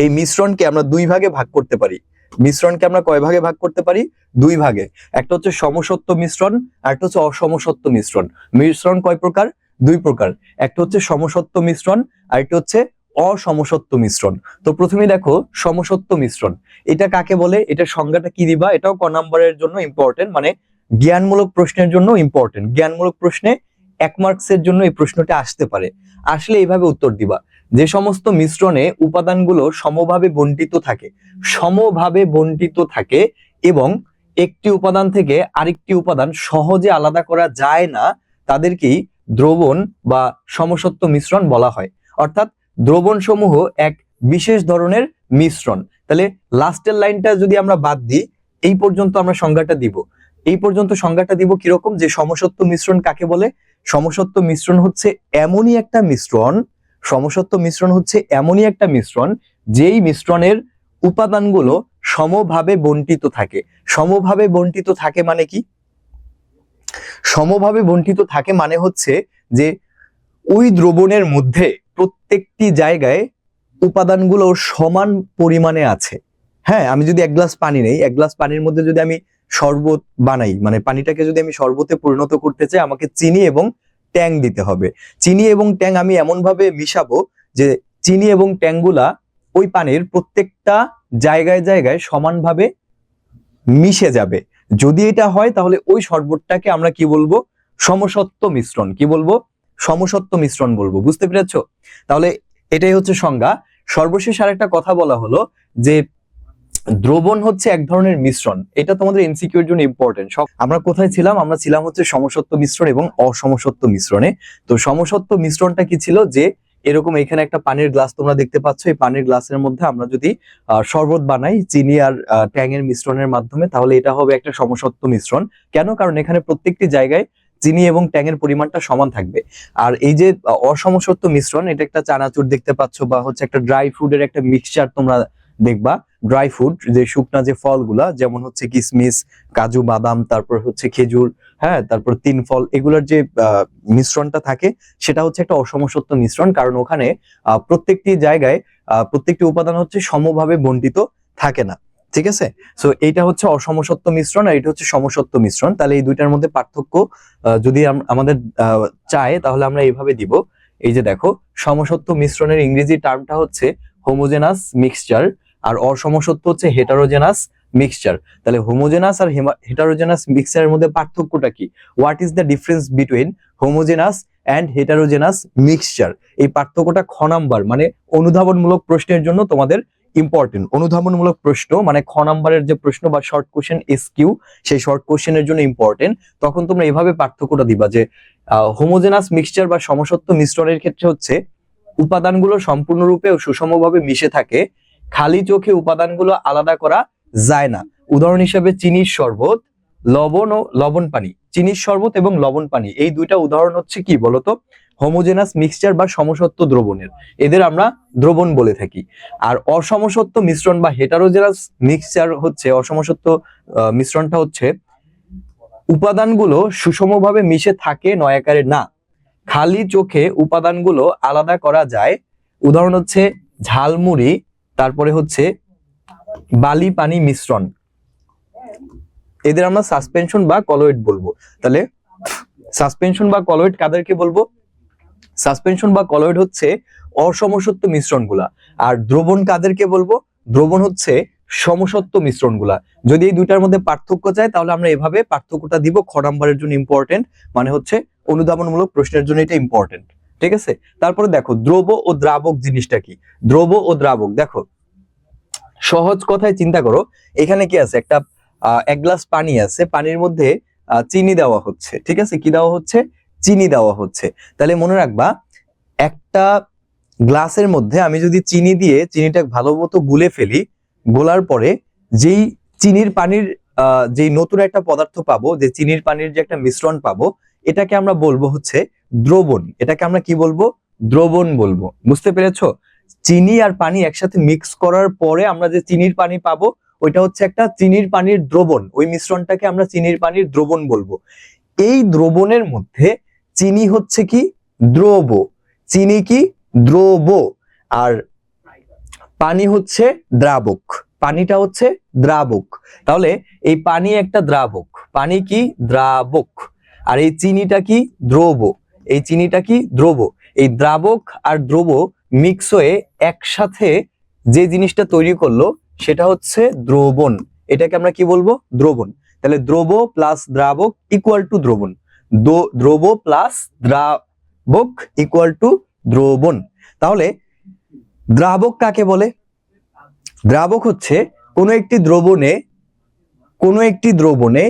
এই মিশ্রণকে আমরা দুই ভাগে ভাগ করতে পারি। মিশ্রণকে আমরা কয় ভাগে ভাগ করতে পারি? দুই ভাগে। একটা হচ্ছে সমসত্ব মিশ্রণ, আর একটা হচ্ছে অসমসত্ব মিশ্রণ। মিশ্রণ কয় প্রকার? দুই প্রকার। একটা হচ্ছে সমসত্ব মিশ্রণ, আর একটা হচ্ছে অসমসত্ব মিশ্রণ। তো প্রথমে দেখো সমসত্ব মিশ্রণ, এটা কাকে বলে? এটার সংজ্ঞাটা কি দিবা? এটাও ক নাম্বারের জন্য ইম্পর্টেন্ট, মানে জ্ঞানমূলক প্রশ্নের জন্য ইম্পর্টেন্ট। জ্ঞানমূলক প্রশ্নে 1 মার্কসের জন্য এই প্রশ্নটা আসতে পারে। আসলে এইভাবে উত্তর দিবা, যে সমস্ত মিশ্রণে উপাদানগুলো সমভাবে বণ্টিত থাকে এবং একটি উপাদান থেকে আরেকটি উপাদান সহজে আলাদা করা যায় না, তাদেরকেই দ্রবণ বা সমসত্ব মিশ্রণ বলা হয়। অর্থাৎ দ্রবণ সমূহ এক বিশেষ ধরনের মিশ্রণ। তাহলে লাস্টের লাইনটা যদি আমরা বাদ দিই, এই পর্যন্ত আমরা সংজ্ঞাটা দিব। এই পর্যন্ত সংজ্ঞাটা দিব কিরকম? যে সমসত্ব মিশ্রণ কাকে বলে? সমসত্ব মিশ্রণ হচ্ছে এমনই একটা মিশ্রণ, যেই মিশ্রণের উপাদানগুলো সমভাবে বণ্টিত থাকে। সমভাবে বণ্টিত থাকে মানে কি? সমভাবে বণ্টিত থাকে মানে হচ্ছে যে ওই দ্রবণের মধ্যে প্রত্যেকটি জায়গায় উপাদানগুলো সমান পরিমাণে আছে। হ্যাঁ, আমি যদি 1 গ্লাস পানি নেই, 1 গ্লাস পানির মধ্যে যদি আমি শরবত বানাই, মানে পানিটাকে যদি আমি শরবতে পরিণত করতে চাই, আমাকে চিনি এবং ট্যাং দিতে হবে। চিনি এবং ট্যাং আমি এমন ভাবে মিশাবো যে চিনি এবং ট্যাংগুলা ওই পানির প্রত্যেকটা জায়গায় সমানভাবে মিশে যাবে। যদি এটা হয় তাহলে ওই শরবতটাকে আমরা কি বলবো? সমসত্ব মিশ্রণ। কি বলবো? সমসত্ব মিশ্রণ বলবো। বুঝতে পেরেছো? তাহলে এটাই হচ্ছে সংজ্ঞা। সর্বশেষ আরেকটা কথা বলা হলো যে দ্রবণ হচ্ছে এক ধরনের মিশ্রণ। এটা তোমাদের এমসিকিউ এর জন্য ইম্পর্টেন্ট। আমরা কোথায় ছিলাম? আমরা ছিলাম হচ্ছে সমসত্ব মিশ্রণ এবং অসমসত্ব মিশ্রণে। তো সমসত্ব মিশ্রণটা কি ছিল? যে এরকম এখানে একটা পানির গ্লাস তোমরা দেখতে পাচ্ছ, এই পানির গ্লাসের মধ্যে আমরা যদি শরবত বানাই চিনি আর ট্যাং এর মিশ্রণের মাধ্যমে, তাহলে এটা হবে একটা সমসত্ব মিশ্রণ। কেন? কারণ এখানে প্রত্যেকটি জায়গায় চিনি এবং ট্যাং এর পরিমাণটা সমান থাকবে। আর এই যে অসমসত্ব মিশ্রণ, এটা একটা চানাচুর দেখতে পাচ্ছ, বা হচ্ছে একটা ড্রাই ফ্রুটের একটা মিক্সচার তোমরা দেখবা। ড্রাই ফ্রুট, যে শুকনা যে ফলগুলা, যেমন হচ্ছে কিশমিশ, কাজু, বাদাম, তারপর হচ্ছে খেজুর, হ্যাঁ, তারপর 3 ফল, এগুলোর যে মিশ্রণটা থাকে সেটা হচ্ছে একটা অসমসত্ব মিশ্রণ। কারণ ওখানে প্রত্যেকটি জায়গায় প্রত্যেকটি উপাদান হচ্ছে সমভাবে বণ্টিত থাকে না। ঠিক আছে? সো এইটা হচ্ছে অসমসত্ব মিশ্রণ, আর এটা হচ্ছে সমসত্ব মিশ্রণ। তাহলে এই দুইটার মধ্যে পার্থক্য যদি আমাদের চায় তাহলে আমরা এইভাবে দিব। এই যে দেখো, সমসত্ব মিশ্রণের ইংরেজি টার্মটা হচ্ছে হোমোজেনাস মিক্সচার, আর অসমসত্ব হচ্ছে হেটারোজেনাস মিক্সচার। তাহলে হোমোজেনাস আর হেটারোজেনাস মিক্সচারের মধ্যে পার্থক্যটা কি? What is the difference between homogeneous and heterogeneous mixture? এই পার্থক্যটা খ নাম্বার, মানে অনুধাবনমূলক প্রশ্নের জন্য তোমাদের ইম্পর্টেন্ট। অনুধাবনমূলক প্রশ্ন মানে খ নাম্বারের যে প্রশ্ন বা শর্ট কোশ্চেন এসকিউ, সেই শর্ট কোশ্চেনের জন্য ইম্পর্টেন্ট। তখন তোমরা এইভাবে পার্থক্যটা দিবা যে হোমোজেনাস মিক্সচার বা সমসত্ব মিশ্রণের ক্ষেত্রে হচ্ছে উপাদানগুলো সম্পূর্ণরূপে ও সুষমভাবে মিশে থাকে, খালি চোখে উপাদানগুলো আলাদা করা যায় না। উদাহরণ হিসেবে চিনির শরবত, লবণ ও লবণ পানি। চিনির শরবত এবং লবণ পানি, এই দুইটা উদাহরণ হচ্ছে কি বলতো? হোমোজেনাস মিক্সচার বা সমসত্ব দ্রবণের, এদের আমরা দ্রবণ বলে থাকি। আর অসমসত্ব মিশ্রণ বা হেটারোজেনাস মিক্সচার হচ্ছে, অসমসত্ব মিশ্রণটা হচ্ছে উপাদানগুলো সুষমভাবে মিশে থাকে নয়াকারে না, খালি চোখে উপাদানগুলো আলাদা করা যায়। উদাহরণ হচ্ছে ঝালমুড়ি, তারপরে হচ্ছে বালি পানি মিশ্রণ, এদের আমরা সাসপেনশন বা কলয়েড বলবো। তাহলে সাসপেনশন বা কলয়েড কাদেরকে বলবো? সাসপেনশন বা কলয়েড হচ্ছে অসমসত্ব মিশ্রণগুলা। আর দ্রবণ কাদেরকে বলবো? দ্রবণ হচ্ছে সমসত্ব মিশ্রণগুলা। যদি এই দুইটার মধ্যে পার্থক্য চাই তাহলে আমরা এভাবে পার্থক্যটা দিব, খ নাম্বারের জন্য ইম্পর্টেন্ট, মানে হচ্ছে অনুধাবনমূলক প্রশ্নের জন্য এটা ইম্পর্টেন্ট, ঠিক আছে? তারপরে দেখো দ্রব ও দ্রাবক জিনিসটা কি। দ্রব ও দ্রাবক, দেখো সহজ কথায় চিন্তা করো, এখানে কি আছে, একটা 1 গ্লাস পানি আছে, পানির মধ্যে চিনি দেওয়া হচ্ছে, ঠিক আছে? কি দেওয়া হচ্ছে? চিনি দেওয়া হচ্ছে। তাহলে মনে রাখবা, একটা গ্লাসের মধ্যে আমি যদি চিনি দিয়ে চিনিটা ভালো মতো গুলে ফেলি, গোলার পরে যেই চিনির পানির যেই নতুন একটা পদার্থ পাবো, যে চিনির পানির যে একটা মিশ্রণ পাবো, এটাকে আমরা বলবো হচ্ছে দ্রবণ। এটাকে আমরা কি বলবো? দ্রবণ বলবো। বুঝতে পেরেছো? চিনি আর পানি একসাথে মিক্স করার পরে আমরা যে চিনির পানি পাবো, ওইটা হচ্ছে একটা চিনির পানির দ্রবণ। ওই মিশ্রণটাকে আমরা চিনির পানির দ্রবণ বলবো। এই দ্রবণের মধ্যে চিনি হচ্ছে কি? দ্রব। চিনি কি? দ্রব। আর পানি হচ্ছে দ্রাবক। পানিটা হচ্ছে দ্রাবক। তাহলে এই পানি একটা দ্রাবক, পানি কি? দ্রাবক। আর এই চিনিটা কি? দ্রব। এই চিনিটা কি? দ্রব। এই দ্রাবক আর দ্রব মিক্স হয়ে একসাথে যে জিনিসটা তৈরি করলো সেটা হচ্ছে দ্রবণ। এটাকে আমরা কি বলবো? দ্রবণ। তাহলে দ্রব প্লাস দ্রাবক ইকুয়াল টু দ্রবণ। দ্রব প্লাস দ্রাবক ইকুয়াল টু দ্রবণ। তাহলে দ্রাবক কাকে বলে? দ্রাবক হচ্ছে কোনো একটি দ্রবণে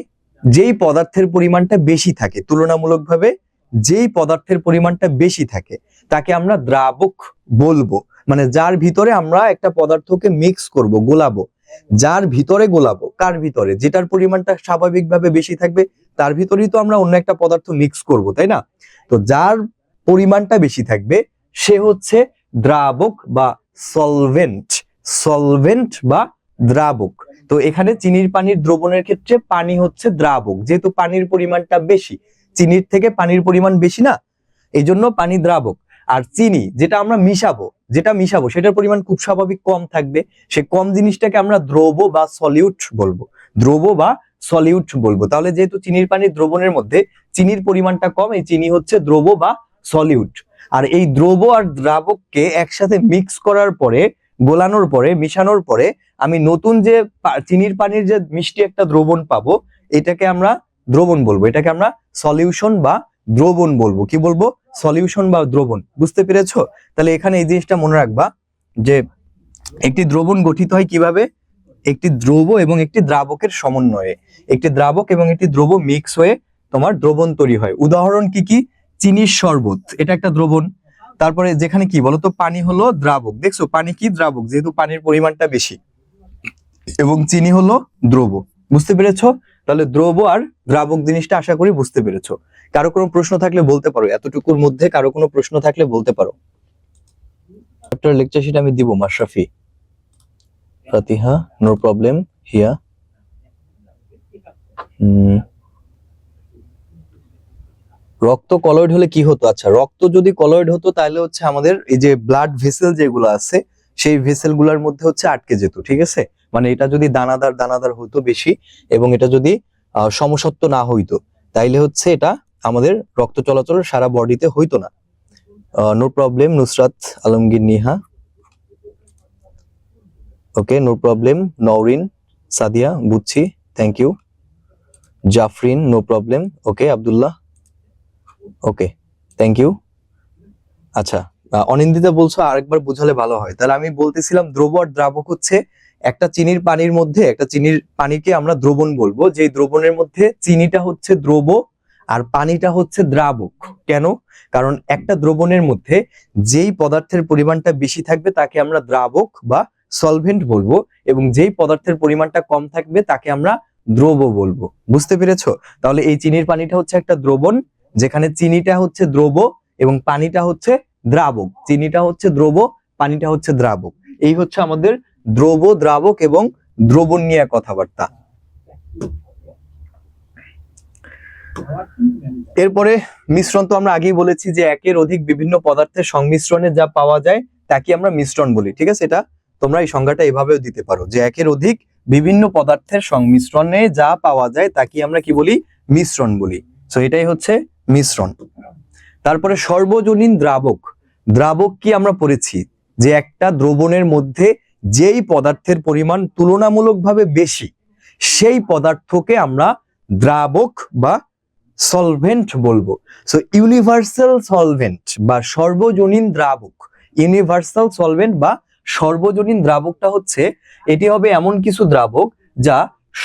যেই পদার্থের পরিমাণটা বেশি থাকে, তুলনামূলকভাবে যেই পদার্থের পরিমাণটা বেশি থাকে তাকে আমরা দ্রাবক বলবো। মানে যার ভিতরে আমরা একটা পদার্থকে মিক্স করব, গোলাবো, যার ভিতরে গোলাবো, কার ভিতরে? যেটার পরিমাণটা স্বাভাবিকভাবে বেশি থাকবে তার ভিতরেই তো আমরা অন্য একটা পদার্থ মিক্স করব, তাই না? তো যার পরিমাণটা বেশি থাকবে সে হচ্ছে দ্রাবক বা সলভেন্ট। সলভেন্ট বা দ্রাবক। তো এখানে চিনির পানির দ্রবণের ক্ষেত্রে পানি হচ্ছে দ্রাবক, যেহেতু পানির পরিমাণটা বেশি, চিনির থেকে পানির পরিমাণ বেশি না, এই জন্য পানি দ্রাবক। আর চিনি যেটা আমরা মিশাবো সেটার পরিমাণ খুব স্বাভাবিক কম থাকবে, সে কম জিনিসটাকে আমরা দ্রব বা সলিউট বলবো। দ্রব বা সলিউট বলবো। তাহলে যেহেতু চিনির পানির দ্রবণের মধ্যে চিনির পরিমাণটা কম, এই চিনি হচ্ছে দ্রব বা সলিউট। আর এই দ্রব আর দ্রাবককে একসাথে মিক্স করার পরে, গোলানোর পরে, মিশানোর পরে আমি নতুন যে চিনির পানির যে মিষ্টি একটা দ্রবণ পাবো, এটাকে আমরা দ্রবণ বলবো। এটাকে আমরা সলিউশন বা দ্রবণ বলবো। কি বলবো? সলিউশন বা দ্রবণ। বুঝতে পেরেছো? তাহলে এখানে এই জিনিসটা মনে রাখবা যে একটি দ্রবণ গঠিত হয় কিভাবে? একটি দ্রব এবং একটি দ্রাবকের সমন্বয়ে। একটি দ্রাবক এবং একটি দ্রব মিক্স হয়ে তোমার দ্রবণ তৈরি হয়। উদাহরণ কি কি? চিনির শরবত, এটা একটা দ্রবণ। তারপরে যেখানে কি বলতো, পানি হলো দ্রাবক। দেখছো পানি কি? দ্রাবক, যেহেতু পানির পরিমাণটা বেশি, এবং চিনি হলো দ্রব। বুঝতে পেরেছো? তাহলে দ্রব আর দ্রাবক জিনিসটা আশা করি বুঝতে পেরেছো। কারো কোনো প্রশ্ন থাকলে বলতে পারো, এতটুকুর মধ্যে কারো কোনো প্রশ্ন থাকলে বলতে পারো। চ্যাপ্টার লেকচার শিট আমি দিব মাশরাফি। ফাতিহা, নো প্রবলেম হিয়া। রক্ত কলয়েড হলে কি হতো? আচ্ছা, রক্ত যদি কলয়েড হতো তাহলে হচ্ছে আমাদের এই যে ব্লাড ভেসেল যেগুলো আছে, সেই ভেসেল গুলার মধ্যে হচ্ছে আটকে যেত, ঠিক আছে? মানে এটা যদি দানাদার হতো বেশি, এবং এটা যদি সমসত্ব না হইতো, তাইলে হচ্ছে এটা আমাদের রক্ত চলাচল সারা বডিতে হইতো না। No problem Nusrat Alamgir Niha. Okay, no problem Nowrin Sadia, বুঝছি, thank you. Jafrin, no problem. Okay Abdullah, okay, thank you. আচ্ছা, অনিন্দিতা বলছো আরেকবার বুঝালে ভালো হয়। তাহলে আমি বলতেছিলাম দ্রব আর দ্রাবক হচ্ছে একটা চিনির পানির মধ্যে, একটা চিনির পানিকে আমরা দ্রবণ বলবো, যে দ্রবণের মধ্যে চিনিটা হচ্ছে দ্রব আর পানিটা হচ্ছে দ্রাবক। কেন? কারণ একটা দ্রবণের মধ্যে যেই পদার্থের পরিমাণটা বেশি থাকবে তাকে আমরা দ্রাবক বা সলভেন্ট বলবো, এবং যেই পদার্থের পরিমাণটা কম থাকবে তাকে আমরা দ্রব বলবো। বুঝতে পেরেছো? তাহলে এই চিনির পানিটা হচ্ছে একটা দ্রবণ, যেখানে চিনিটা হচ্ছে দ্রব এবং পানিটা হচ্ছে দ্রাবক, চিনিটা হচ্ছে দ্রব, পানিটা হচ্ছে দ্রাবক। এই হচ্ছে আমাদের দ্রব, দ্রাবক এবং দ্রবণ নিয়ে কথাবার্তা। এরপরে মিশ্রণ তো আমরা আগেই বলেছি যে একের অধিক বিভিন্ন পদার্থের সংমিশ্রণে যা পাওয়া যায় তাকে আমরা মিশ্রণ বলি, ঠিক আছে? এটা তোমরা এই সংজ্ঞাটা এভাবেও দিতে পারো যে একের অধিক বিভিন্ন পদার্থের সংমিশ্রণে যা পাওয়া যায় তাকে আমরা কি বলি? মিশ্রণ বলি। সো এটাই হচ্ছে মিশ্রণ। তারপরে সর্বজনীন দ্রাবক। দ্রাবক কি আমরা পড়েছি যে একটা দ্রবণের মধ্যে যেই পদার্থের পরিমাণ তুলনামূলকভাবে বেশি সেই পদার্থকে আমরা দ্রাবক বা সলভেন্ট বলবো। সো ইউনিভার্সাল সলভেন্ট বা সর্বজনীন দ্রাবক, ইউনিভার্সাল সলভেন্ট বা সর্বজনীন দ্রাবকটা হচ্ছে, এটি হবে এমন কিছু দ্রাবক যা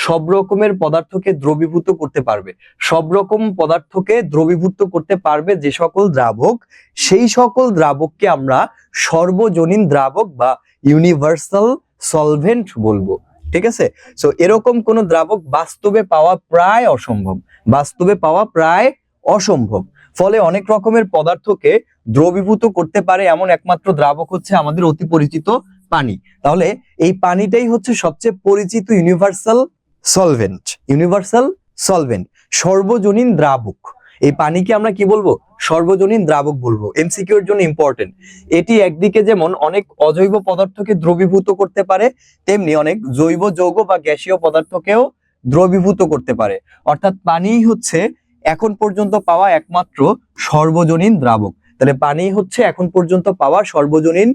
সব রকমের পদার্থকে দ্রবীভূত করতে পারবে। সব রকম পদার্থকে দ্রবীভূত করতে পারবে যে সকল দ্রাবক, সেই সকল দ্রাবককে আমরা সর্বজনীন দ্রাবক বা ইউনিভার্সাল সলভেন্ট বলবো, ঠিক আছে? সো এরকম কোন দ্রাবক বাস্তবে পাওয়া প্রায় অসম্ভব, বাস্তবে পাওয়া প্রায় অসম্ভব। ফলে অনেক রকমের পদার্থকে দ্রবীভূত করতে পারে এমন একমাত্র দ্রাবক হচ্ছে আমাদের অতি পরিচিত পানি। তাহলে এই পানিটাই হচ্ছে সবচেয়ে পরিচিত ইউনিভার্সাল সলভেন্ট, ইউনিভার্সাল সলভেন্ট, সর্বজনীন দ্রাবক। এই পানিকে আমরা কি বলবো? সর্বজনীন দ্রাবক বলবো। এমসিকিউ এর জন্য ইম্পর্টেন্ট। এটি একদিকে যেমন অনেক অজৈব পদার্থকে দ্রবীভূত করতে পারে, তেমনি অনেক জৈব যৌগ বা গ্যাসীয় পদার্থকেও দ্রবীভূত করতে পারে। অর্থাৎ পানিই হচ্ছে এখন পর্যন্ত পাওয়া একমাত্র সর্বজনীন দ্রাবক। তাহলে পানি হচ্ছে এখন পর্যন্ত পাওয়া সর্বজনীন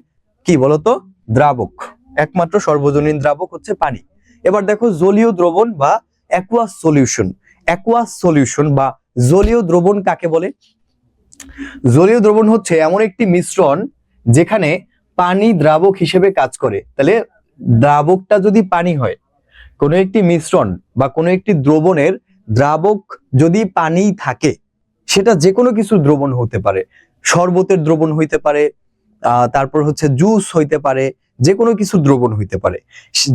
কি বলতো? দ্রাবক। একমাত্র সর্বজনীন দ্রাবক হচ্ছে পানি। এবার দেখো জলীয় দ্রবণ বা অ্যাকুয়াস সলিউশন। অ্যাকুয়াস সলিউশন বা জলীয় দ্রবণ কাকে বলে? জলীয় দ্রবণ হচ্ছে এমন একটি মিশ্রণ যেখানে পানি দ্রাবক হিসেবে কাজ করে। তাহলে দ্রাবকটা যদি পানি হয়, কোনো একটি মিশ্রণ বা কোনো একটি দ্রবণের দ্রাবক যদি পানি থাকে, সেটা যে কোনো কিছু দ্রবণ হতে পারে, শরবতের দ্রবণ হইতে পারে, তারপর হচ্ছে জুস হইতে পারে, যে কোনো কিছু দ্রবণ হইতে পারে।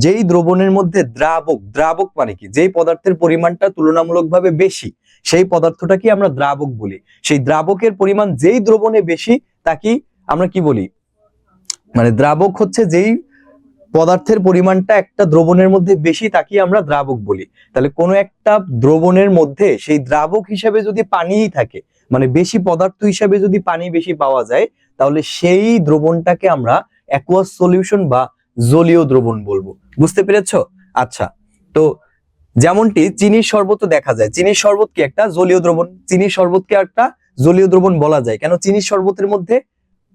যেই দ্রবণের মধ্যে দ্রাবক, দ্রাবক মানে কি? যেই পদার্থের পরিমাণটা তুলনামূলকভাবে বেশি সেই পদার্থটাকে আমরা দ্রাবক বলি। সেই দ্রাবকের পরিমাণ যেই দ্রবণে বেশি তাকে আমরা কি বলি? মানে দ্রাবক হচ্ছে যেই পদার্থের পরিমাণটা একটা দ্রবণের মধ্যে বেশি তাকে আমরা দ্রাবক বলি। তাহলে কোনো একটা দ্রবণের মধ্যে সেই দ্রাবক হিসেবে যদি পানিই থাকে, মানে বেশি পদার্থ হিসেবে যদি পানি বেশি পাওয়া যায়, তাহলে সেই দ্রবণটাকে আমরা অ্যাকুয়াস সলিউশন বা জলীয় দ্রবণ বলবো। বুঝতে পেরেছো? আচ্ছা, তো যেমনটি চিনির শরবত দেখা যায়, চিনির শরবত কি একটা জলীয় দ্রবণ? চিনির শরবতকে একটা জলীয় দ্রবণ বলা যায় কেন? চিনির শরবতের মধ্যে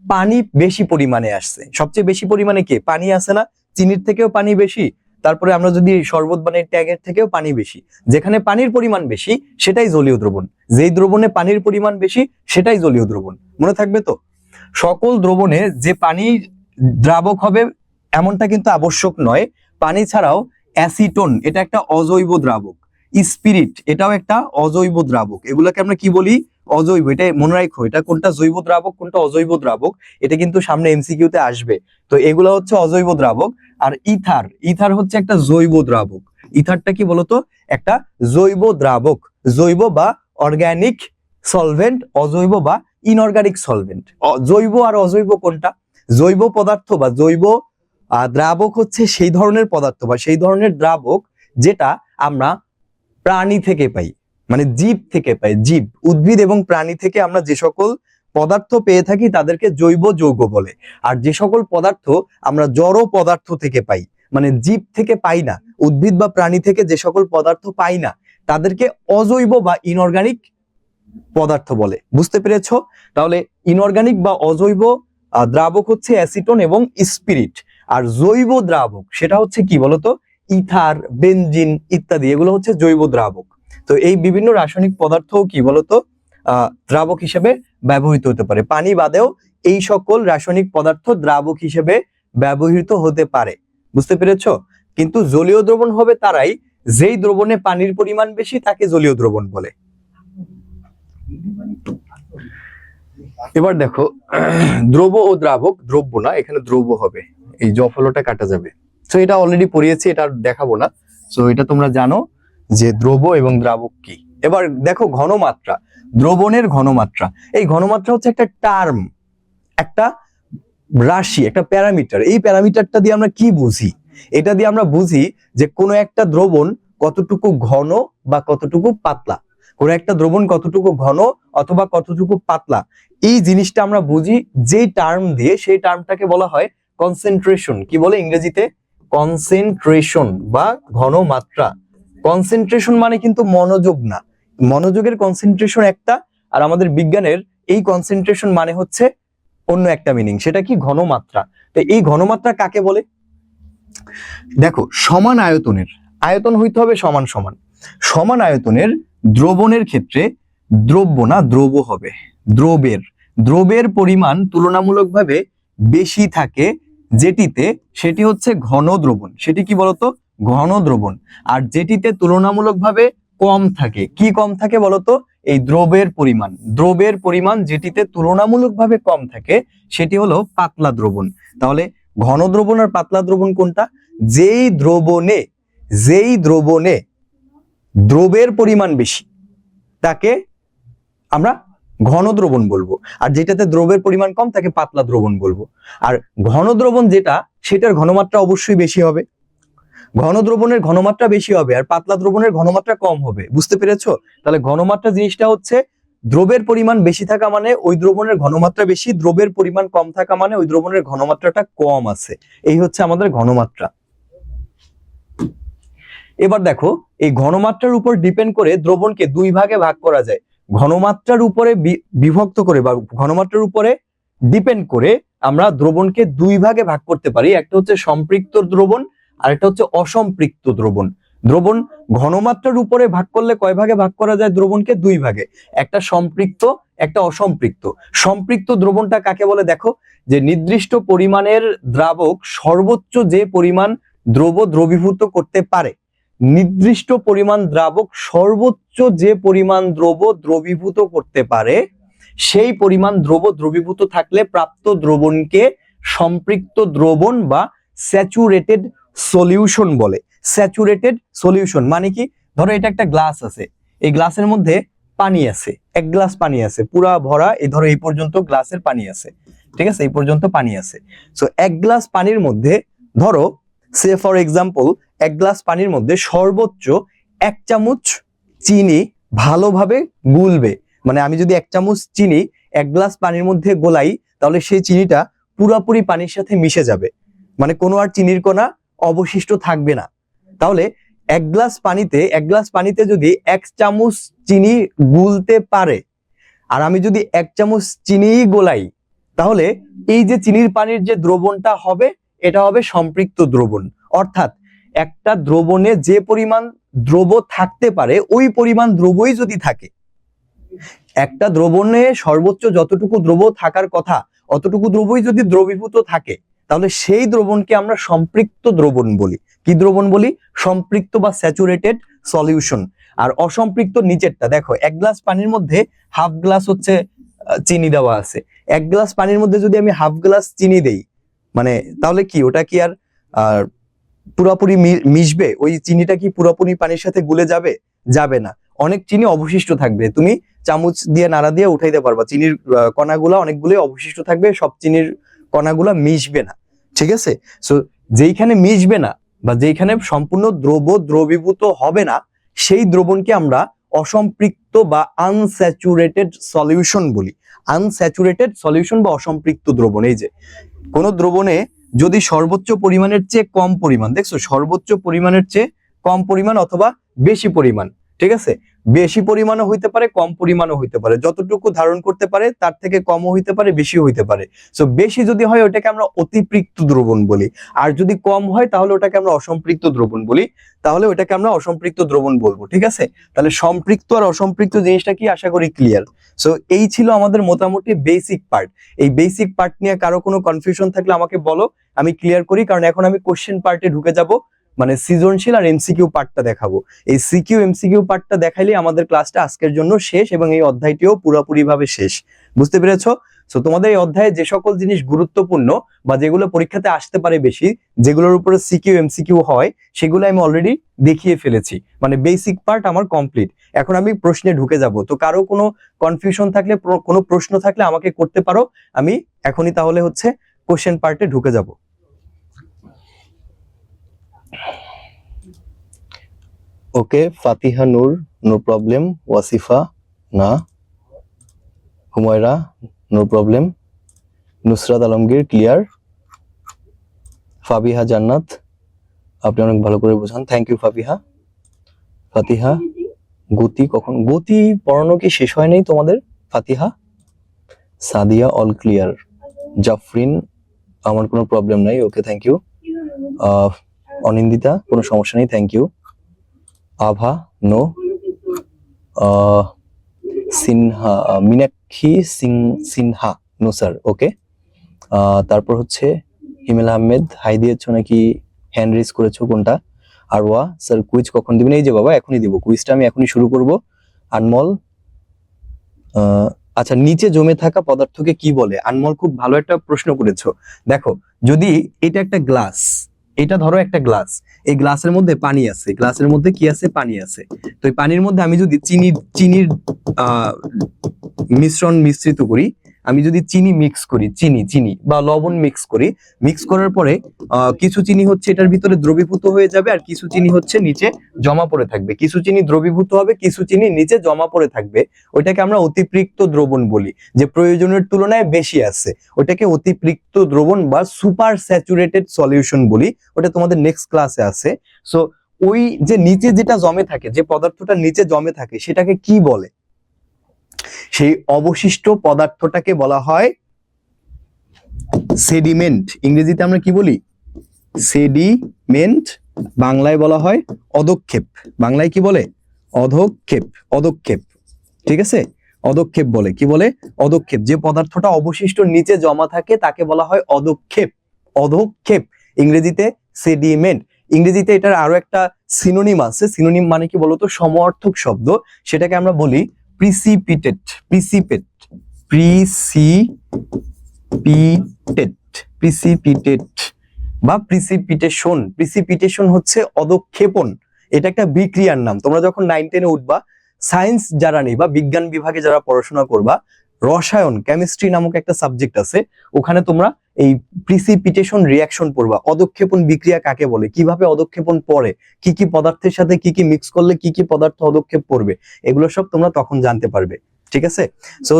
পানি বেশি পরিমাণে আসছে। সবচেয়ে বেশি পরিমাণে কে? পানি আছে না? চিনির থেকেও পানি বেশি, তারপরে আমরা যদি শরবত বানাই ট্যাগের থেকেও পানি বেশি। যেখানে পানির পরিমাণ বেশি সেটাই জলীয় দ্রবণ, যেই দ্রবণে পানির পরিমাণ বেশি সেটাই জলীয় দ্রবণ। মনে থাকবে তো? সকল দ্রবণে যে পানি দ্রাবক হবে এমনটা কিন্তু আবশ্যক নয়। পানি ছাড়াও অ্যাসিটোন এটা একটা অজৈব দ্রাবক, স্পিরিট এটাও একটা অজৈব দ্রাবক। এগুলোকে আমরা কি বলি? অজৈব। এটা মনে রাখো, এটা কোনটা জৈব দ্রাবক কোনটা অজৈব দ্রাবক, এটা কিন্তু সামনে এমসিকিউতে আসবে। তো এগুলো হচ্ছে অজৈব দ্রাবক। আর ইথার, ইথার হচ্ছে একটা জৈব দ্রাবক। ইথারটা কি বলতো? একটা জৈব দ্রাবক, জৈব বা অর্গানিক সলভেন্ট, অজৈব বা ইনঅর্গানিক সলভেন্ট। জৈব আর অজৈব কোনটা? জৈব পদার্থ বা জৈব দ্রাবক হচ্ছে সেই ধরনের পদার্থ বা সেই ধরনের দ্রাবক যেটা আমরা প্রাণী থেকে পাই, মানে জীব থেকে পাই। জীব, উদ্ভিদ এবং প্রাণী থেকে আমরা যে সকল পদার্থ পেয়ে থাকি তাদেরকে জৈব যৌগ বলে। আর যে সকল পদার্থ আমরা জড় পদার্থ থেকে পাই, মানে জীব থেকে পাই না, উদ্ভিদ বা প্রাণী থেকে যে সকল পদার্থ পাই না, তাদেরকে অজৈব বা ইনঅর্গানিক পদার্থ বলে। বুঝতে পেরেছো? তাহলে ইনঅর্গানিক বা অজৈব দ্রাবক হচ্ছে অ্যাসিটোন এবং স্পিরিট। আর জৈব দ্রাবক সেটা হচ্ছে কি বলতো? ইথার, বেনজিন ইত্যাদি, এগুলো হচ্ছে জৈব দ্রাবক। তো এই বিভিন্ন রাসায়নিক পদার্থ কি বলতো দ্রাবক হিসেবে ব্যবহৃত হতে পারে। পানি বাদেও এই সকল রাসায়নিক পদার্থ দ্রাবক হিসেবে ব্যবহৃত হতে পারে। বুঝতে পেরেছো? কিন্তু জলীয় দ্রবণ হবে তারাই যেই দ্রবণে পানির পরিমাণ বেশি তাকে জলীয় দ্রবণ বলে। এবার দেখো দ্রব ও দ্রাবক, দ্রব্য না, এখানে দ্রব্য হবে, এই জফলটা কাটা যাবে। তো এটা অলরেডি পড়িয়েছি, এটা দেখাবো না। তো এটা তোমরা জানো যে দ্রব এবং দ্রাবক কি। এবার দেখো ঘনমাত্রা। দ্রবণের ঘনমাত্রা। এই ঘনমাত্রা হচ্ছে একটা টার্ম, একটা রাশি, একটা প্যারামিটার। এই প্যারামিটারটা দিয়ে আমরা কি বুঝি? এটা দিয়ে আমরা বুঝি যে কোনো একটা দ্রবণ কতটুকু ঘন বা কতটুকু পাতলা, কোনো একটা দ্রবণ কতটুকু ঘন অথবা কতটুকু পাতলা, এই জিনিসটা আমরা বুঝি যেই টার্ম দিয়ে। সেই টার্মটাকে বলা হয় কনসেন্ট্রেশন। কি বলে ইংরেজিতে? কনসেন্ট্রেশন বা ঘনমাত্রা। কনসেন্ট্রেশন মানে কিন্তু মনোযোগ না, মনোযোগের কনসেন্ট্রেশন একটা, আর আমাদের বিজ্ঞানের এই কনসেন্ট্রেশন মানে হচ্ছে অন্য একটা মিনিং, সেটা কি? ঘনমাত্রা। তো এই ঘনমাত্রা কাকে বলে? দেখো, সমান আয়তনের, আয়তন হইতে হবে সমান সমান, সমান আয়তনের দ্রবণের ক্ষেত্রে দ্রব্য না দ্রব হবে, দ্রবের পরিমাণ তুলনামূলকভাবে বেশি থাকে যেটিতে, সেটি হচ্ছে ঘন দ্রবণ। সেটি কি বলতো? ঘন দ্রবণ। আর যেটিতে তুলনামূলকভাবে কম থাকে, কি কম থাকে বলতো? এই দ্রবের পরিমাণ যেটিতে তুলনামূলকভাবে কম থাকে সেটি হলো পাতলা দ্রবণ। তাহলে ঘন দ্রবণ আর পাতলা দ্রবণ কোনটা? যেই দ্রবণে দ্রবের পরিমাণ বেশি তাকে আমরা ঘন দ্রবণ বলবো, আর যেটাতে দ্রবের পরিমাণ কম তাকে পাতলা দ্রবণ বলবো। আর ঘন দ্রবণ যেটা, সেটার ঘনমাত্রা অবশ্যই বেশি হবে। ঘন দ্রবণের ঘনমাত্রা বেশি হবে আর পাতলা দ্রবণের ঘনমাত্রা কম হবে। বুঝতে পেরেছো? তাহলে ঘনমাত্রা জিনিসটা হচ্ছে দ্রবের পরিমাণ বেশি থাকা মানে ওই দ্রবণের ঘনমাত্রা বেশি, দ্রবের পরিমাণ কম থাকা মানে ওই দ্রবণের ঘনমাত্রাটা কম আছে। এই হচ্ছে আমাদের ঘনমাত্রা। এবার দেখো, এই ঘনমাত্রার উপর ডিপেন্ড করে দ্রবণকে দুই ভাগে ভাগ করা যায়। ঘনমাত্রার উপরে বিভক্ত করে বা ঘনমাত্রার উপরে ডিপেন্ড করে আমরা দ্রবণকে দুই ভাগে ভাগ করতে পারি। একটা হচ্ছে সম্পৃক্ত দ্রবণ আর একটা হচ্ছে অসম্পৃক্ত দ্রবণ। দ্রবণ ঘনমাত্রার উপরে ভাগ করলে কয় ভাগে ভাগ করা যায়? দ্রবণকে দুই ভাগে, একটা সম্পৃক্ত একটা অসম্পৃক্ত। সম্পৃক্ত দ্রবণটা কাকে বলে? দেখো, যে নির্দিষ্ট পরিমাণের দ্রাবক সর্বোচ্চ যে পরিমাণ দ্রবীভূত করতে পারে, নির্দিষ্ট পরিমাণ দ্রাবক সর্বোচ্চ যে পরিমাণ দ্রবীভূত করতে পারে, সেই পরিমাণ দ্রবীভূত থাকলে প্রাপ্ত দ্রবণকে সম্পৃক্ত দ্রবণ বা স্যাচুরেটেড সলিউশন বলে। স্যাচুরেটেড সলিউশন মানে কি? ধরো এটা একটা গ্লাস আছে, এই গ্লাসের মধ্যে পানি আছে, এক গ্লাস পানি আছে পুরা ভরা, এই ধরো এই পর্যন্ত গ্লাসের পানি আছে, ঠিক আছে? এই পর্যন্ত পানি আছে। সো এক গ্লাস পানির মধ্যে ধরো, সে ফর এক্সাম্পল, এক গ্লাস পানির মধ্যে সর্বোচ্চ 1 চামচ চিনি ভালোভাবে গুলবে। মানে আমি যদি 1 চামচ চিনি 1 গ্লাস পানির মধ্যে গোলাই, তাহলে সেই চিনিটা পুরোপুরি পানির সাথে মিশে যাবে, মানে কোনো আর চিনির কণা অবশিষ্ট থাকবে না। তাহলে এক গ্লাস পানিতে যদি 1 চামচ চিনি গুলতে পারে, আর আমি যদি 1 চামচ চিনি গোলাই, তাহলে এই যে চিনির পানির যে দ্রবণটা হবে, এটা হবে সম্পৃক্ত দ্রবণ। অর্থাৎ একটা দ্রবণে যে পরিমাণ দ্রব থাকতে পারে ওই পরিমাণ দ্রবই যদি থাকে, একটা দ্রবণে সর্বোচ্চ যতটুকু দ্রব থাকার কথা অতটুকু দ্রবই যদি দ্রবীভূত থাকে, তাহলে সেই দ্রবণকে আমরা সম্পৃক্ত দ্রবণ বলি। কি দ্রবণ বলি? সম্পৃক্ত বা স্যাচুরেটেড সলিউশন। আর অসম্পৃক্ত নিচেরটা দেখো, 1 গ্লাস পানির মধ্যে হাফ গ্লাস হচ্ছে চিনি দেওয়া আছে। 1 গ্লাস পানির মধ্যে যদি আমি হাফ গ্লাস চিনি দেই, মানে তাহলে কি ওটা কি আর পুরোপুরি মিশবে? ওই চিনিটা কি পুরোপুরি পানির সাথে গুলে যাবে? যাবে না, অনেক চিনি অবশিষ্ট থাকবে। তুমি চামচ দিয়ে নাড়া দিয়ে উঠাইতে পারবা, চিনির কণাগুলা অনেকগুলোই অবশিষ্ট থাকবে, সব চিনির কণাগুলা মিশবে না, ঠিক আছে? সো যেইখানে মিশবে না বা যেইখানে সম্পূর্ণ দ্রবীভূত হবে না, সেই দ্রবণকে আমরা অসম্পৃক্ত বা আনস্যাচুরেটেড সলিউশন বলি। আনস্যাচুরেটেড সলিউশন বা অসম্পৃক্ত দ্রবণ। এই যে কোনো দ্রবণে যদি সর্বোচ্চ পরিমাণের চেয়ে কম পরিমাণ, দেখছো, সর্বোচ্চ পরিমাণের চেয়ে কম পরিমাণ অথবা বেশি পরিমাণ, ঠিক আছে? বেশি পরিমাণও হইতে পারে, কম পরিমাণও হইতে পারে, যতটুকু ধারণ করতে পারে তার থেকে কমও হইতে পারে, বেশিও হইতে পারে। সো বেশি যদি হয় ওটাকে আমরা অতিপৃক্ত দ্রবণ বলি, আর যদি কম হয় তাহলে ওটাকে আমরা অসম্পৃক্ত দ্রবণ বলি। তাহলে ওটাকে আমরা অসম্পৃক্ত দ্রবণ বলবো, ঠিক আছে? তাহলে সম্পৃক্ত আর অসম্পৃক্ত জিনিসটা কি, আশা করি ক্লিয়ার। সো এই ছিল আমাদের মোটামুটি বেসিক পার্ট। এই বেসিক পার্ট নিয়ে কারো কোনো কনফিউশন থাকলে আমাকে বলো, আমি ক্লিয়ার করি। কারণ এখন আমি কোশ্চেন পার্টে ঢুকে যাব, মানে সৃজনশীল আর এমসিকিউ পার্টটা দেখাবো। এই সিকিউ এমসিকিউ পার্টটা দেখাইলে আমাদের ক্লাসটা আজকের জন্য শেষ এবং এই অধ্যায়টিও পুরোপুরি ভাবে শেষ। বুঝতে পেরেছো? সো তোমাদের এই অধ্যায়ে যে সকল জিনিস গুরুত্বপূর্ণ বা যেগুলো পরীক্ষাতে আসতে পারে বেশি, যেগুলোর উপরে সিকিউ এমসিকিউ হয়, সেগুলো আমি অলরেডি দেখিয়ে ফেলেছি। মানে বেসিক পার্ট আমার কমপ্লিট। এখন আমি প্রশ্নে ঢুকে যাব। তো কারো কোনো কনফিউশন থাকলে, কোনো প্রশ্ন থাকলে আমাকে করতে পারো। আমি এখনই তাহলে হচ্ছে কোশ্চেন পার্টে ঢুকে যাব। Okay, Fatiha Noor, no problem. Wasifa না। Humayra, no problem. Nusrat Alamgir, clear. Fabiha Jannat, আপনি অনেক ভালো করে বোঝান, থ্যাংক ইউ ফাবিহা। ফাতিহা, গতি কখন, গতি পড়ানো কি শেষ হয় নাই তোমাদের? ফাতিহা। Sadia, all clear. জাফরিন, আমার কোনো প্রবলেম নাই, ওকে থ্যাংক ইউ। অনিন্দিতা, কোনো সমস্যা নেই, thank you. Abha, no. Sinha, Meenakshi Sinha, no sir, okay. তারপর হচ্ছে হিমেল আহমেদ, হাই দিয়েছো নাকি হ্যান্ড রেজ করেছো, কোনটা? আরওয়া, স্যার কুইজ কখন দিবেন? এই যে বাবা, এখনই দিব, কুইজটা আমি এখনই শুরু করব। আনমল, আচ্ছা, নিচে জমে থাকা পদার্থকে কি বলে? আনমল খুব ভালো একটা প্রশ্ন করেছো। দেখো, যদি এটা একটা গ্লাস, এটা ধরো একটা গ্লাস, এই গ্লাসের মধ্যে পানি আছে, গ্লাসের মধ্যে কি আছে? পানি আছে। তো এই পানির মধ্যে আমি যদি চিনির মিশ্রণ মিশ্রিত করি, আমি যদি চিনি মিক্স করি, চিনি বা লবণ মিক্স করি, মিক্স করার পরে কিছু চিনি হচ্ছে এটার ভিতরে দ্রবীভূত হয়ে যাবে, আর কিছু চিনি হচ্ছে নিচে জমা পড়ে থাকবে। কিছু চিনি দ্রবীভূত হবে, কিছু চিনি নিচে জমা পড়ে থাকবে। ওইটাকে আমরা অতিপৃক্ত দ্রবণ বলি, যে প্রয়োজনের তুলনায় বেশি আছে, ওইটাকে অতিপৃক্ত দ্রবণ বা সুপার স্যাচুরেটেড সলিউশন বলি। ওটা তোমাদের নেক্সট ক্লাসে আছে। সো ওই যে নিচে যেটা জমে থাকে, যে পদার্থটা নিচে জমে থাকে, সেটাকে কি বলে? সেই অবশিষ্ট পদার্থটাকে বলা হয় সেডিমেন্ট। ইংরেজিতে আমরা কি বলি? সেডিমেন্ট। বাংলায় বলা হয় অধক্ষেপ। বাংলায় কি বলে? অধক্ষেপ। অধক্ষেপ, ঠিক আছে? অধক্ষেপ বলে, কি বলে? অধক্ষেপ। যে পদার্থটা অবশিষ্ট নিচে জমা থাকে তাকে বলা হয় অধক্ষেপ। অধক্ষেপ, ইংরেজিতে সেডিমেন্ট। ইংরেজিতে এটার আরো একটা সিনোনিম আছে। সিনোনিম মানে কি বলতো? সমঅর্থক শব্দ। সেটাকে আমরা বলি প্রিসিপিটেট। প্রিসিপিটেট বা প্রিসিপিটেশন। প্রিসিপিটেশন হচ্ছে অধক্ষেপণ। এটা একটা বিক্রিয়ার নাম। তোমরা যখন 9-10-এ উঠবা, সায়েন্স যারা নেই বা বিজ্ঞান বিভাগে যারা পড়াশোনা করবা, রসায়ন, কেমিস্ট্রি নামক একটা সাবজেক্ট আছে, ওখানে তোমরা এই প্রিসিপিটেশন রিঅ্যাকশন পড়বা। অধক্ষেপণ বিক্রিয়া কাকে বলে, কিভাবে অধক্ষেপণ পড়ে, কি কি পদার্থের সাথে কি কি মিক্স করলে কি কি পদার্থ অধক্ষেপ পড়বে, এগুলো সব তোমরা তখন জানতে পারবে। ঠিক আছে? সো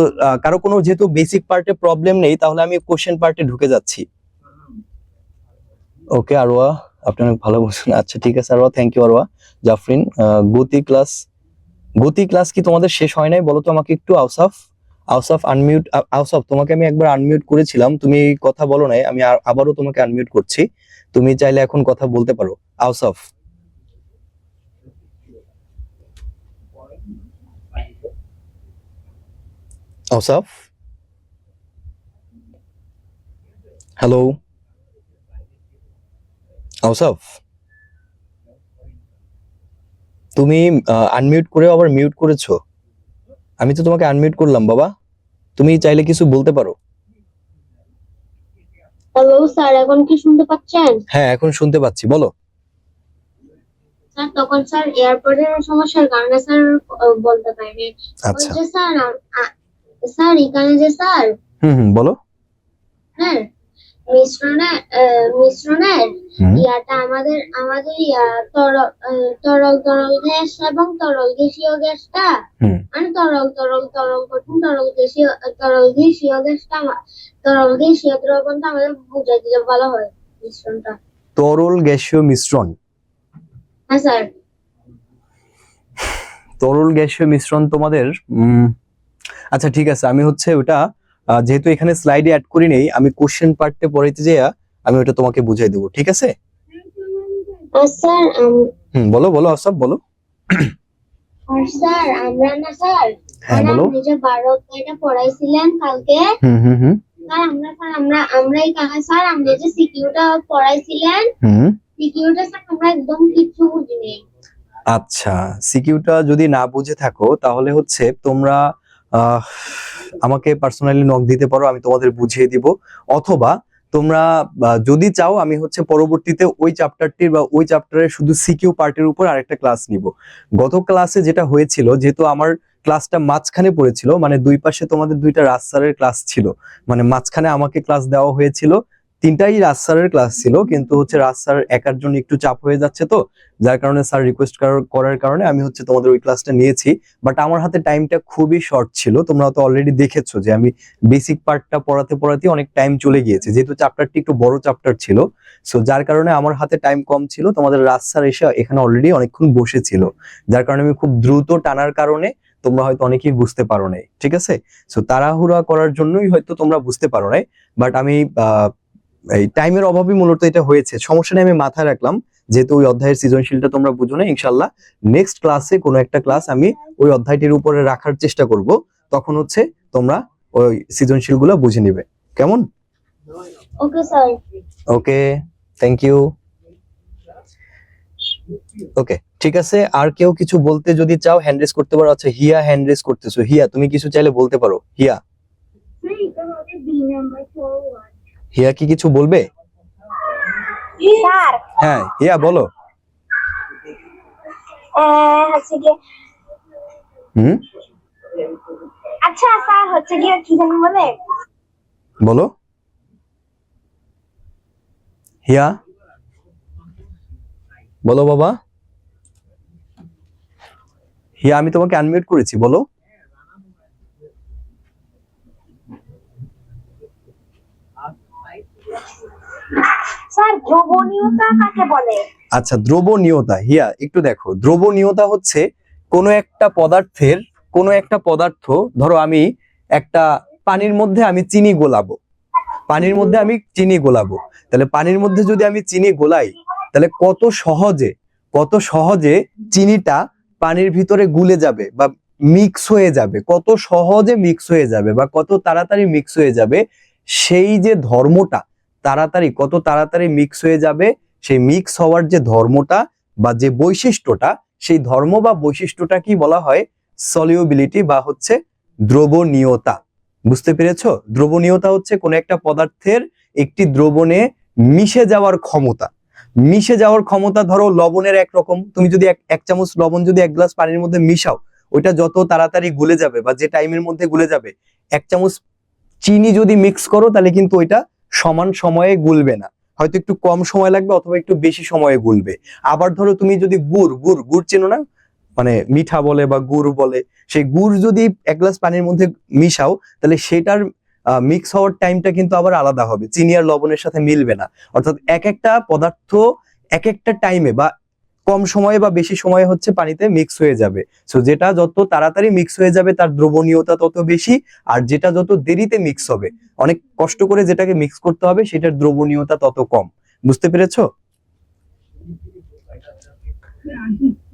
কারো কোনো যেহেতু বেসিক পার্টে প্রবলেম নেই, তাহলে আমি কোশ্চেন পার্টে ঢুকে যাচ্ছি। ওকে আরওয়া, আপনি অনেক ভালো বলছেন। আচ্ছা ঠিক আছে আরওয়া, থ্যাংক ইউ আরওয়া। জাফরিন, গতি ক্লাস কি তোমাদের শেষ হয় নাই বলো তো আমাকে একটু? আউসাফ আনমিউট। আউসাফ, তোমাকে আমি একবার আনমিউট করেছিলাম, তুমি কথা বলো নাই, আমি আবারও তোমাকে আনমিউট করছি, তুমি চাইলে এখন কথা বলতে পারো। আউসাফ, আউসাফ, হ্যালো আউসাফ, তুমি আনমিউট করে আবার মিউট করেছো। আমি তো তোমাকে আনমিউট করলাম বাবা, তুমি চাইলে কিছু বলতে পারো। হ্যালো স্যার, এখন কি শুনতে পাচ্ছেন? হ্যাঁ এখন শুনতে পাচ্ছি, বলো। স্যার তখন স্যার এয়ারপোর্টের সমস্যার কারণে স্যার বলতে পারিনি। আচ্ছা, যে স্যার স্যার এখানে যে স্যার বলো। হ্যাঁ মিশ্রণের ইয়াটা আমাদের তরল গ্যাস এবং তরল গ্যাসীয় গ্যাসটা, মানে তরল কঠিন তরল গ্যাসীয় গ্যাসটা, তরল গ্যাসীয় দ্রবণটা আমাদের বুঝাই দিলে ভালো হয় মিশ্রণটা। তরল গ্যাসীয় মিশ্রণ? হ্যাঁ স্যার। তরল গ্যাসীয় মিশ্রণ তোমাদের আচ্ছা ঠিক আছে, আমি হচ্ছে ওটা যেহেতু এখানে স্লাইডে অ্যাড করি নেই, আমি কোশ্চেন পার্টে পড়াইতে যাইয়া আমি ওটা তোমাকে বুঝাই দেবো, ঠিক আছে? স্যার বলো বলো আসাব, বলো। স্যার আমরা না স্যার, হ্যাঁ বলো। আপনি যে 12 অধ্যায়টা পড়াইছিলেন কালকে, স্যার আমরা এখানে স্যার আপনি যে সিকিউটা পড়াইছিলেন, সিকিউটা স্যার আমরা একদম কিছু বুঝিনি। আচ্ছা, সিকিউটা যদি না বুঝে থাকো তাহলে হচ্ছে তোমরা আহ, আমাকে পার্সোনালি নক দিতে পারো, আমি তোমাদের বুঝিয়ে দিব। অথবা তোমরা যদি চাও আমি হচ্ছে পরবর্তীতে ওই চ্যাপ্টারটির বা ওই চ্যাপ্টারের শুধু সিকিউ পার্টের উপর আরেকটা ক্লাস নিব। গত ক্লাসে যেটা হয়েছিল, যেহেতু আমার ক্লাসটা মাঝখানে পড়েছিল, মানে দুই পাশে তোমাদের দুইটা রাজ স্যারের ক্লাস ছিল, মানে মাঝখানে আমাকে ক্লাস দেওয়া হয়েছিল, তিনটাই রাজ স্যারের ক্লাস ছিল, কিন্তু হচ্ছে রাজ স্যার একার জন্য একটু চাপ হয়ে যাচ্ছে, তো যার কারণে স্যার রিকোয়েস্ট করার কারণে আমি হচ্ছে তোমাদের ওই ক্লাসটা নিয়েছি। বাট আমার হাতে টাইমটা খুবই শর্ট ছিল, তোমরা তো অলরেডি দেখেছো যে আমি বেসিক পার্টটা পড়াতে পড়াতে অনেক টাইম চলে গিয়েছে, যেহেতু চ্যাপ্টারটি একটু বড় চ্যাপ্টার ছিল। সো যার কারণে আমার হাতে টাইম কম ছিল, তোমাদের রাজ স্যার এসে এখানে অলরেডি অনেকক্ষণ বসেছিল, যার কারণে আমি খুব দ্রুত টানার কারণে তোমরা হয়তো অনেকেই বুঝতে পারো নাই, ঠিক আছে? সো তাড়াহুড়া করার জন্যই হয়তো তোমরা বুঝতে পারো নাই। বাট আমি এই টাইমের অভাবই মূলত এটা হয়েছে, সমস্যা নেই, আমি মাথায় রাখলাম। যেহেতু ওই অধ্যায়ের সৃজনশীলটা তোমরা বুঝো না, ইনশাল্লাহ নেক্সট ক্লাসে কোনো একটা ক্লাস আমি ওই অধ্যায়টির উপরে রাখার চেষ্টা করব, তখন হচ্ছে তোমরা ওই সৃজনশীল গুলো বুঝে নিবে, কেমন? Okay sir. Okay, thank you. Okay, ঠিক আছে। আর কেউ কিছু বলতে যদি চাও হ্যান্ড রেজ করতে পারো। আচ্ছা, হিয়া হ্যান্ড রেজ করতেছো। হিয়া, তুমি কিছু চাইলে বলতে পারো। হিয়া, হিয়া কি কিছু বলবে? স্যার হ্যাঁ হিয়া বলো। হচ্ছে গিয়ে হুম, আচ্ছা স্যার হচ্ছে গিয়ে কি জানি বলে বলো হিয়া, বলো বাবা। হিয়া, আমি তোমাকে আনমিউট করেছি, বলো। স্যার দ্রবণীয়তা কাকে বলে? আচ্ছা, দ্রবণীয়তা। হিয়া একটু দেখো, দ্রবণীয়তা হচ্ছে কোনো একটা পদার্থ, ধরো আমি একটা পানির মধ্যে আমি চিনি গোলাবো, তাহলে পানির মধ্যে যদি আমি চিনি গোলাই, তাহলে কত সহজে চিনিটা পানির ভিতরে গুলে যাবে বা মিক্স হয়ে যাবে, কত সহজে মিক্স হয়ে যাবে বা কত তাড়াতাড়ি মিক্স হয়ে যাবে, সেই যে ধর্মটা, কত তাড়াতাড়ি মিক্স হয়ে যাবে, সেই মিক্স হওয়ার যে ধর্মটা বা যে বৈশিষ্ট্যটা, সেই ধর্ম বা বৈশিষ্ট্যটা কি বলা হয়? সলিউবিলিটি বা হচ্ছে দ্রবণীয়তা। বুঝতে পেরেছো? দ্রবণীয়তা হচ্ছে কোন একটা পদার্থের একটি দ্রবণে মিশে যাওয়ার ক্ষমতা। ধরো লবণের একরকম, তুমি যদি এক চামচ লবণ যদি এক গ্লাস পানির মধ্যে মিশাও, ওইটা যত তাড়াতাড়ি গুলে যাবে বা যে টাইমের মধ্যে গুলে যাবে, এক চামচ চিনি যদি মিক্স করো তাহলে কিন্তু ওইটা সমান সময়ে গুলবে না, হয়তো একটু কম সময় লাগবে অথবা একটু বেশি সময়ে গুলবে। আবার ধরো তুমি যদি গুড় চেনো না, মানে মিঠা বলে বা গুড় বলে, সেই গুড় যদি এক গ্লাস পানির মধ্যে মিশাও, তাহলে সেটার মিক্স হওয়ার টাইমটা কিন্তু আবার আলাদা হবে, চিনি আর লবণের সাথে মিলবে না। অর্থাৎ এক একটা পদার্থ এক একটা টাইমে বা কম সময়ে বা বেশি সময়ে হচ্ছে পানিতে মিক্স হয়ে যাবে। সো যেটা যত তাড়াতাড়ি মিক্স হয়ে যাবে তার দ্রবণীয়তা তত বেশি, আর যেটা যত দেরিতে মিক্স হবে, অনেক কষ্ট করে যেটাকে মিক্স করতে হবে, সেটার দ্রবণীয়তা তত কম। বুঝতে পেরেছো?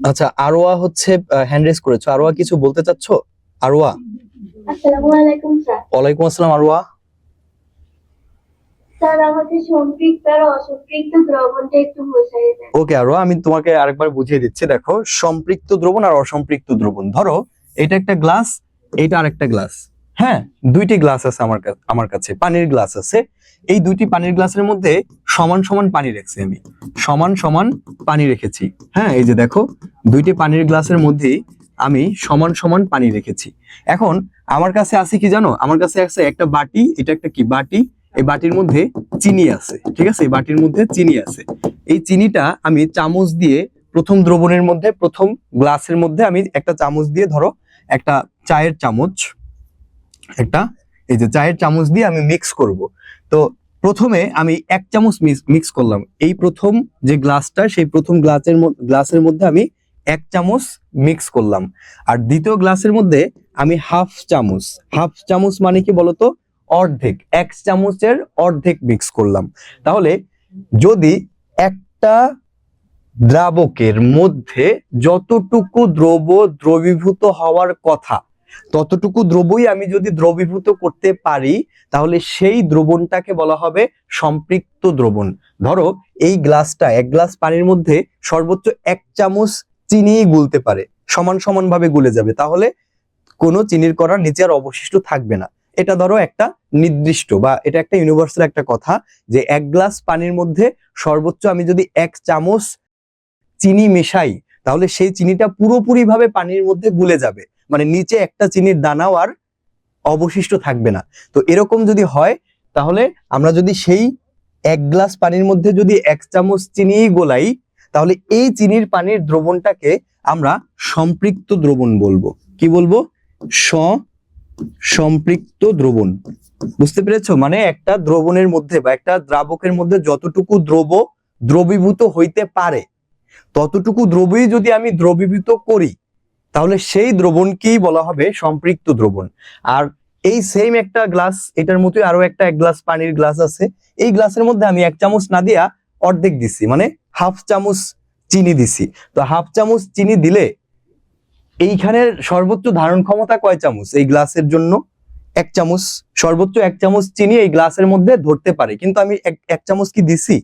আচ্ছা, আরোয়া হচ্ছে হ্যান্ড রেজ করেছো। আরোয়া কিছু বলতে চাচ্ছ? আরোয়া। আসসালামু আলাইকুম স্যার। ওয়ালাইকুম আসসালাম। আরোয়া, স্যার আমাকে সম্পৃক্ত আর অসম্পৃক্ত দ্রবণটা একটু বোঝাই দেন। ওকে আরোয়া, আমি তোমাকে আরেকবার বুঝিয়ে দিচ্ছি। দেখো, সম্পৃক্ত দ্রবণ আর অসম্পৃক্ত দ্রবণ। ধরো এটা একটা গ্লাস, এটা আরেকটা গ্লাস। হ্যাঁ, দুইটি গ্লাস আছে আমার কাছে, পানির গ্লাস আছে। এই দুইটি পানির গ্লাসের মধ্যে সমান সমান পানি রেখেছি আমি, সমান সমান পানি রেখেছি। হ্যাঁ, এই যে দেখো, দুইটি পানির গ্লাসের মধ্যে আমি সমান সমান পানি রেখেছি। এখন আমার কাছে আছে কি জানো? আমার কাছে আছে একটা বাটি, এটা একটা কি বাটি, এই বাটির মধ্যে চিনি আছে, ঠিক আছে? এই বাটির মধ্যে চিনি আছে। এই চিনিটা আমি চামচ দিয়ে প্রথম দ্রবণের মধ্যে, প্রথম গ্লাসের মধ্যে আমি একটা চামচ দিয়ে, ধরো একটা চায়ের চামচ, এই যে চায়ের চামচ দিয়ে আমি মিক্স করব। তো প্রথমে আমি এক চামচ মিক্স করলাম, এই প্রথম যে গ্লাসটা, সেই প্রথম গ্লাসের মধ্যে আমি এক চামচ মিক্স করলাম। আর দ্বিতীয় গ্লাসের মধ্যে আমি হাফ চামচ মানে কি বলতো? অর্ধেক, এক চামচের অর্ধেক মিক্স করলাম। তাহলে যদি একটা দ্রাবকের মধ্যে যতটুকু দ্রবীভূত হওয়ার কথা, ততটুকু দ্রবই আমি যদি দ্রবীভূত করতে পারি, তাহলে সেই দ্রবণটাকে বলা হবে সম্পৃক্ত দ্রবণ। ধরো এই গ্লাসটা, এক গ্লাস পানির মধ্যে সর্বোচ্চ এক চামচ চিনি গুলতে পারে, সমান সমান ভাবে গুলে যাবে। তাহলে কোনো চিনির কণার নিচে আর অবশিষ্ট থাকবে না। এটা ধরো একটা নির্দিষ্ট বা এটা একটা ইউনিভার্সাল একটা কথা যে 1 গ্লাস পানির মধ্যে সর্বোচ্চ আমি যদি 1 চামচ চিনি মেশাই তাহলে সেই চিনিটা পুরোপুরি ভাবে পানির মধ্যে গুলে যাবে, মানে নিচে একটা চিনির দানাও আর অবশিষ্ট থাকবে না। তো এরকম যদি হয় তাহলে আমরা যদি সেই 1 গ্লাস পানির মধ্যে যদি 1 চামচ চিনি গোলাই তাহলে এই চিনির পানির দ্রবণটাকে আমরা সম্পৃক্ত দ্রবণ বলবো। কি বলবো? সম্পৃক্ত দ্রবণ। বুঝতে পেরেছো? মানে একটা দ্রবণের মধ্যে বা একটা দ্রাবকের মধ্যে যতটুকু দ্রবীভূত হইতে পারে ততটুকু দ্রবই যদি আমি দ্রবীভূত করি তাহলে সেই দ্রবণকেই বলা হবে সম্পৃক্ত দ্রবণ। আর এই সেম একটা গ্লাস, এটার মতোই আরো একটা 1 গ্লাস পানির গ্লাস আছে, এই গ্লাসের মধ্যে আমি 1 চামচ না দিয়া অর্ধেক দিছি, মানে হাফ চামচ চিনি দিছি। তো হাফ চামচ চিনি দিলে এইখানের সর্বোচ্চ ধারণ ক্ষমতা কয় চামচ? এই গ্লাসের জন্য 1 চামচ, সর্বোচ্চ 1 চামচ চিনি এই গ্লাসের মধ্যে ধরতে পারে, কিন্তু আমি 1 চামচ কি দিছি?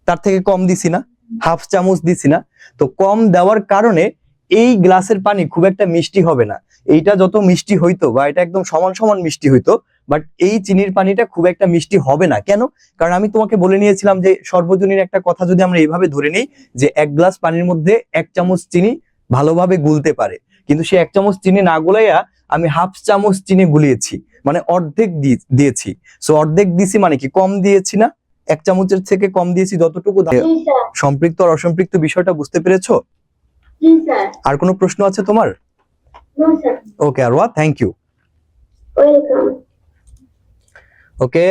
তার থেকে কম দিছি না, হাফ চামচ দিছি না। তো কম দেওয়ার কারণে এই গ্লাসের পানি খুব একটা মিষ্টি হবে না। এইটা যত মিষ্টি হইতো বা এটা একদম সমান সমান মিষ্টি হইতো, বাট এই চিনির পানিটা খুব একটা মিষ্টি হবে না। কেন? কারণ আমি তোমাকে বলে নিয়েছিলাম যে সর্বজনীন একটা কথা যদি আমরা এইভাবে ধরে নিই যে 1 গ্লাস পানির মধ্যে 1 চামচ চিনি ভালোভাবে গুলতে পারে, কিন্তু সে 1 চামচ চিনি না গুলাইয়া আমি হাফ চামচ চিনি গুলিয়েছি, মানে অর্ধেক দিয়েছি। সো অর্ধেক দিছি মানে কি কম দিয়েছি না, 1 চামচের থেকে কম দিয়েছি যতটুকু। জি স্যার। সম্পৃক্ত আর অসম্পৃক্ত বিষয়টা বুঝতে পেরেছো? জি স্যার। আর কোনো প্রশ্ন আছে তোমার? No sir. Okay Arwa, thank you. Welcome. Okay,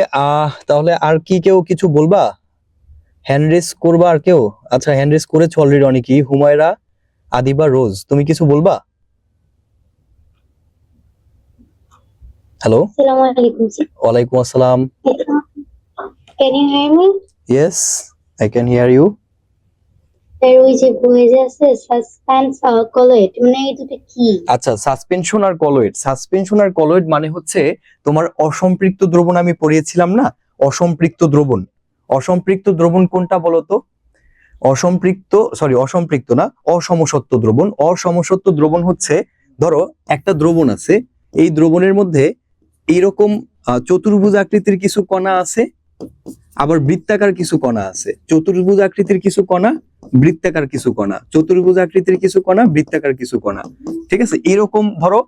তাহলে আর কি কেউ কিছু বলবা? হ্যান্ড রেজ করবা আর কেউ? আচ্ছা, হ্যান্ড রেজ করেছো অলরেডি অনেকেই। হুমায়রা, আদিবা, রোজ, তুমি কিছু বলবা? হ্যালো। আসসালামু আলাইকুম স্যার। ওয়ালাইকুম আসসালাম। Can you hear me? Yes, I can hear you. Sir ওই যে বইয়ে আছে সাসপেন্স আর কলোয়েড, মানে এই দুটো কি? আচ্ছা, সাসপেনশন আর কলয়েড। সাসপেনশন আর কলয়েড মানে হচ্ছে তোমার অসম্পৃক্ত দ্রবণ আমি পড়িয়েছিলাম না, অসম্পৃক্ত দ্রবণ। অসম্পৃক্ত দ্রবণ কোনটা বলতো? অসম্পৃক্ত না, অসমসত্ব দ্রবণ। অসমসত্ব দ্রবণ হচ্ছে ধরো একটা দ্রবণ আছে, এই দ্রবণের মধ্যে এইরকম চতুর্ভুজ আকৃতির কিছু কণা আছে, আবার বৃত্তাকার কিছু কণা আছে। চতুর্ভুজ আকৃতির কিছু কণা, বৃত্তাকার কিছু কণা, চতুর্ভুজ আকৃতির কিছু কণা, বৃত্তাকার কিছু কণা। ঠিক আছে? এরকম ধরো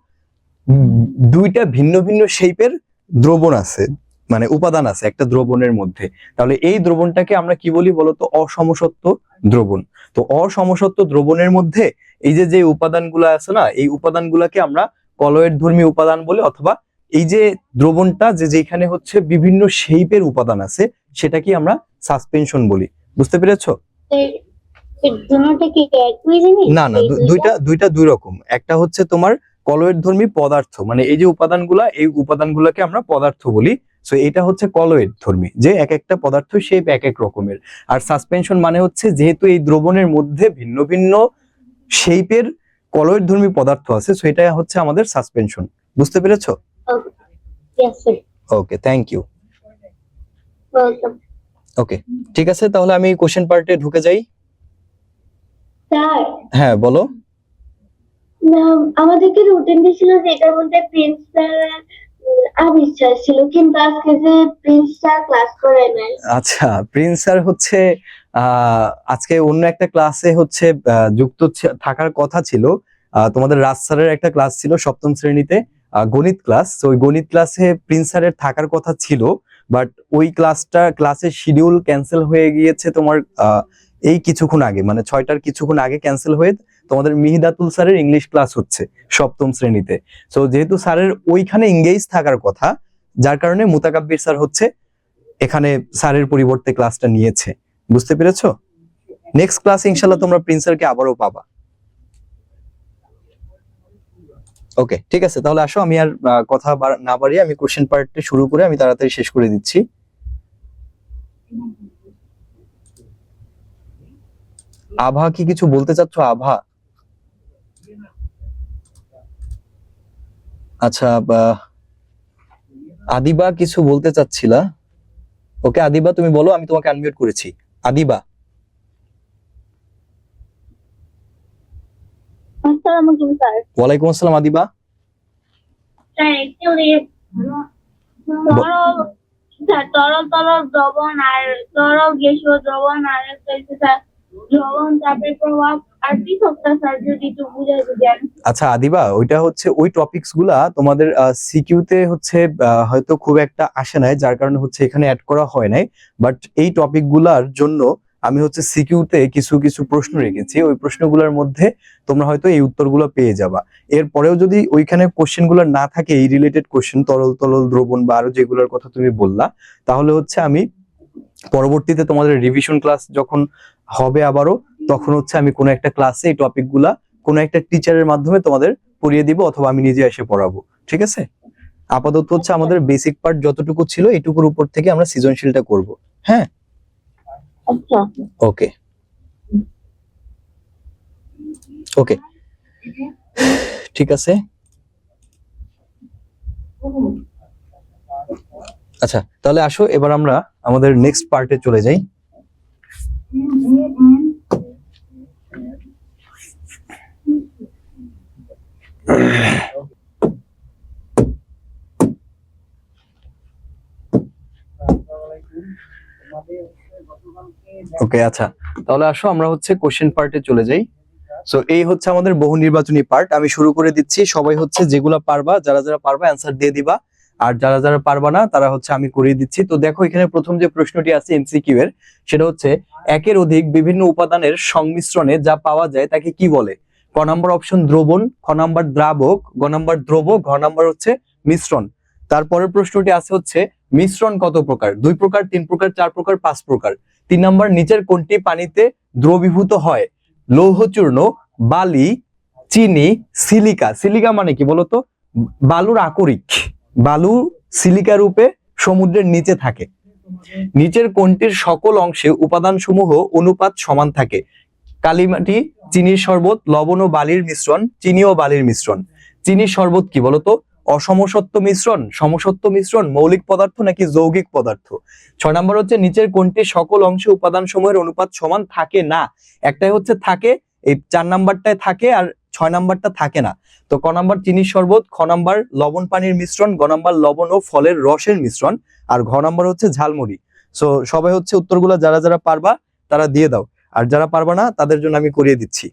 দুইটা ভিন্ন ভিন্ন শেপের দ্রবণ আছে, মানে উপাদান আছে একটা দ্রবণের মধ্যে। তাহলে এই দ্রবণটাকে আমরা কি বলি বলতো? অসমসত্ব দ্রবণ। তো অসমসত্ব দ্রবণের মধ্যে এই যে উপাদানগুলো আছে না, এই উপাদানগুলোকে আমরা কলয়েড ধর্মী উপাদান বলি, অথবা এই যে দ্রবণটা যেখানে হচ্ছে বিভিন্ন শেপের উপাদান আছে সেটাকে আমরা সাসপেনশন বলি। বুঝতে পেরেছো? দুটোটা কি একই জিনিস? না না, দুইটা দুই রকম। একটা হচ্ছে তোমার কলয়েড ধর্মী পদার্থ, মানে এই যে উপাদানগুলা, এই উপাদানগুলোকে আমরা পদার্থ বলি। সো এটা হচ্ছে কলয়েড ধর্মী, যে এক একটা পদার্থ শেপ এক এক রকমের। আর সাসপেনশন মানে হচ্ছে যেহেতু এই দ্রবণের মধ্যে ভিন্ন ভিন্ন শেপের কলয়েড ধর্মী পদার্থ আছে, সো এটা হচ্ছে আমাদের সাসপেনশন। বুঝতে পেরেছো? Yes sir. Okay, thank you. Welcome. Okay, ঠিক আছে, তাহলে আমি কোশ্চেন পার্টে ঢুকে যাই। স্যার হ্যাঁ বলো। আমাদেরকে রুটিন দিয়েছিল যেটার মধ্যে প্রিন্স স্যার আবির স্যার ছিল, কিন্তু আজকে যে প্রিন্স স্যার ক্লাস করে নাই। আচ্ছা, প্রিন্স স্যার হচ্ছে আজকে অন্য একটা ক্লাসে হচ্ছে যুক্ত থাকার কথা ছিল। তোমাদের রাজ স্যারের একটা ক্লাস ছিল 7ম শ্রেণীতে, গণিত ক্লাস। তো ওই গণিত ক্লাসে প্রিন্স স্যারের থাকার কথা ছিল, বাট ওই ক্লাসের শিডিউল ক্যান্সেল হয়ে গিয়েছে তোমার এই কিছুক্ষণ আগে, মানে 6টার কিছুক্ষণ আগে ক্যান্সেল হয়ে তোমাদের মিহিদাতুল স্যারের ইংলিশ ক্লাস হচ্ছে 7ম শ্রেণীতে। সো যেহেতু স্যারের ওইখানে এঙ্গেজ থাকার কথা, যার কারণে মুতাকাব্বির স্যার হচ্ছে এখানে স্যারের পরিবর্তে ক্লাসটা নিয়েছে। বুঝতে পেরেছো? নেক্সট ক্লাসে ইনশাআল্লাহ তোমরা প্রিন্স স্যারকে আবারও পাবা। ওকে, ঠিক আছে, তাহলে আসো আমি আর কথা না বাড়িয়ে আমি কোশ্চেন পার্টটা শুরু করে আমি তাড়াতাড়ি শেষ করে দিচ্ছি। আভা কি কিছু বলতে চাচ্ছ? আভা? আচ্ছা, আদিবা কিছু বলতে চাচ্ছিলা? ওকে আদিবা, তুমি বলো, আমি তোমাকে আনমিউট করেছি। আদিবা। আসসালামু আলাইকুম স্যার। ওয়ালাইকুম আসসালাম আদিবা। অ্যাকচুয়ালি তরল তরল দ্রবণ আর তরল গ্যাসীয় দ্রবণ আর একটা হচ্ছে স্যার লবণ চাপের প্রভাব আর পৃথকটা স্যার যদি একটু বুঝাই দেন। আচ্ছা আদিবা, ওইটা হচ্ছে ওই টপিকস গুলা তোমাদের সিকিউতে হচ্ছে হয়তো খুব একটা আসে নাই, যার কারণে হচ্ছে এখানে অ্যাড করা হয় নাই। বাট এই টপিক গুলার জন্য আমি হচ্ছে সিকিউতে কিছু কিছু প্রশ্ন রেখেছি, ওই প্রশ্নগুলোর মধ্যে তোমরা হয়তো এই উত্তরগুলো পেয়ে যাবা। এরপরেও যদি ওইখানে কোশ্চেন গুলো না থাকে, এই রিলেটেড কোশ্চেন তরল তরল দ্রবণ বা আরো যেগুলোর কথা তুমি বললা, তাহলে হচ্ছে আমি পরবর্তীতে তোমাদের রিভিশন ক্লাস যখন হবে আবারও, তখন হচ্ছে আমি কোনো একটা ক্লাসে এই টপিক গুলা কোনো একটা টিচারের মাধ্যমে তোমাদের পড়িয়ে দিব, অথবা আমি নিজে এসে পড়াবো। ঠিক আছে? আপাতত হচ্ছে আমাদের বেসিক পার্ট যতটুকু ছিল এইটুকুর উপর থেকে আমরা সৃজনশীলটা করব। হ্যাঁ, আচ্ছা ওকে ওকে, ঠিক আছে। আচ্ছা, তাহলে আসো এবার আমরা আমাদের নেক্সট পার্টে চলে যাই। ওকে, আচ্ছা, তাহলে আসো আমরা হচ্ছে কোশ্চেন পার্টে চলে যাই। সো এই হচ্ছে আমাদের বহু নির্বাচনী পার্ট। আমি শুরু করে দিচ্ছি। সবাই হচ্ছে যেগুলা পারবা, যারা যারা পারবা অ্যান্সার দিয়ে দিবা, আর যারা যারা পারবা না তারা হচ্ছে আমি করিয়ে দিচ্ছি। তো দেখো এখানে প্রথম যে প্রশ্নটি আছে এমসিকিউ এর, সেটা হচ্ছে একের অধিক বিভিন্ন উপাদানের সংমিশ্রণে যা পাওয়া যায় তাকে কি বলে? ক নাম্বার অপশন দ্রবণ, খ নাম্বার দ্রাবক, গ নাম্বার দ্রবক, ঘ নাম্বার হচ্ছে মিশ্রণ। তারপরের প্রশ্নটি আছে হচ্ছে মিশ্রণ কত প্রকার? 2 প্রকার, 3 প্রকার, 4 প্রকার, 5 প্রকার। 3 নাম্বার নিচের কোনটি পানিতে দ্রবীভূত হয়? লৌহচূর্ণ, বালি, চিনি, সিলিকা। সিলিকা মানে কি বলতো? বালুর আকরিক। বালু সিলিকা রূপে সমুদ্রের নিচে থাকে। নিচের কোনটির সকল অংশে উপাদান সমূহ অনুপাত সমান থাকে? কালিমাটি, চিনির শরবত, লবণ ও বালির মিশ্রণ, চিনি ও বালির মিশ্রণ। চিনির শরবত কি বলতো? অসমসত্ব মিশ্রণ, সমসত্ব মিশ্রণ, মৌলিক পদার্থ নাকি যৌগিক পদার্থ? 6 নম্বর হচ্ছে নিচের কোনটি সকল অংশে উপাদান সমূহের অনুপাত সমান থাকে না? একটাই হচ্ছে থাকে, এই 4 নাম্বারটায় থাকে আর 6 নাম্বারটা থাকে না। তো ক নাম্বার চিনির শরবত, খ নাম্বার লবণ পানির মিশ্রণ, গ নাম্বার লবণ ও ফলের রসের মিশ্রণ, আর ঘ নাম্বার হচ্ছে ঝালমুড়ি। সো সবাই হচ্ছে উত্তরগুলো যারা যারা পারবা তারা দিয়ে দাও, আর যারা পারবা না তাদের জন্য আমি করিয়ে দিচ্ছি।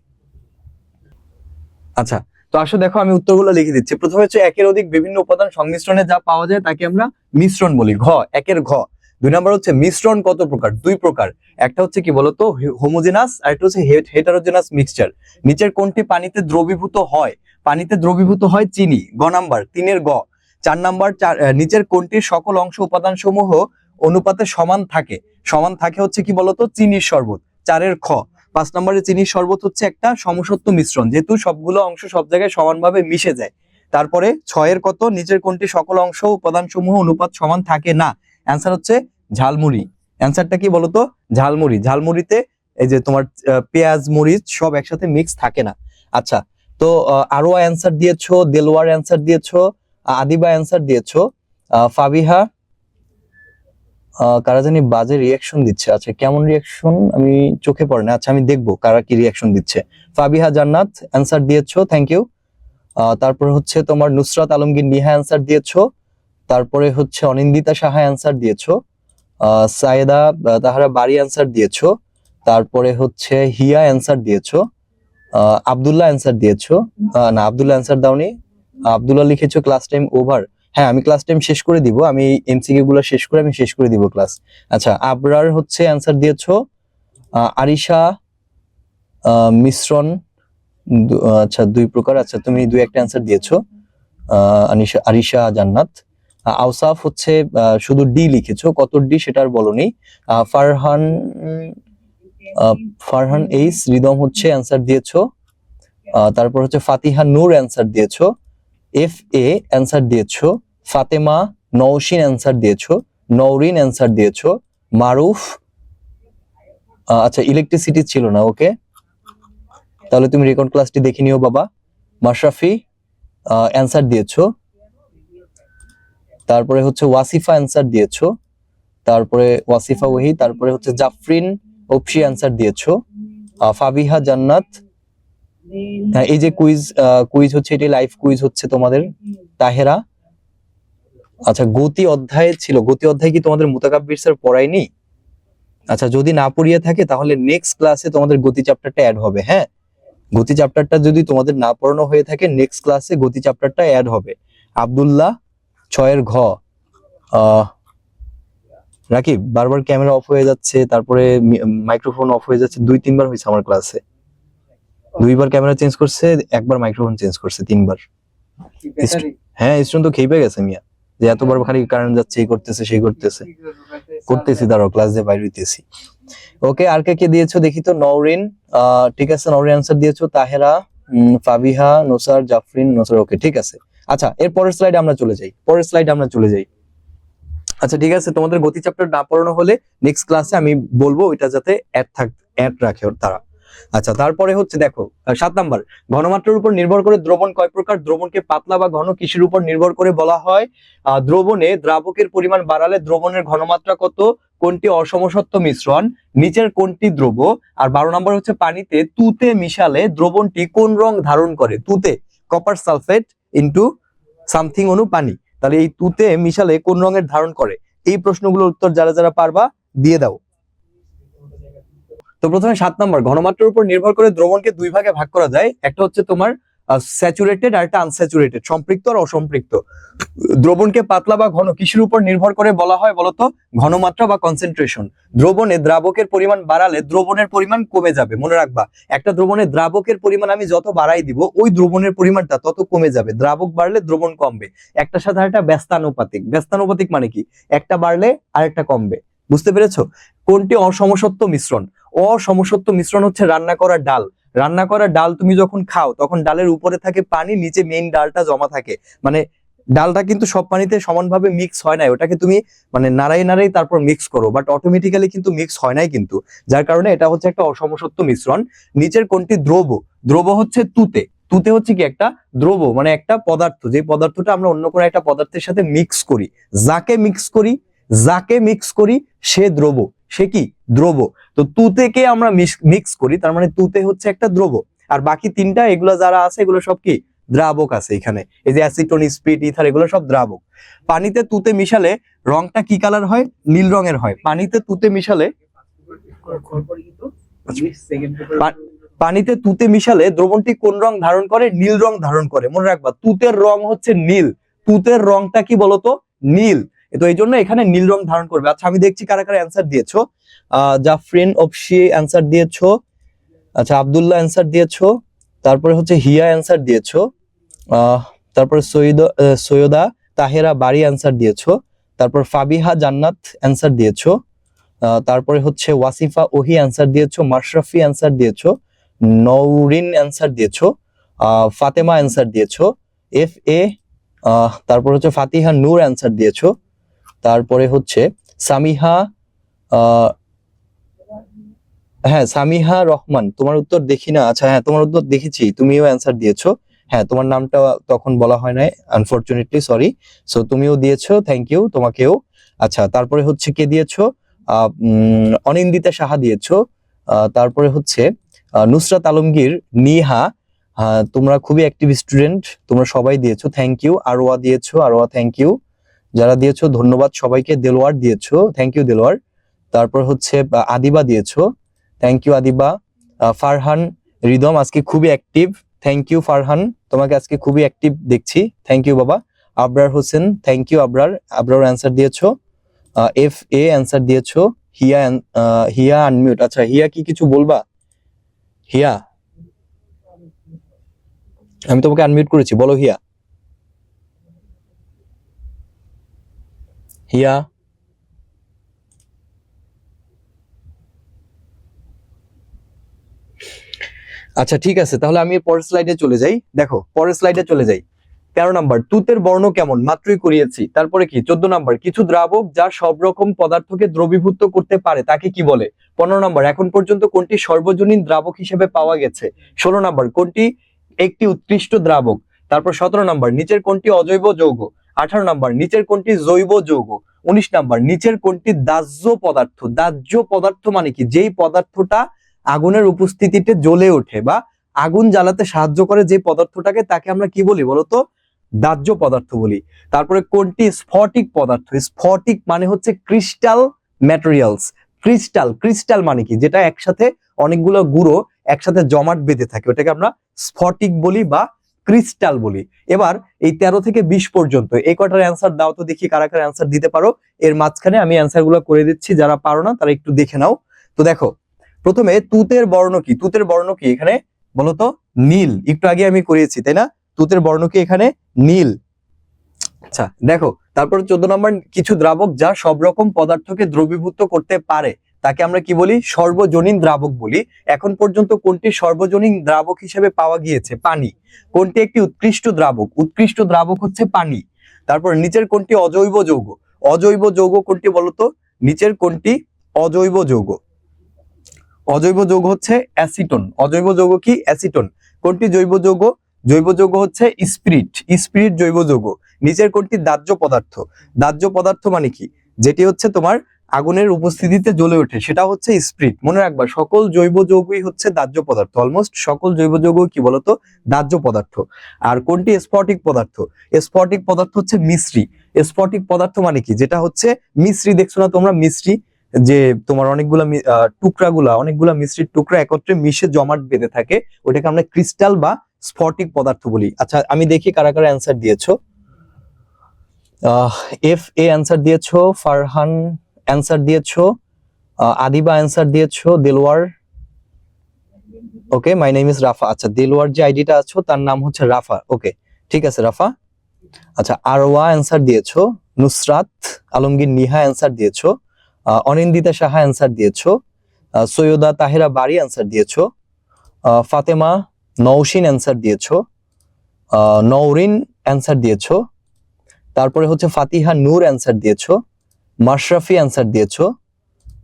আচ্ছা, তো আসো দেখো আমি উত্তরগুলো লিখে দিচ্ছি। প্রথমে হচ্ছে একের অধিক বিভিন্ন উপাদান সংমিশ্রণে যা পাওয়া যায় তাকে আমরা মিশ্রণ বলি, ঘ একের ঘ। 2 নাম্বার হচ্ছে মিশ্রণ কত প্রকার? 2 প্রকার। একটা হচ্ছে কি বলতো হোমোজেনাস, আর একটা হচ্ছে হেটারোজেনাস মিক্সচার। নিচের কোনটি পানিতে দ্রবীভূত হয়? পানিতে দ্রবীভূত হয় চিনি, গ নাম্বার 3 এর গ। 4 নাম্বার নিচের কোনটির সকল অংশ উপাদান সমূহ অনুপাতে সমান থাকে? সমান থাকে হচ্ছে কি বলতো চিনির শরবত, 4 এর খ। 5 নম্বরে চিনির শরবত হচ্ছে একটা সমসত্ব মিশ্রণ, যেহেতু সবগুলো অংশ সব জায়গায় সমানভাবে মিশে যায়। তারপরে 6 এর কত? নিচের কোনটি সকল অংশ উপাদান সমূহ অনুপাত সমান থাকে না? অ্যান্সার হচ্ছে ঝালমুড়ি। অ্যান্সারটা কি বলতো? ঝালমুড়ি। ঝালমুড়িতে এই যে তোমার পেঁয়াজ মরিচ সব একসাথে মিক্স থাকে না। আচ্ছা, তো আরো অ্যান্সার দিয়েছো, দেলোয়ার অ্যান্সার দিয়েছো, আদিবা অ্যান্সার দিয়েছো, ফাবিহা কারা জানি বাজে রিয়াকশন দিচ্ছে। আচ্ছা, কেমন রিয়াকশন আমি চোখে পড়ে না। আচ্ছা, আমি দেখবো কারা কি রিয়াকশন দিচ্ছে। ফাবিহা জান্নাত অ্যান্সার দিয়েছো, থ্যাংক ইউ। তারপরে হচ্ছে তোমার নুসরাত আলমগীর নিহা অ্যান্সার দিয়েছো। তারপরে হচ্ছে অনিন্দিতা সাহা অ্যান্সার দিয়েছো। সায়েদা তাহারা বাড়ি অ্যান্সার দিয়েছো। তারপরে হচ্ছে হিয়া অ্যান্সার দিয়েছো। আব্দুল্লাহ অ্যান্সার দিয়েছো। না, আব্দুল্লাহ অ্যান্সার দাওনি। আব্দুল্লাহ লিখেছো ক্লাস টাইম ওভার। হ্যাঁ, আমি ক্লাস টাইম শেষ করে দিব, আমি এমসিকিউ গুলো শেষ করে আমি শেষ করে দিব ক্লাস। আচ্ছা, আবরার হচ্ছে অ্যান্সার দিয়েছো। আরিশা মিশ্রণ, আচ্ছা 2 প্রকার। আচ্ছা, তুমি 2-1টা অ্যান্সার দিয়েছো। আরিশা জান্নাত। আওসাফ হচ্ছে শুধু ডি লিখেছো, কত ডি সেটা আর বলনি। ফারহান এইস রিদম হচ্ছে অ্যান্সার দিয়েছো। তারপর হচ্ছে ফাতিহা নূর অ্যান্সার দিয়েছো। এফ এ অ্যান্সার দিয়েছো। ফাতেমা নওশিন অ্যান্সার দিয়েছো। নওরিন অ্যান্সার দিয়েছো। মারুফ, আচ্ছা ইলেকট্রিসিটি ছিল না, ওকে, তাহলে তুমি রেকর্ড ক্লাসটি দেখে নিও বাবা। মাশরাফি অ্যান্সার দিয়েছো। তারপরে হচ্ছে ওয়াসিফা অ্যান্সার দিয়েছো। তারপরে ওয়াসিফা ওহি, তারপরে হচ্ছে জাফরিন ওপসি অ্যান্সার দিয়েছো। ফাবিহা জান্নাত, এই যে কুইজ হচ্ছে, এটি লাইভ কুইজ হচ্ছে তোমাদের। তাহেরা আচ্ছা গতি অধ্যায়ে ছিল, গতি অধ্যায় কি তোমাদের মুতাকাব্বির স্যার পড়ায়নি? আচ্ছা যদি না পড়িয়ে থাকে তাহলে নেক্সট ক্লাসে তোমাদের গতি চ্যাপ্টারটা অ্যাড হবে। হ্যাঁ, গতি চ্যাপ্টারটা যদি তোমাদের না পড়ানো হয়ে থাকে নেক্সট ক্লাসে গতি চ্যাপ্টারটা অ্যাড হবে। আব্দুল্লাহ 6 ঘ। রাকিব বারবার ক্যামেরা অফ হয়ে যাচ্ছে, তারপরে মাইক্রোফোন অফ হয়ে যাচ্ছে, 2-3 বার হয়েছে আমার ক্লাসে। 2বার ক্যামেরা চেঞ্জ করছে, 1বার মাইক্রোফোন চেঞ্জ করছে, 3বার। হ্যাঁ স্টুডেন্ট তো খেয়ে পেয়ে গেছে মিয়া, যে এতবার খালি কারেন্ট যাচ্ছে, এই করতেছে সেই করতেছে। করতেছি, দাঁড়াও ক্লাস দিয়ে বাইরে হইতেছি। ওকে, আর কে কে দিয়েছো দেখি তো। নওরিন, ঠিক আছে, নওরিন অ্যান্সার দিয়েছো। তাহেরা, ফাবিহা, নোসার, জাফরিন, নোসার। ওকে ঠিক আছে। আচ্ছা এর পরের স্লাইডে আমরা চলে যাই, পরের স্লাইডে আমরা চলে যাই। আচ্ছা ঠিক আছে, তোমাদের গতি চ্যাপ্টার না পড়ানো হলে নেক্সট ক্লাসে আমি বলবো ওইটা যাতে অ্যাড রাখে তারা। আচ্ছা তারপরে হচ্ছে দেখো 7 নাম্বার, ঘনমাত্রার উপর নির্ভর করে দ্রবণ কয় প্রকার? দ্রবণকে পাতলা বা ঘন কিসের উপর নির্ভর করে বলা হয়? দ্রবণে দ্রাবকের পরিমাণ বাড়ালে দ্রবণের ঘনমাত্রা কত? কোনটি অসমসত্ব মিশ্রণ? নিচের কোনটি দ্রব? আর 12 নম্বর হচ্ছে পানিতে তুতে মিশালে দ্রবণটি কোন রং ধারণ করে? তুতে কপার সালফেট ইনটু সামথিং অনু পানি, তাহলে এই তুতে মিশালে কোন রঙের ধারণ করে? এই প্রশ্নগুলোর উত্তর যারা যারা পারবা দিয়ে দাও। তো প্রথমে 7 নম্বর, ঘনমাত্রার উপর নির্ভর করে দ্রবণকে 2 ভাগে ভাগ করা যায়। একটা হচ্ছে তোমার স্যাচুরেটেড আর একটা আনস্যাচুরেটেড, সম্পৃক্ত আর অসম্পৃক্ত। দ্রবণকে পাতলা বা ঘন কিসের উপর নির্ভর করে বলা হয় বলতো? ঘনমাত্রা বা কনসেন্ট্রেশন। দ্রবণে দ্রাবকের পরিমাণ বাড়ালে দ্রবণের পরিমাণ কমে যাবে, মনে রাখবা। একটা দ্রবণে দ্রাবকের পরিমাণ আমি যত বাড়াই দিব ওই দ্রবণের পরিমাণটা তত কমে যাবে, দ্রাবক বাড়লে দ্রবণ কমবে। একটা সাথে একটা ব্যস্তানুপাতিক। ব্যস্তানুপাতিক মানে কি? একটা বাড়লে আরেকটা কমবে, বুঝতে পেরেছো? কোনটি অসমসত্ব মিশ্রণ? অসমসত্ব মিশ্রণ হচ্ছে রান্না করা ডাল। রান্না করা ডাল তুমি যখন খাও তখন ডালের উপরে থাকে পানি, নিচে মেইন ডালটা জমা থাকে। মানে ডালটা কিন্তু সব পানিতে সমানভাবে মিক্স হয় না, ওটাকে তুমি মানে নাড়াই নাড়াই তারপর মিক্স করো, বাট অটোমেটিক্যালি কিন্তু মিক্স হয় নাই কিন্তু, যার কারণে এটা হচ্ছে একটা অসমসত্ব মিশ্রণ। নিচের কোনটি দ্রব? দ্রব হচ্ছে তুতে। তুতে হচ্ছে কি? একটা দ্রব, মানে একটা পদার্থ, যে পদার্থটা আমরা অন্য কোনো একটা পদার্থের সাথে মিক্স করি। যাকে মিক্স করি সে দ্রব, সে কি? দ্রব। তো তুতেকে আমরা মিক্স করি, তার মানে তুতে হচ্ছে একটা দ্রব। আর বাকি 3টা এগুলো যারা আছে এগুলো সব কি? দ্রাবক আছে এখানে। এই যে অ্যাসিটোন, স্পিরিট, ইথার, এগুলো সব দ্রাবক। পানিতে তুতে মিশালে রংটা কি কালার হয়? নীল রঙের হয়। পানিতে তুতে মিশালে পানিতে তুতে মিশালে দ্রবণটি কোন রং ধারণ করে? নীল রং ধারণ করে, মনে রাখবা। তুতের রং হচ্ছে নীল, তুতের রংটা কি বলতো? নীল। তো এই জন্য এখানে নীল রং ধারণ করবে। আচ্ছা আমি দেখছি কারা কারা অ্যান্সার দিয়েছো। জাফরিন, অপসি অ্যান্সার দিয়েছো। আচ্ছা আব্দুল্লাহ অ্যান্সার দিয়েছো। তারপরে হচ্ছে হিয়া অ্যান্সার দিয়েছো। তারপরে সৈয়দা তাহেরা বাড়ি অ্যান্সার দিয়েছো। তারপর ফাবিহা জান্নাত অ্যান্সার দিয়েছো। তারপরে হচ্ছে ওয়াসিফা ওহি অ্যান্সার দিয়েছো। মাশরাফি অ্যান্সার দিয়েছো। নওরিন অ্যান্সার দিয়েছো। ফাতেমা অ্যান্সার দিয়েছো। এফ এ, তারপর হচ্ছে ফাতিহা নূর অ্যান্সার দিয়েছো। তারপরে হচ্ছে সামিহা, হ্যাঁ সামিহা রহমান, তোমার উত্তর দেখি না। আচ্ছা হ্যাঁ তোমার উত্তর দেখেছি, তুমিও অ্যান্সার দিয়েছো। হ্যাঁ তোমার নামটা তখন বলা হয় নাই, আনফরচুনেটলি, সরি। সো তুমিও দিয়েছো, থ্যাংক ইউ তোমাকেও। আচ্ছা তারপরে হচ্ছে কে দিয়েছো? অনিন্দিতা সাহা দিয়েছো। তারপরে হচ্ছে নুসরাত আলমগীর, নিহা, তোমরা খুবই অ্যাক্টিভ স্টুডেন্ট, তোমরা সবাই দিয়েছো, থ্যাংক ইউ। আরোয়া দিয়েছো, আরোয়া থ্যাংক ইউ। যারা দিয়েছো ধন্যবাদ সবাইকে। দেলোয়ার দিয়েছো, থ্যাংক ইউ দেলোয়ার। তারপর হচ্ছে আদিবা দিয়েছো, থ্যাংক ইউ আদিবা। ফারহান রিদম আজকে খুবই অ্যাক্টিভ, থ্যাংক ইউ ফারহান, তোমাকে আজকে খুবই অ্যাক্টিভ দেখছি, থ্যাংক ইউ বাবা। Abrar Hossain, thank you Abrar, Abrar answer দিয়েছো। এফ এ অ্যান্সার দিয়েছো। হিয়া, হিয়া আনমিউট। আচ্ছা হিয়া কি কিছু বলবা? হিয়া আমি তোমাকে আনমিউট করেছি, বলো হিয়া। হিয়া আচ্ছা ঠিক আছে, তাহলে আমি পরের স্লাইডে চলে যাই। দেখো পরের স্লাইডে চলে যাই। 13 নাম্বার, তুতের বর্ণ কেমন? মাত্রই করিয়েছি। তারপরে কি? 14 নাম্বার, কিছু দ্রাবক যা সব রকম পদার্থকে দ্রবীভূত করতে পারে তাকে কি বলে? 15 নাম্বার, এখন পর্যন্ত কোনটি সর্বজনীন দ্রাবক হিসেবে পাওয়া গেছে? 16 নাম্বার, কোনটি একটি উৎকৃষ্ট দ্রাবক? তারপর 17 নাম্বার, নিচের কোনটি অজৈব যৌগ? 18 নাম্বার, নিচের কোনটি জৈব যৌগ? 19 নাম্বার, নিচের কোনটি দাহ্য পদার্থ? দাহ্য পদার্থ মানে কি? যেই পদার্থটা আগুনের উপস্থিতিতে জ্বলে ওঠে বা আগুন জ্বালাতে সাহায্য করে যে পদার্থটাকে, তাকে আমরা কি বলি বলতো? দাহ্য পদার্থ বলি। তারপরে কোনটি স্ফটিক পদার্থ? স্ফটিক মানে হচ্ছে ক্রিস্টাল ম্যাটেরিয়ালস। ক্রিস্টাল, ক্রিস্টাল মানে কি? যেটা একসাথে অনেকগুলো গুঁড়ো একসাথে জমাট বেঁধে থাকে, ওটাকে আমরা স্ফটিক বলি বা ক্রিস্টাল বলি। এবার এই 13 থেকে 20 পর্যন্ত এই কটার অ্যান্সার দাও তো দেখি কারা কারা অ্যান্সার দিতে পারো। এর মাঝখানে আমি অ্যান্সার গুলো করে দিচ্ছি, যারা পারো না তারা একটু দেখে নাও। তো দেখো, প্রথমে তুতের বর্ণ কি? তুতের বর্ণ কি এখানে বলতো? নীল। একটু আগে আমি করিয়েছি তাই না? তুতের বর্ণ কি এখানে? নীল। আচ্ছা দেখো, তারপর 14 নম্বর, কিছু দ্রাবক যা সব রকম পদার্থকে দ্রবীভূত করতে পারে তাকে আমরা কি বলি? সর্বজনীন দ্রাবক বলি। এখন পর্যন্ত কোনটি সর্বজনীন দ্রাবক হিসেবে পাওয়া গিয়েছে? পানি। কোনটি একটি উৎকৃষ্ট দ্রাবক? উৎকৃষ্ট দ্রাবক হচ্ছে পানি। তারপর নিচের কোনটি অজৈব যৌগ? অজৈব যৌগ কোনটি বলতো? নিচের কোনটি অজৈব যৌগ? অজৈব যৌগ হচ্ছে অ্যাসিটন। অজৈব যৌগ কি? অ্যাসিটন। কোনটি জৈব যৌগ? জৈব যৌগ হচ্ছে স্পিরিট। স্পিরিট জৈব যৌগ। নিচের কোনটি দাহ্য পদার্থ? দাহ্য পদার্থ মানে কি? যেটি হচ্ছে তোমার আগুনের উপস্থিতিতে জ্বলে ওঠে, সেটা হচ্ছে স্পিরিট। মনে রাখবা, সকল জৈব যৌগই হচ্ছে দাহ্য পদার্থ। অলমোস্ট সকল জৈব যৌগ কি বলতো? দাহ্য পদার্থ। আর কোনটি স্ফটিক পদার্থ? স্ফটিক পদার্থ হচ্ছে মিশ্রি। স্ফটিক পদার্থ মানে কি? যেটা হচ্ছে মিশ্রি, দেখছো না তোমরা মিশ্রি, যে তোমার অনেকগুলা মিশ্রির টুকরা একত্রে মিশে জমাট বেঁধে থাকে, ওটাকে আমরা ক্রিস্টাল বা স্ফটিক পদার্থ বলি। আচ্ছা আমি দেখি কারা কারা অ্যান্সার দিয়েছো। এফ এ অ্যান্সার দিয়েছো, ফারহান অ্যান্সার দিয়েছো, আদিবা অ্যান্সার দিয়েছো, দেলওয়ার। ওকে, মাই নেম ইজ রাফা। আচ্ছা, দেলওয়ার যে আইডিটা আছো তার নাম হচ্ছে রাফা। ওকে ঠিক আছে রাফা। আচ্ছা, আরওয়া অ্যান্সার দিয়েছো, নুসরাত আলমগীর নিহা অ্যান্সার দিয়েছো, অনিন্দিতা সাহা অ্যান্সার দিয়েছো, সৈয়দা তাহেরা বাড়ি অ্যান্সার দিয়েছো, ফাতেমা নওশিন অ্যান্সার দিয়েছো, নওরিন অ্যান্সার দিয়েছো, তারপরে হচ্ছে ফাতিহা নূর অ্যান্সার দিয়েছো, মাশরাফি অ্যান্সার দিয়েছো,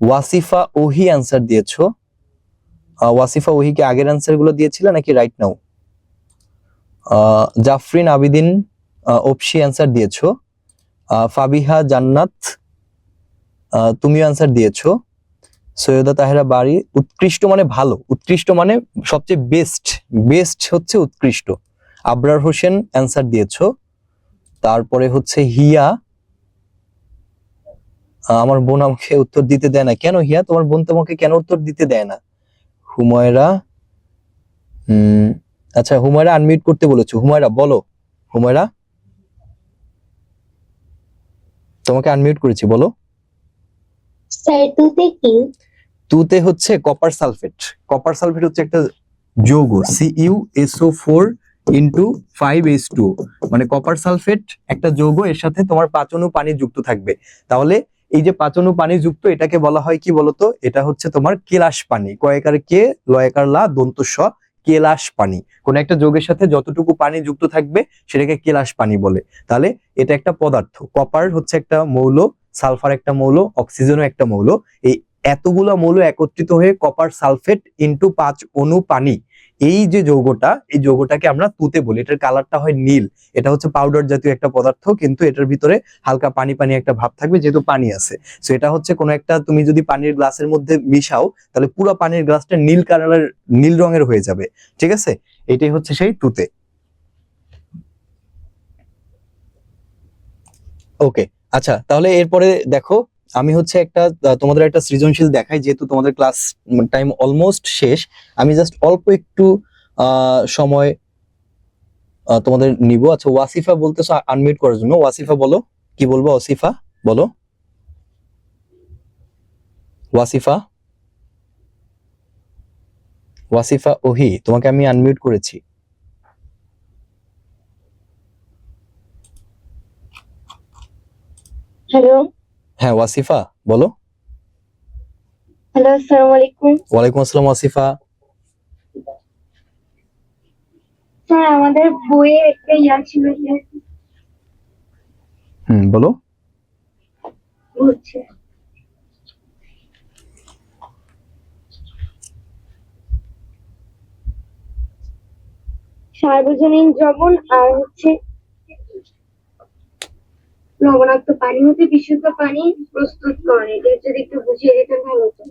ওয়াসিফা ওহি অ্যান্সার দিয়েছো। ওয়াসিফা ওহি কি আগের অ্যান্সার গুলো দিয়েছিল নাকি রাইট নাও? জাফরিন আবিদিন ওপসি অ্যান্সার দিয়েছো, ফাবিহা জান্নাত তুমিও অ্যান্সার দিয়েছো, সৈয়দা তাহেরা বাড়ি। উৎকৃষ্ট মানে ভালো, উৎকৃষ্ট মানে সবচেয়ে বেস্ট, বেস্ট হচ্ছে উৎকৃষ্ট। আবরার হোসেন অ্যান্সার দিয়েছো। তারপরে হচ্ছে হিয়া, আমার বোন আমাকে উত্তর দিতে দেয় না কেন? হিয়া তোমার বোন তোমাকে কেন উত্তর দিতে দেয় না? হুমায়রা, আচ্ছা হুমায়রা আনমিউট করতে বলেছো। হুমায়রা বলো। হুমায়রা তোমাকে আনমিউট করেছি, বলো। স্যার তুতে কি? তুতে হচ্ছে কপার সালফেট। কপার সালফেট হচ্ছে একটা যৌগ, CuSO4 ইন্টু 5H2, মানে কপার সালফেট একটা যৌগ, এর সাথে তোমার 5 অণু পানি যুক্ত থাকবে। তাহলে এই যে 5 অণু পানি যুক্ত, এটাকে বলা হয় কি বলতো? এটা হচ্ছে তোমার কেলাস পানি। কয়েকার কে, লয়কার লা, দন্ত স, কেলাস পানি। কোন একটা যৌগের সাথে যতটুকু পানি যুক্ত থাকবে সেটাকে কেলাস পানি বলে। তাহলে এটা একটা পদার্থ। কপার হচ্ছে একটা মৌল, সালফার একটা মৌল, অক্সিজেনও একটা মৌল। এই এতগুলো মৌল একত্রিত হয়ে কপার সালফেট ইন্টু 5 অণু পানি, এই যে যৌগটা, এই যৌগটাকে আমরা তুতে বলি। এটার কালারটা হয় নীল। এটা হচ্ছে পাউডার জাতীয় একটা পদার্থ, কিন্তু এটার ভিতরে হালকা পানি পানি একটা ভাব থাকবে, যেহেতু পানি আছে। সো এটা হচ্ছে কোনো একটা, তুমি যদি পানির গ্লাসের মধ্যে মিশাও তাহলে পুরো পানির গ্লাসটা নীল কালারের, নীল রঙের হয়ে যাবে। ঠিক আছে, এটাই হচ্ছে সেই তুতে। ওকে আচ্ছা, তাহলে এরপরে দেখো, আমি হচ্ছে একটা তোমাদের একটা সৃজনশীল দেখাই, যেহেতু তোমাদের ক্লাস টাইম অলমোস্ট শেষ। আমি জাস্ট অল্প একটু সময় তোমাদের নিব। আচ্ছা, ওয়াসিফা বলতেছো আনমিউট করার জন্য। ওয়াসিফা বলো, কি বলবো? ওয়াসিফা বলো। ওয়াসিফা, ওয়াসিফা ওহি, তোমাকে আমি আনমিউট করেছি। হ্যালো হ্যাঁ ওয়াসিফা বলো। হ্যালো, আসসালামু আলাইকুম। ওয়ালাইকুম আসসালাম ওয়াসিফা। স্যার আমাদের বইয়ে একটা ছিল যে বলো। হচ্ছে সার্বজনীন দ্রবণ আর হচ্ছে লবণাক্ত পানি হতে বিশুদ্ধ পানি প্রস্তুত করে। এটা যদি একটু বুঝিয়ে দিতেন ভালো হতো।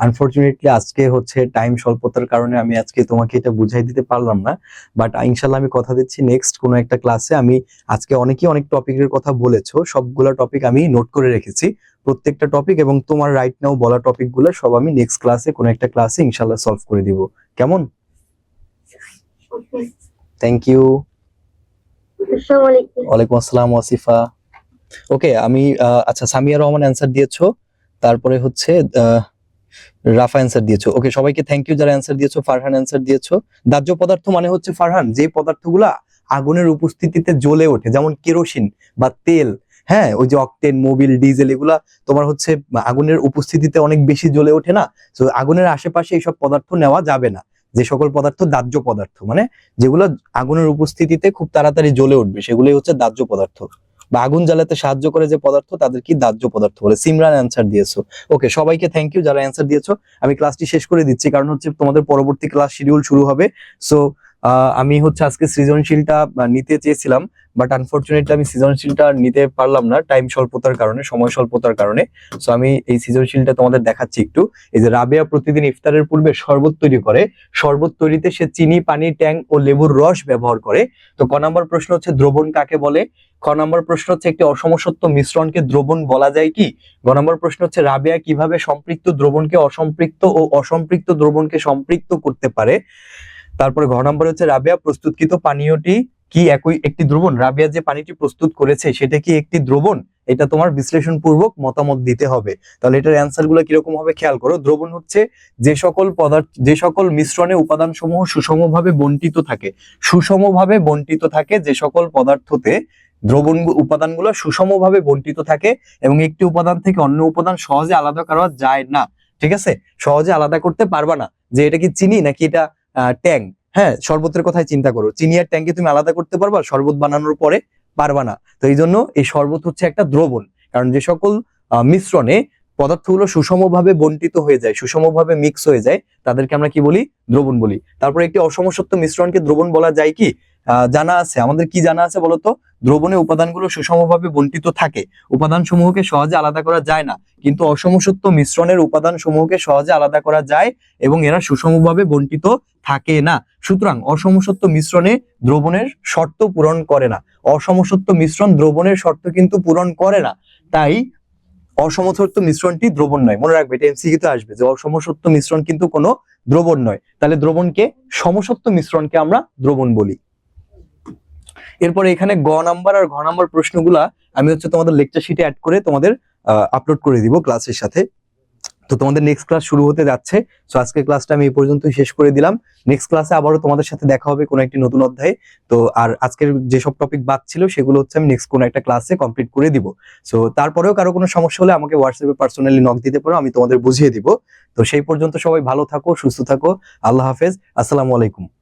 আনফরচুনেটলি আজকে হচ্ছে টাইম স্বল্পতার কারণে আমি আজকে তোমাকে এটা বুঝাই দিতে পারলাম না, বাট ইনশাল্লাহ আমি কথা দিচ্ছি নেক্সট কোনো একটা ক্লাসে আমি, আজকে অনেকেই অনেক টপিকের কথা বলেছো, সবগুলা টপিক আমি নোট করে রেখেছি, প্রত্যেকটা টপিক এবং তোমার রাইট নাও বলা টপিক গুলো সব আমি নেক্সট ক্লাসে কোনো একটা ক্লাসে ইনশাল্লাহ সলভ করে দিব। কেমন? ওকে, থ্যাংক ইউ। আসসালামু আলাইকুম। ওয়ালাইকুম আসসালাম ওয়াসিফা। ওকে, আমি আচ্ছা সামিয়া রহমান অ্যান্সার দিয়েছো, তারপরে হচ্ছে রাফা অ্যান্সার দিয়েছো। ওকে, সবাইকে থ্যাংক ইউ যারা অ্যান্সার দিয়েছো। ফারহান অ্যান্সার দিয়েছো। দাহ্য পদার্থ মানে হচ্ছে ফারহান যে পদার্থগুলা আগুনের উপস্থিতিতে জ্বলে ওঠে, যেমন কেরোসিন বা তেল, হ্যাঁ ওই যে অকটেন, মোবিল, ডিজেল, এগুলা তোমার হচ্ছে আগুনের উপস্থিতিতে অনেক বেশি জ্বলে ওঠে না, তো আগুনের আশেপাশে এইসব পদার্থ নেওয়া যাবে না। যে সকল পদার্থ দাহ্য পদার্থ মানে যেগুলো আগুনের উপস্থিতিতে খুব তাড়াতাড়ি জ্বলে উঠবে সেগুলোই হচ্ছে দাহ্য পদার্থ, বা আগুন জ্বালাতে সাহায্য করে যে পদার্থ তাদের কি দাহ্য পদার্থ বলে। সিমরান অ্যান্সার দিয়েছো। ওকে, সবাইকে থ্যাংক ইউ যারা অ্যান্সার দিয়েছো। আমি ক্লাসটি শেষ করে দিচ্ছি কারণ হচ্ছে তোমাদের পরবর্তী ক্লাস শিডিউল শুরু হবে। সো আমি হচ্ছে আজকে সৃজনশীলটা নিতে চেয়েছিলাম, বাট আনফরচুনেটলি আমি সৃজনশীলটা নিতে পারলাম না টাইম স্বল্পতার কারণে, সময় স্বল্পতার কারণে। সো আমি এই সৃজনশীলটা তোমাদের দেখাচ্ছি একটু। এই যে রাবেয়া প্রতিদিন ইফতারের পূর্বে শরবত তৈরি করে, শরবত তৈরিতে সে চিনি, পানি, ট্যাং ও লেবুর রস ব্যবহার করে। তো ক নম্বর প্রশ্ন হচ্ছে দ্রবণ কাকে বলে। খ নম্বর প্রশ্ন হচ্ছে একটি অসমসত্ব মিশ্রণকে দ্রবণ বলা যায় কি। গ নম্বর প্রশ্ন হচ্ছে রাবেয়া কিভাবে সম্পৃক্ত দ্রবণকে অসম্পৃক্ত ও অসম্পৃক্ত দ্রবণকে সম্পৃক্ত করতে পারে। তারপরে ঘ নম্বর হচ্ছে রাবেয়া প্রস্তুতকৃত পানীয়টি কি একটি দ্রবণ। রাবেয়া যে পানিটি প্রস্তুত করেছে সেটা কি একটি দ্রবণ, এটা তোমার বিশ্লেষণ পূর্বক মতামত দিতে হবে। তাহলে এটার অ্যান্সার গুলো কিরকম হবে খেয়াল করো। দ্রবণ হচ্ছে যে সকল মিশ্রণে উপাদান সমূহ সুষমভাবে বন্টিত থাকে, সুষমভাবে বন্টিত থাকে যে সকল পদার্থতে দ্রবণ উপাদানগুলো সুষমভাবে বন্টিত থাকে এবং একটি উপাদান থেকে অন্য উপাদান সহজে আলাদা করা যায় না। ঠিক আছে, সহজে আলাদা করতে পারবা না যে এটা কি চিনি নাকি এটা ট্যাং। হ্যাঁ, শরবতের কথাই চিন্তা করো, চিনি আর ট্যাংকে তুমি আলাদা করতে পারবা শরবত বানানোর পরে? পারবা না। তো এই জন্য এই শরবত হচ্ছে একটা দ্রবণ, কারণ যে সকল মিশ্রণে পদার্থগুলো সুষমভাবে বন্টিত হয়ে যায়, সুষমভাবে মিক্স হয়ে যায়, তাদেরকে আমরা কি বলি? দ্রবণ বলি। তারপরে একটি অসমসত্ব মিশ্রণকে দ্রবণ বলা যায় কি? জানা আছে আমাদের, কি জানা আছে বলতো? দ্রবণে উপাদানগুলো সুষমভাবে বন্টিত থাকে, উপাদান সমূহকে সহজে আলাদা করা যায় না, কিন্তু অসমসত্ব মিশ্রণের উপাদান সমূহকে সহজে আলাদা করা যায় এবং এরা সুষমভাবে বন্টিত থাকে না। সুতরাং অসমসত্ব মিশ্রণে দ্রবণের শর্ত পূরণ করে না। অসমসত্ব মিশ্রণ দ্রবণের শর্ত কিন্তু পূরণ করে না, তাই অসমসত্ব মিশ্রণটি দ্রবণ নয়। মনে রাখবে, এটা এমসিকিউতে আসবে যে অসমসত্ব মিশ্রণ কিন্তু কোনো দ্রবণ নয়। তাহলে দ্রবণকে, সমসত্ব মিশ্রণকে আমরা দ্রবণ বলি। এরপরে এখানে গ নাম্বার আর ঘ নাম্বার প্রশ্নগুলা আমি হচ্ছে তোমাদের লেকচার শিটে অ্যাড করে তোমাদের আপলোড করে দিব ক্লাসের সাথে। তো তোমাদের নেক্সট ক্লাস শুরু হতে যাচ্ছে। সো আজকের ক্লাসটা আমি এই পর্যন্তই শেষ করে দিলাম। নেক্সট ক্লাসে আবারও তোমাদের সাথে দেখা হবে কোনো একটি নতুন অধ্যায়ে। তো আর আজকের যেসব টপিক বাদ ছিল সেগুলো হচ্ছে আমি নেক্সট কোনো একটা ক্লাসে কমপ্লিট করে দিব। সো তারপরেও কারো কোনো সমস্যা হলে আমাকে হোয়াটসঅ্যাপে পার্সোনালি নক দিতে পারো, আমি তোমাদের বুঝিয়ে দিব। তো সেই পর্যন্ত সবাই ভালো থাকো, সুস্থ থাকো। আল্লাহ হাফেজ, আসসালামু আলাইকুম।